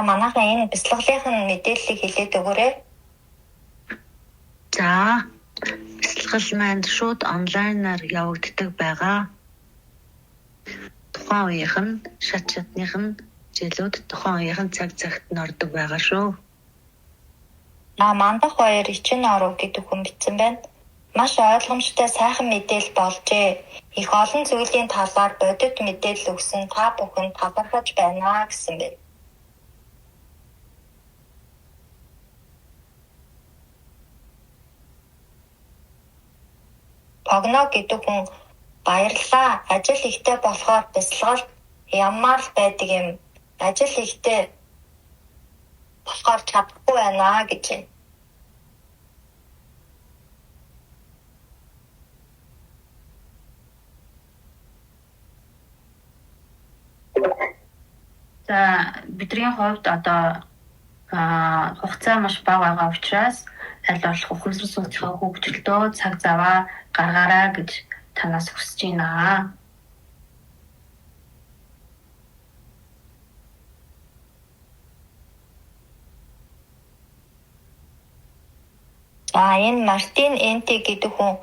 Манайхан энэ бяцлаглынхын мэдээллийг хэлээд өгөөрэй. За, бяцлал маань шууд онлайнаар явагддаг байгаа. Тухайн үеийнх нь шат шатных нь жилүүд тухайн үеийнхэн цаг цагт нь ордог байгаа шүү. Мандах хоёр ичин оров гэдэг хүн бичсэн байна. Маш ойлгомжтой сайхан мэдээлэл болжээ. Их олон зүйлийн талаар бодит мэдээлэл өгсөн та бүхэн талархаж байна гэсэн байна. Погно гэдэг хүн баярлалаа. Ажил ихтэй болохоор бяцлагалд ямар л байдаг юм. Ажил ихтэй болохоор чадахгүй байна гэж байна. За бидний хувьд одоо хугацаа маш бага байгаа учраас аль болох ухамсар сууцгаа хөгжөлтөө цаг заваа гаргаарай гэж танаас хүсэж байна. Энэ Мартин Энти гэдэг хүн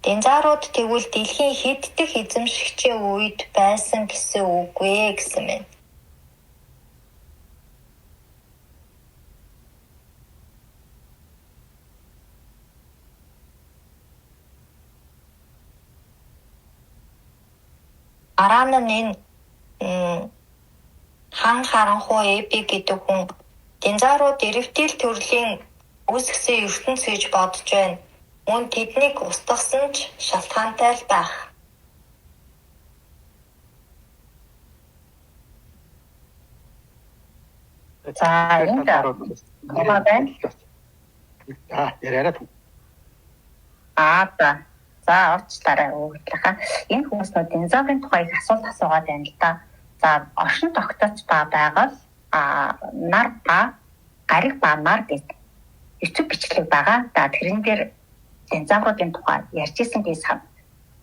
динозаврууд тэгвэл дэлхийн хэд дэх эзэмшигчийн үед байсан гэсэн үг вэ гэсэн байна. Арaan нь хан харанхуй эпи гэдэг хүн динозаврууд эрэгтэл төрлийн үүсгэсэн ертөнц гэж бодож байна. Мөн тэднийг устгасан ч шалтгаантай л байх. За энд байгаа байна. Яриараа. За орчлаарай өгөхлөхийн. Энэ хүмүүс нөө динозаврын тухай их асуулт асуугаад байна л да. За оршин тогтооч байгаад нар гариг нар гэдэг YouTube бичлэг байгаа. За тэрэн дээр динозавруудын тухай ярьж исэн би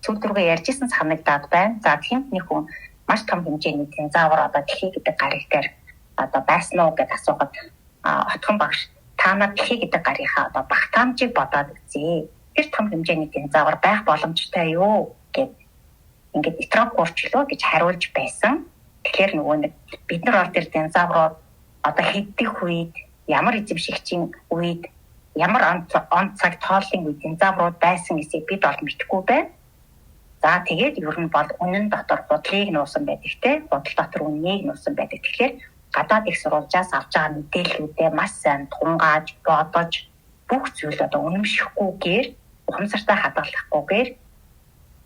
сүүлдүргээ ярьж исэн санагдаад байна. За тэнд нэг хүн маш том хэмжээний динозавр одоо дэлхий гэдэг гариг дээр одоо байсан уу гэж асуугаад отхон багш та нар дэлхий гэдэг гарийнхаа одоо багтаамжийг бодоод үзье. Тэр том хэмжээний динозавр байх боломжтой юу гэд ингээд Итропорчлоо гэж хариулж байсан. Тэгэхээр нөгөө нэг бид нар ол тэр динозаврууд одоо хэддэх үед ямар эзэмшигчийн үед ямар он цаг тооллын үед динозаврууд байсан гэдгийг бид бол мэдэхгүй байна. За тэгээд ер нь бол үнэн дотор бодлыг нуусан байдаг те. Бодол дотор үннийг нуусан байдаг. Тэгэхээр гадаад их сурвалжаас авч байгаа мэдээллүүдээ маш сайн тунгааж бодож бүх зүйл одоо үнэмшихгүйгээр ухамсартай хадгалахгүйгээр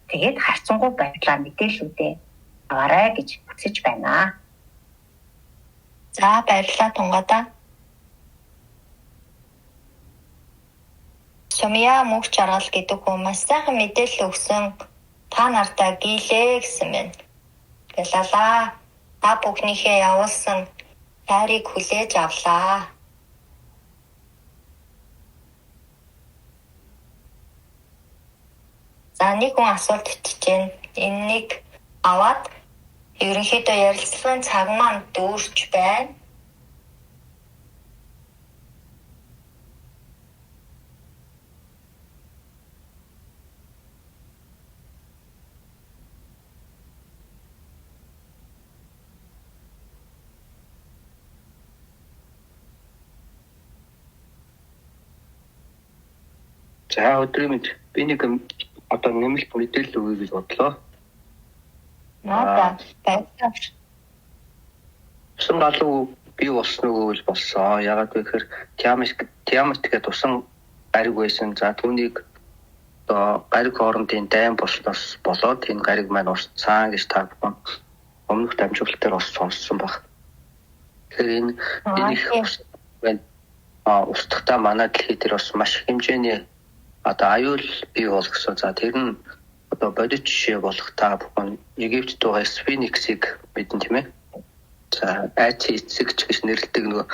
тэгээд харьцангуй байдлаар мэдээллүүдээ аваарай гэж хүсэж байна. За баярлалаа тунгаадаа. Сумья мөнх жаргал гэдэг хүн маш сайхан мэдээлэл өгсөн та нартаа гийлээ гэсэн байна. Баярлалаа. Та бүхнийхээ явуулсан хайрыг хүлээж авлаа. За нэг хүн асуулт бичижээ. Энэнийг аваад ерөнхийдөө ярилцлагын цаг маань дүүрч байна. За өдрийн мэнд би нэг одоо нэмэлт мэдээлэл өгье гэж бодлоо. Баярлалаа. Усан галуу бий болсон үйл болсон. Ягаад гэхээр Тиамат гэдэг усан гариг байсан. За түүнийг одоо гариг хоорондын дайн болсноос болоод энэ гариг маань ус цаан гэж та бүхэн өмнөх дамжуулалтаар ус сонссон баг. Тэгэхээр энэ устдахтаа манай дэлхий дээр бас маш хэмжээний одоо аюул бий болгосон. За тэр нь одоо бодит жишээ болох та бүхэн Египт байгаа Спhinx-ийг мэдэн тийм ээ. За айц эцэгч гэж нэрлэдэг нөгөө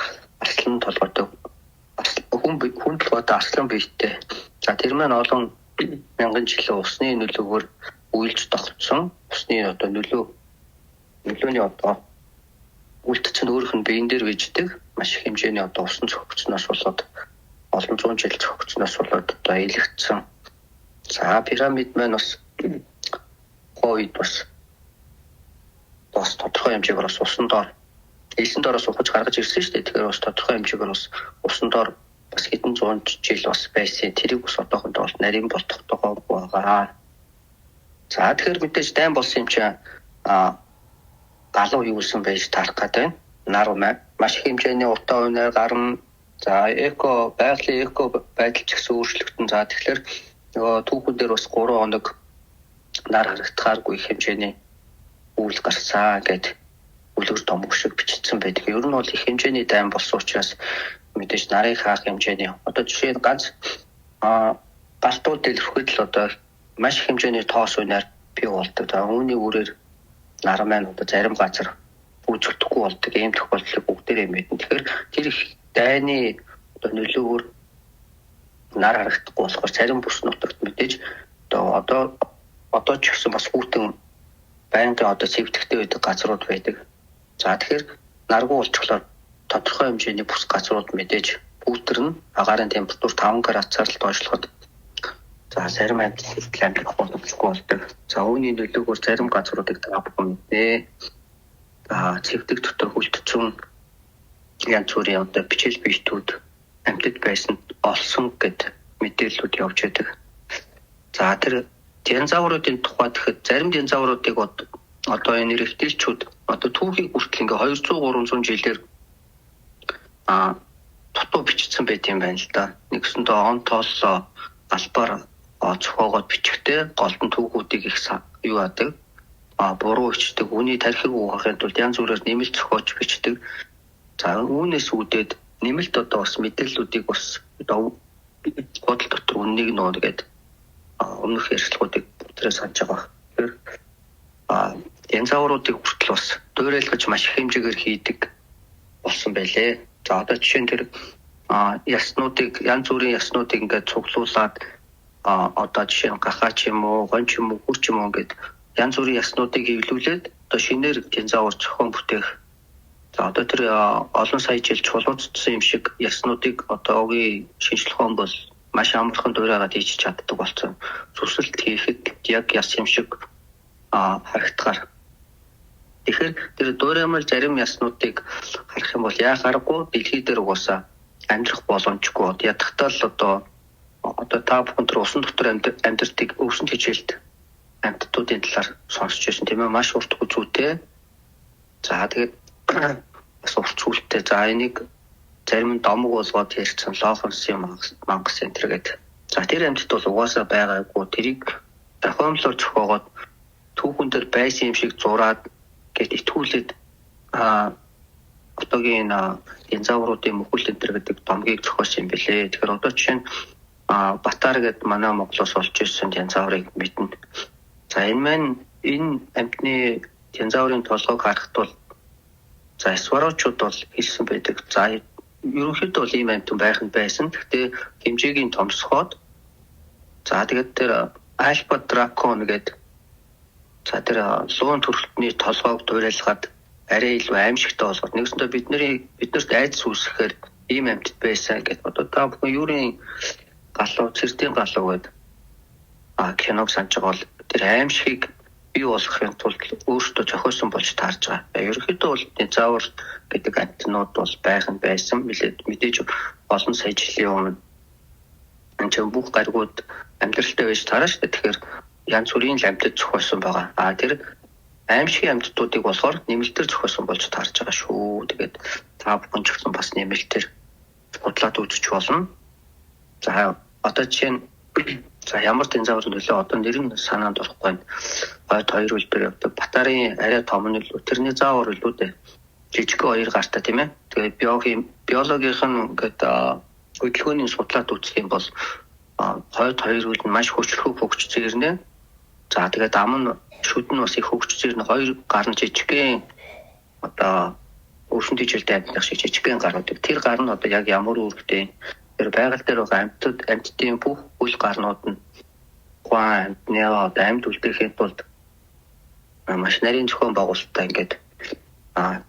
арслан толгойтой хүн толгойтой арслан биетэй. За тэр маань олон мянган жилийн усны нөлөөгөөр үйлж тогтсон. Усны одоо нөлөөний одоо үлдсэн өөрийнх нь биен дээр виждэг маш их хэмжээний одоо усан цохогцноос болоод олон зуун жил цохогцноос болоод одоо илэгдсэн. За пирамид маань бас хойд бас тодорхой хэмжээгээр бас усан доор элсэн доороос ухаж гаргаж ирсэн шүү дээ. Тэгэхээр бас тодорхой хэмжээгээр бас усан доор бас хэдэн зуун жил бас байсан. Тэрийг бас одоохондоо бол нарийн болтогтойгоо байгаа. За тэгэхээр мэдээж дайм болсон юм чинь галуу юусэн байж таарах гэдэг байна. Нар маш их хэмжээний утаа унаар гарна. За байгалийн эко байдал ч гэсэн өөрчлөгдөн. За тэгэхээр нөгөө түүхэн дээр бас 3 хоног нар харагдахааргүй хэмжээний үйл гарсан гэдэг үлгэр том шиг бичсэн байдаг. Ер нь бол их хэмжээний дайм болсон учраас мэдээж нарыг хаах хэмжээний одоо жишээ нь ганц галтууд дэлбэхэд л одоо маш их хэмжээний тоос унаар бий болдог. За үүний үрээр нар маань одоо зарим газар үүсгэхгүй болдог. Ийм тохиолдлыг бүгдээрээ мэднэ. Тэгэхээр тэр их дайны одоо нөлөөгөөр нар харагдахгүй болохоор зарим бүс нутагт мэдээж одоо ч гэсэн бас хүүтэн байнгын одоо цэвдэхтэй байдаг газрууд байдаг. За тэгэхээр наргуу болчихлоо тодорхой хэмжээний бүс газрууд мэдээж хүүтэрнэ. Агаарын температур 5 градусаар л доошлоход за зарим амьдрах боломжгүй болдог. За үүний нөлөөгөөр зарим газруудыг та бүхэн мэднэ. За цэвдэг дотор хүлтцэн янз бүрийн одоо бичил биетүүд амьтад байсан олсон гэд мэдээллүүд явж байдаг. За тэр динозавруудын тухай тэгэхэд зарим динозавруудыг одоо энэ рептилчүүд одоо түүхийг хүртэл ингээ 200-300 жилээр дутуу бичсэн байт юм байна л да. Нэгсэндээ он тооллоо албаар зохиогоод бичихтэй голдон түүхүүдийг их юу яадаг буруу бичдэг. Үүний тархиг угаахын тулд янз бүрээр нэмэлт зохиож бичдэг. За үүнээс үүдээд нэмэлт одоо бас мэдээллүүдийг бас бодол дотор үннийг нөөгээд өмнөх ярьцлагуудыг бүгдээрээ санаж байгаа. Тэгэхээр динозавруудыг хүртэл бас дуурайлгаж маш их хэмжээгээр хийдэг болсон байлээ. За одоо жишээ нь тэр яснуудыг янз бүрийн яснуудыг ингээд цуглуулад одоо жишээ нь гахаач юм уу, гонч юм уу, хүрч юм уу ингээд янз бүрийн яснуудыг эвлүүлээд одоо шинээр динозавр зохион бүтээх. За одоо тэр олон сая жил чулууцсан юм шиг яснуудыг одоогийн шинжилгээнд бол маш амархан дуурайгаад хийж чаддаг болсон. Зүсэлт хийхэд яг яс юм шиг харагдахаар. Тэгэхээр тэр дуураймал зарим яснуудыг харах юм бол яахааргүй дэлхий дээр угаасаа амьдрах боломжгүй. Ядахтаа л одоо та бүхэн тэр усан дотор амьдртыг өвсөн хичээлд амьтдуудын талаар сонсч байсан тийм ээ, маш урт үзүүтэй. За тэгээд бас урт сүлттэй. За энийг зарим нь домог болгоод ярьсан лохонс юм мангас центр гэдэг. За тэр амьтд бол угаасаа байгаагүй. Тэрийг тохиомлоор зохиогоод түүхэн дээр байсан юм шиг зураад гэт итгүүлээд одоогийн динозавруудын мөхөл центр гэдэг домгийг зохиосон юм билээ. Тэгэхээр одоо жишээ нь Батар гэдэг манай Монголоос олж ирсэн динозаврыг мэднэ. За энэ амьтны динозаврын толгойг харахад бол за сварочууд бол хэлсэн байдаг. За ерөнхийдөө бол ийм амьтан байх нь байсан. Гэхдээ хэмжээгийн томсгоод за тэгээд тэр альфа дракон гэдэг за тэр луун төрөлтний толгойг дуурайлгаад арай илүү аимшигтай болгоод нэгсэндээ биднэрт айдас үүсгэхээр ийм амьтад байсан гэдэг. Одоо та бүхэн юурийн галуу, цэртийн галуу гэдэг киног санаж байгаа бол тэр аимшигыг бий болгохын тулд өөртөө зохиосон болж таарж байгаа. Ерөнхийдөө бол динозавр гэдэг амьтнууд бол байх нь байсан. Мэдээж олон сая жилийн өмнө энэ бүх гаригууд амьдралтай байж таараа шүү дээ. Тэгэхээр янз бүрийн амьтад зохиосон байгаа. Тэр аимшигын амьтдуудыг болохоор нэмэлтээр зохиосон болж таарж байгаа шүү. Тэгээд та бүхэн ч гэсэн бас нэмэлтээр бодлоод үзэж болно. За одоо жишээ нь ямар динозавр нөлөө одоо нэр нь санаанд орохгүй байна. Хойд хоёр үлбэр явдаг. Батарын арай том нь л тернизавр л үү дээ. Жижиг хоёр гартай тийм ээ. Тэгээд биологийн ингээд хөдөлгөөний судлаад үзэх юм бол хойд хоёр үл нь маш хүчлэхүү хөгжиж ирнэ. За тэгээд ам нь шүд нь бас их хөгжиж ирнэ. Хоёр гар нь жижигхэн одоо өршин тижилтэй амьтнах шиг жижигхэн гарууд. Тэр гар нь одоо яг ямар үүрэгтэй тэр байгаль дээр байгаа амьтдын бүх үл гарнууд нь ухаан амьд үлдээхэд бол маш нарийн зохион байгуулалттай ингээд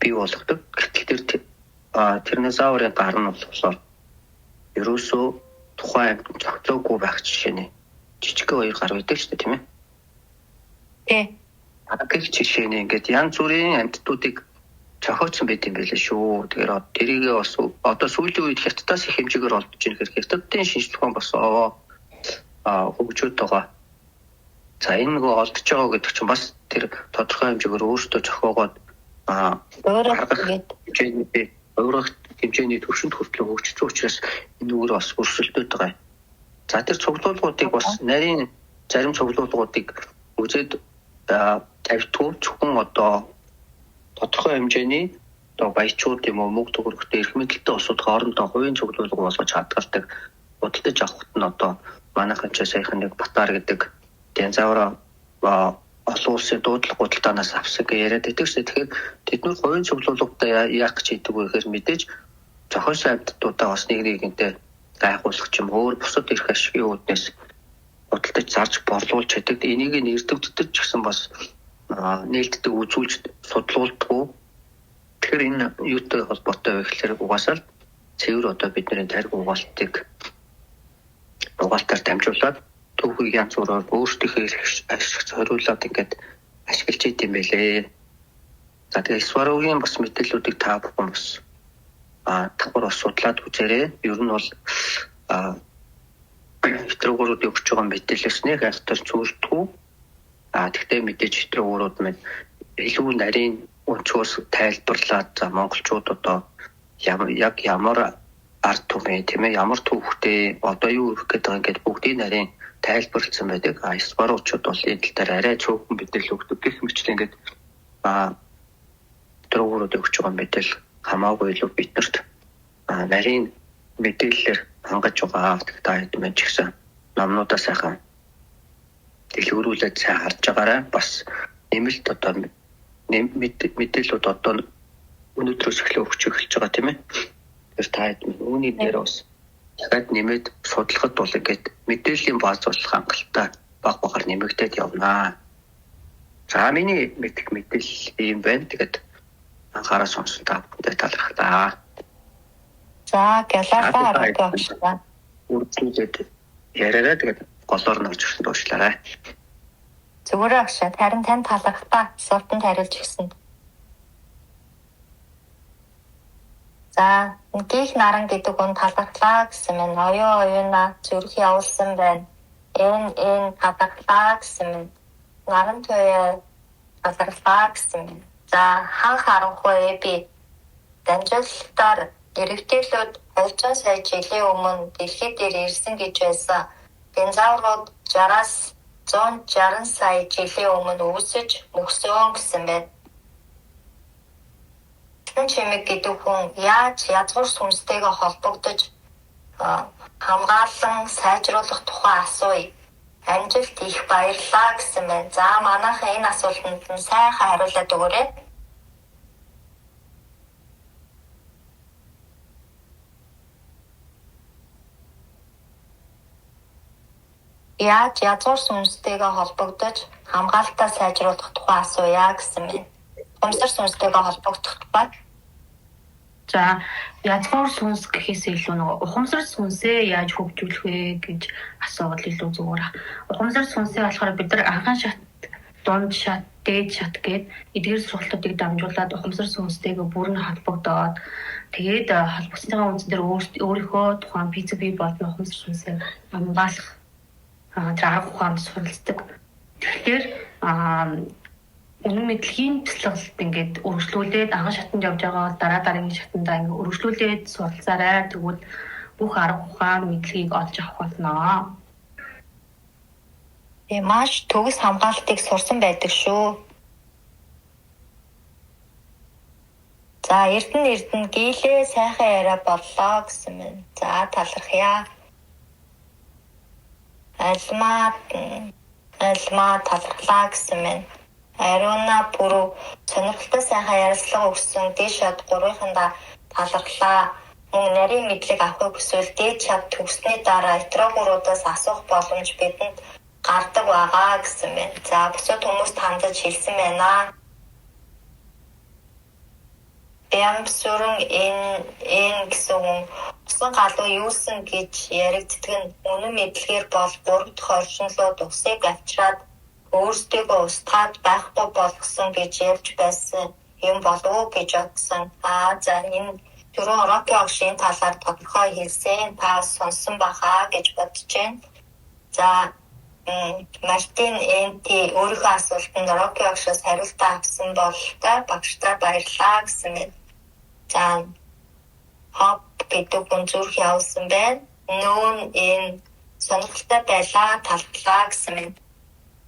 бий болгодог. Гэтэл тернозаврын гар нь болохоор ерөөсөө тухайн амьд цогцоогүй байх жишээ нэ. Жижигхэн хоёр гар байдаг шүү дээ тийм ээ. Гэх жишээ нэ ингээд янз бүрийн амьтдуудыг цохиоцсон байт юм байлээ шүү. Тэгэхээр тэрийгээ бас одоо сүүлийн үед хятадаас их хэмжээгээр олдож ийн хэрэг хятадын шинжлэх ухаан бас хөгжөөд байгаа. За энэ нөгөө олдож байгаа гэдэг чинь бас тэр тодорхой хэмжээгээр өөртөө зохиогоод өөрөөх хэмжээний төвшөнд хүртэл хөгжсөн учраас энэ үгээр бас өрсөлдөд байгаа. За тэр цуглуулгуудыг бас нарийн зарим цуглуулгуудыг үзээд тавьдгүй зөвхөн одоо тодорхой хэмжээний одоо баячууд юм уу мөнгө төгрөгтэй эрх мэдэлтэй улсууд хоорондоо хувийн цуглуулга болгож хадгалдаг. Худалдаж авахт нь одоо манайхан ч саяхан нэг Батар гэдэг динозавр олон улсын дуудлага худалдаанаас авсан гэж яриад байдаг шээ. Тэгэхээр тэд нар хувийн цуглуулгатай яах гэж хийдэг вэ гэхээр мэдээж зохиосон амьтдуудаа бас нэгнийгэнтэй гайхуулах ч юм өөр бусад эрх ашигын үүднээс худалдаж зарж борлуулж чаддаг. Энийг нэрдэгддэг ч гэсэн бас нээлттэй үзүүлж судлуулдаггүй. Тэгэхээр энэ юутай холбоотой вэ гэхээр угаасаа цэвэр одоо бидний тариг угаалтаар дамжуулаад түүхийг янз бүрээр өөрсдийнхөө ашиг зориулаад ингээд ашиглаж идэм байлээ. За тэгээд Сварогийн бас мэдээллүүдийг та бүхэн бас давхар бас судлаад үзээрэй. Ер нь бол хэтрүүгүүрүүд өгч байгаа мэдээлэлс нэг айхтар зүйлдэггүй. Тэгтээ мэдээж хэтрүүгүүрүүд маань илүү нарийн өнцгөөс тайлбарлаад за монголчууд одоо яг ямар ард түмээ тийм ээ ямар түүхтэй одоо юу их гэдэг ингээд бүгдийн нарийн тайлбарлсан байдаг. Сварочууд бол энэ тал дээр арай цөөхөн мэдээлэл өгдөг гэх мэтлээ ингээд хэтрүүгүүрүүд өгч байгаа мэдээлэл хамаагүй илүү биднэрт нарийн мэдээллээр хангаж байгаа та хэд мэн ч гэсэн номнуудаа сайхан дэлгэрүүлээд сайн харж байгаарай. Бас нэмэлт одоо мэдээлэлүүд одоо өнөөдрөөс эхлэж байгаа тийм ээ. Тэр та хэд үүний дээр бас дахиад нэмээд судлахад бол ингээд мэдээллийн бааз болох хангалттай баг багаар нэмэгдээд явнаа. За миний мэдэх мэдээлэл юм байна. Тэгээд анхаарал сонсон та бүхэнд талархлаа. За гэлаасаа харагдсан. Үргэлжлүүлээд яриараа тэгээд голоор нь орж ирсэн дуушлаарай. Зүгээр агшаа харин тань талархтаа асуултанд хариулж гисэн. За гих наран гэдэг хүн талархлаа гэсэн мэн оюуна зүрх явуулсан байна. Энэ талархлаа гэсэн мэн наран туяа талархлаа гэсэн мэн. За хан харанхуй би дамжуулалтаар иргэдэлүүд 200 сая жилийн өмнө дэлхий дээр ирсэн гэж байсан. Динозаврууд 60-аас 160 сая жилийн өмнө үүсэж мөксөн гэсэн байна. Тэн чимэг гэдэг хүн яаж язгуур сүнстэйгээ холбогдож хамгаалан сайжруулах тухай асууя. Амжилт их баярлаа гэсэн байна. За манайхан энэ асуултанд нь сайхан хариулаад өгөөрэй. Яаж язгуур сүнстэйгээ холбогдож хамгаалтаа сайжруулах тухай асууя гэсэн байна. Ухамсар сүнстэйгээ холбогдох тухай. За язгуур сүнс гэхээс илүү нөгөө ухамсар сүнсээ яаж хөгжүүлэх вэ гэж асуугаад илүү зүгээр. Ухамсар сүнсээ болохоор бид нар анхан шат дунд шат, дээд шат гээд эдгээр сургалтуудыг дамжуулаад ухамсар сүнстэйгээ бүрэн холбогдоод тэгээд холбогдсныхаа үндсэн дээр өөрийнхөө тухайн PCB болон ухамсар сүнсээ хамгаалах тэр арга ухаанд суралцдаг. Тэгэхээр үнэн мэдлэгийн туслалт ингээд өргөжлүүлээд анхан шатанд явж байгаа дараа дараагийн шатандаа ингээд өргөжлүүлээд суралцаарай. Тэгвэл бүх арга ухаан мэдлэгийг олж авах болно. Маш төгс хамгаалтыг сурсан байдаг шүү. За эрдэнэ гээлээ сайхан яриа боллоо гэсэн мэн. За талархъя. Альмаа талархлаа гэсэн мэн. Ариуна бүрүү сонирхолтой сайхан ярилцлага өгсөн дээд шат 3-ында талархлаа. Мөн нарийн мэдлэг авахыг хүсвэл дээд шат төгссөний дараа этрогуудаас асуух боломж бидэнд гардаг байгаа гэсэн байна. За бусад хүмүүст хандаж хэлсэн байна. Бямсүрэн энэ гэсэн хүн усан галуу юусэн гэж яригддаг нь үнэн мэдлэгээр бол 3 дахь оршинлууд усыг авчираад өөрсдийгөө устгаад байхгүй болгосон гэж ярьж байсан юм болов уу гэж бодсон. За энэ түрүү Рокки огшийн талаар тодорхой хэлсэн. Та сонсон бахаа гэж бодож байна. За Мартин Энти өөрийнхөө асуултанд Рокки огшоос хариулт авсан бололтой багштай баярлалаа гэсэн мэт. За хоп гэдэг хүн зүрх явуулсан байна. Нүүн энэ сонирхолтой байлаа талхлаа гэсэн мэт.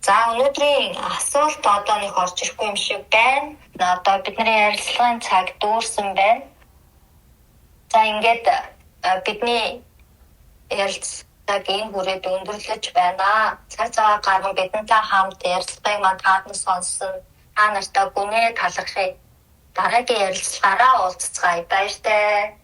За өнөөдрийн асуулт одоо нэг орж ирэхгүй юм шиг байна. Одоо бидний ярилцлагын цаг дууссан байна. За ингээд бидний ярилцлага энэ хүрээд өндөрлөж байна. Цаг гарган бидэнтэй хамт ярилцлагыг манд таадан сонсон. Та нартай гүнээ талархъя. Дараагийн ярилцлагаараа уулзцгаая. Баяртай.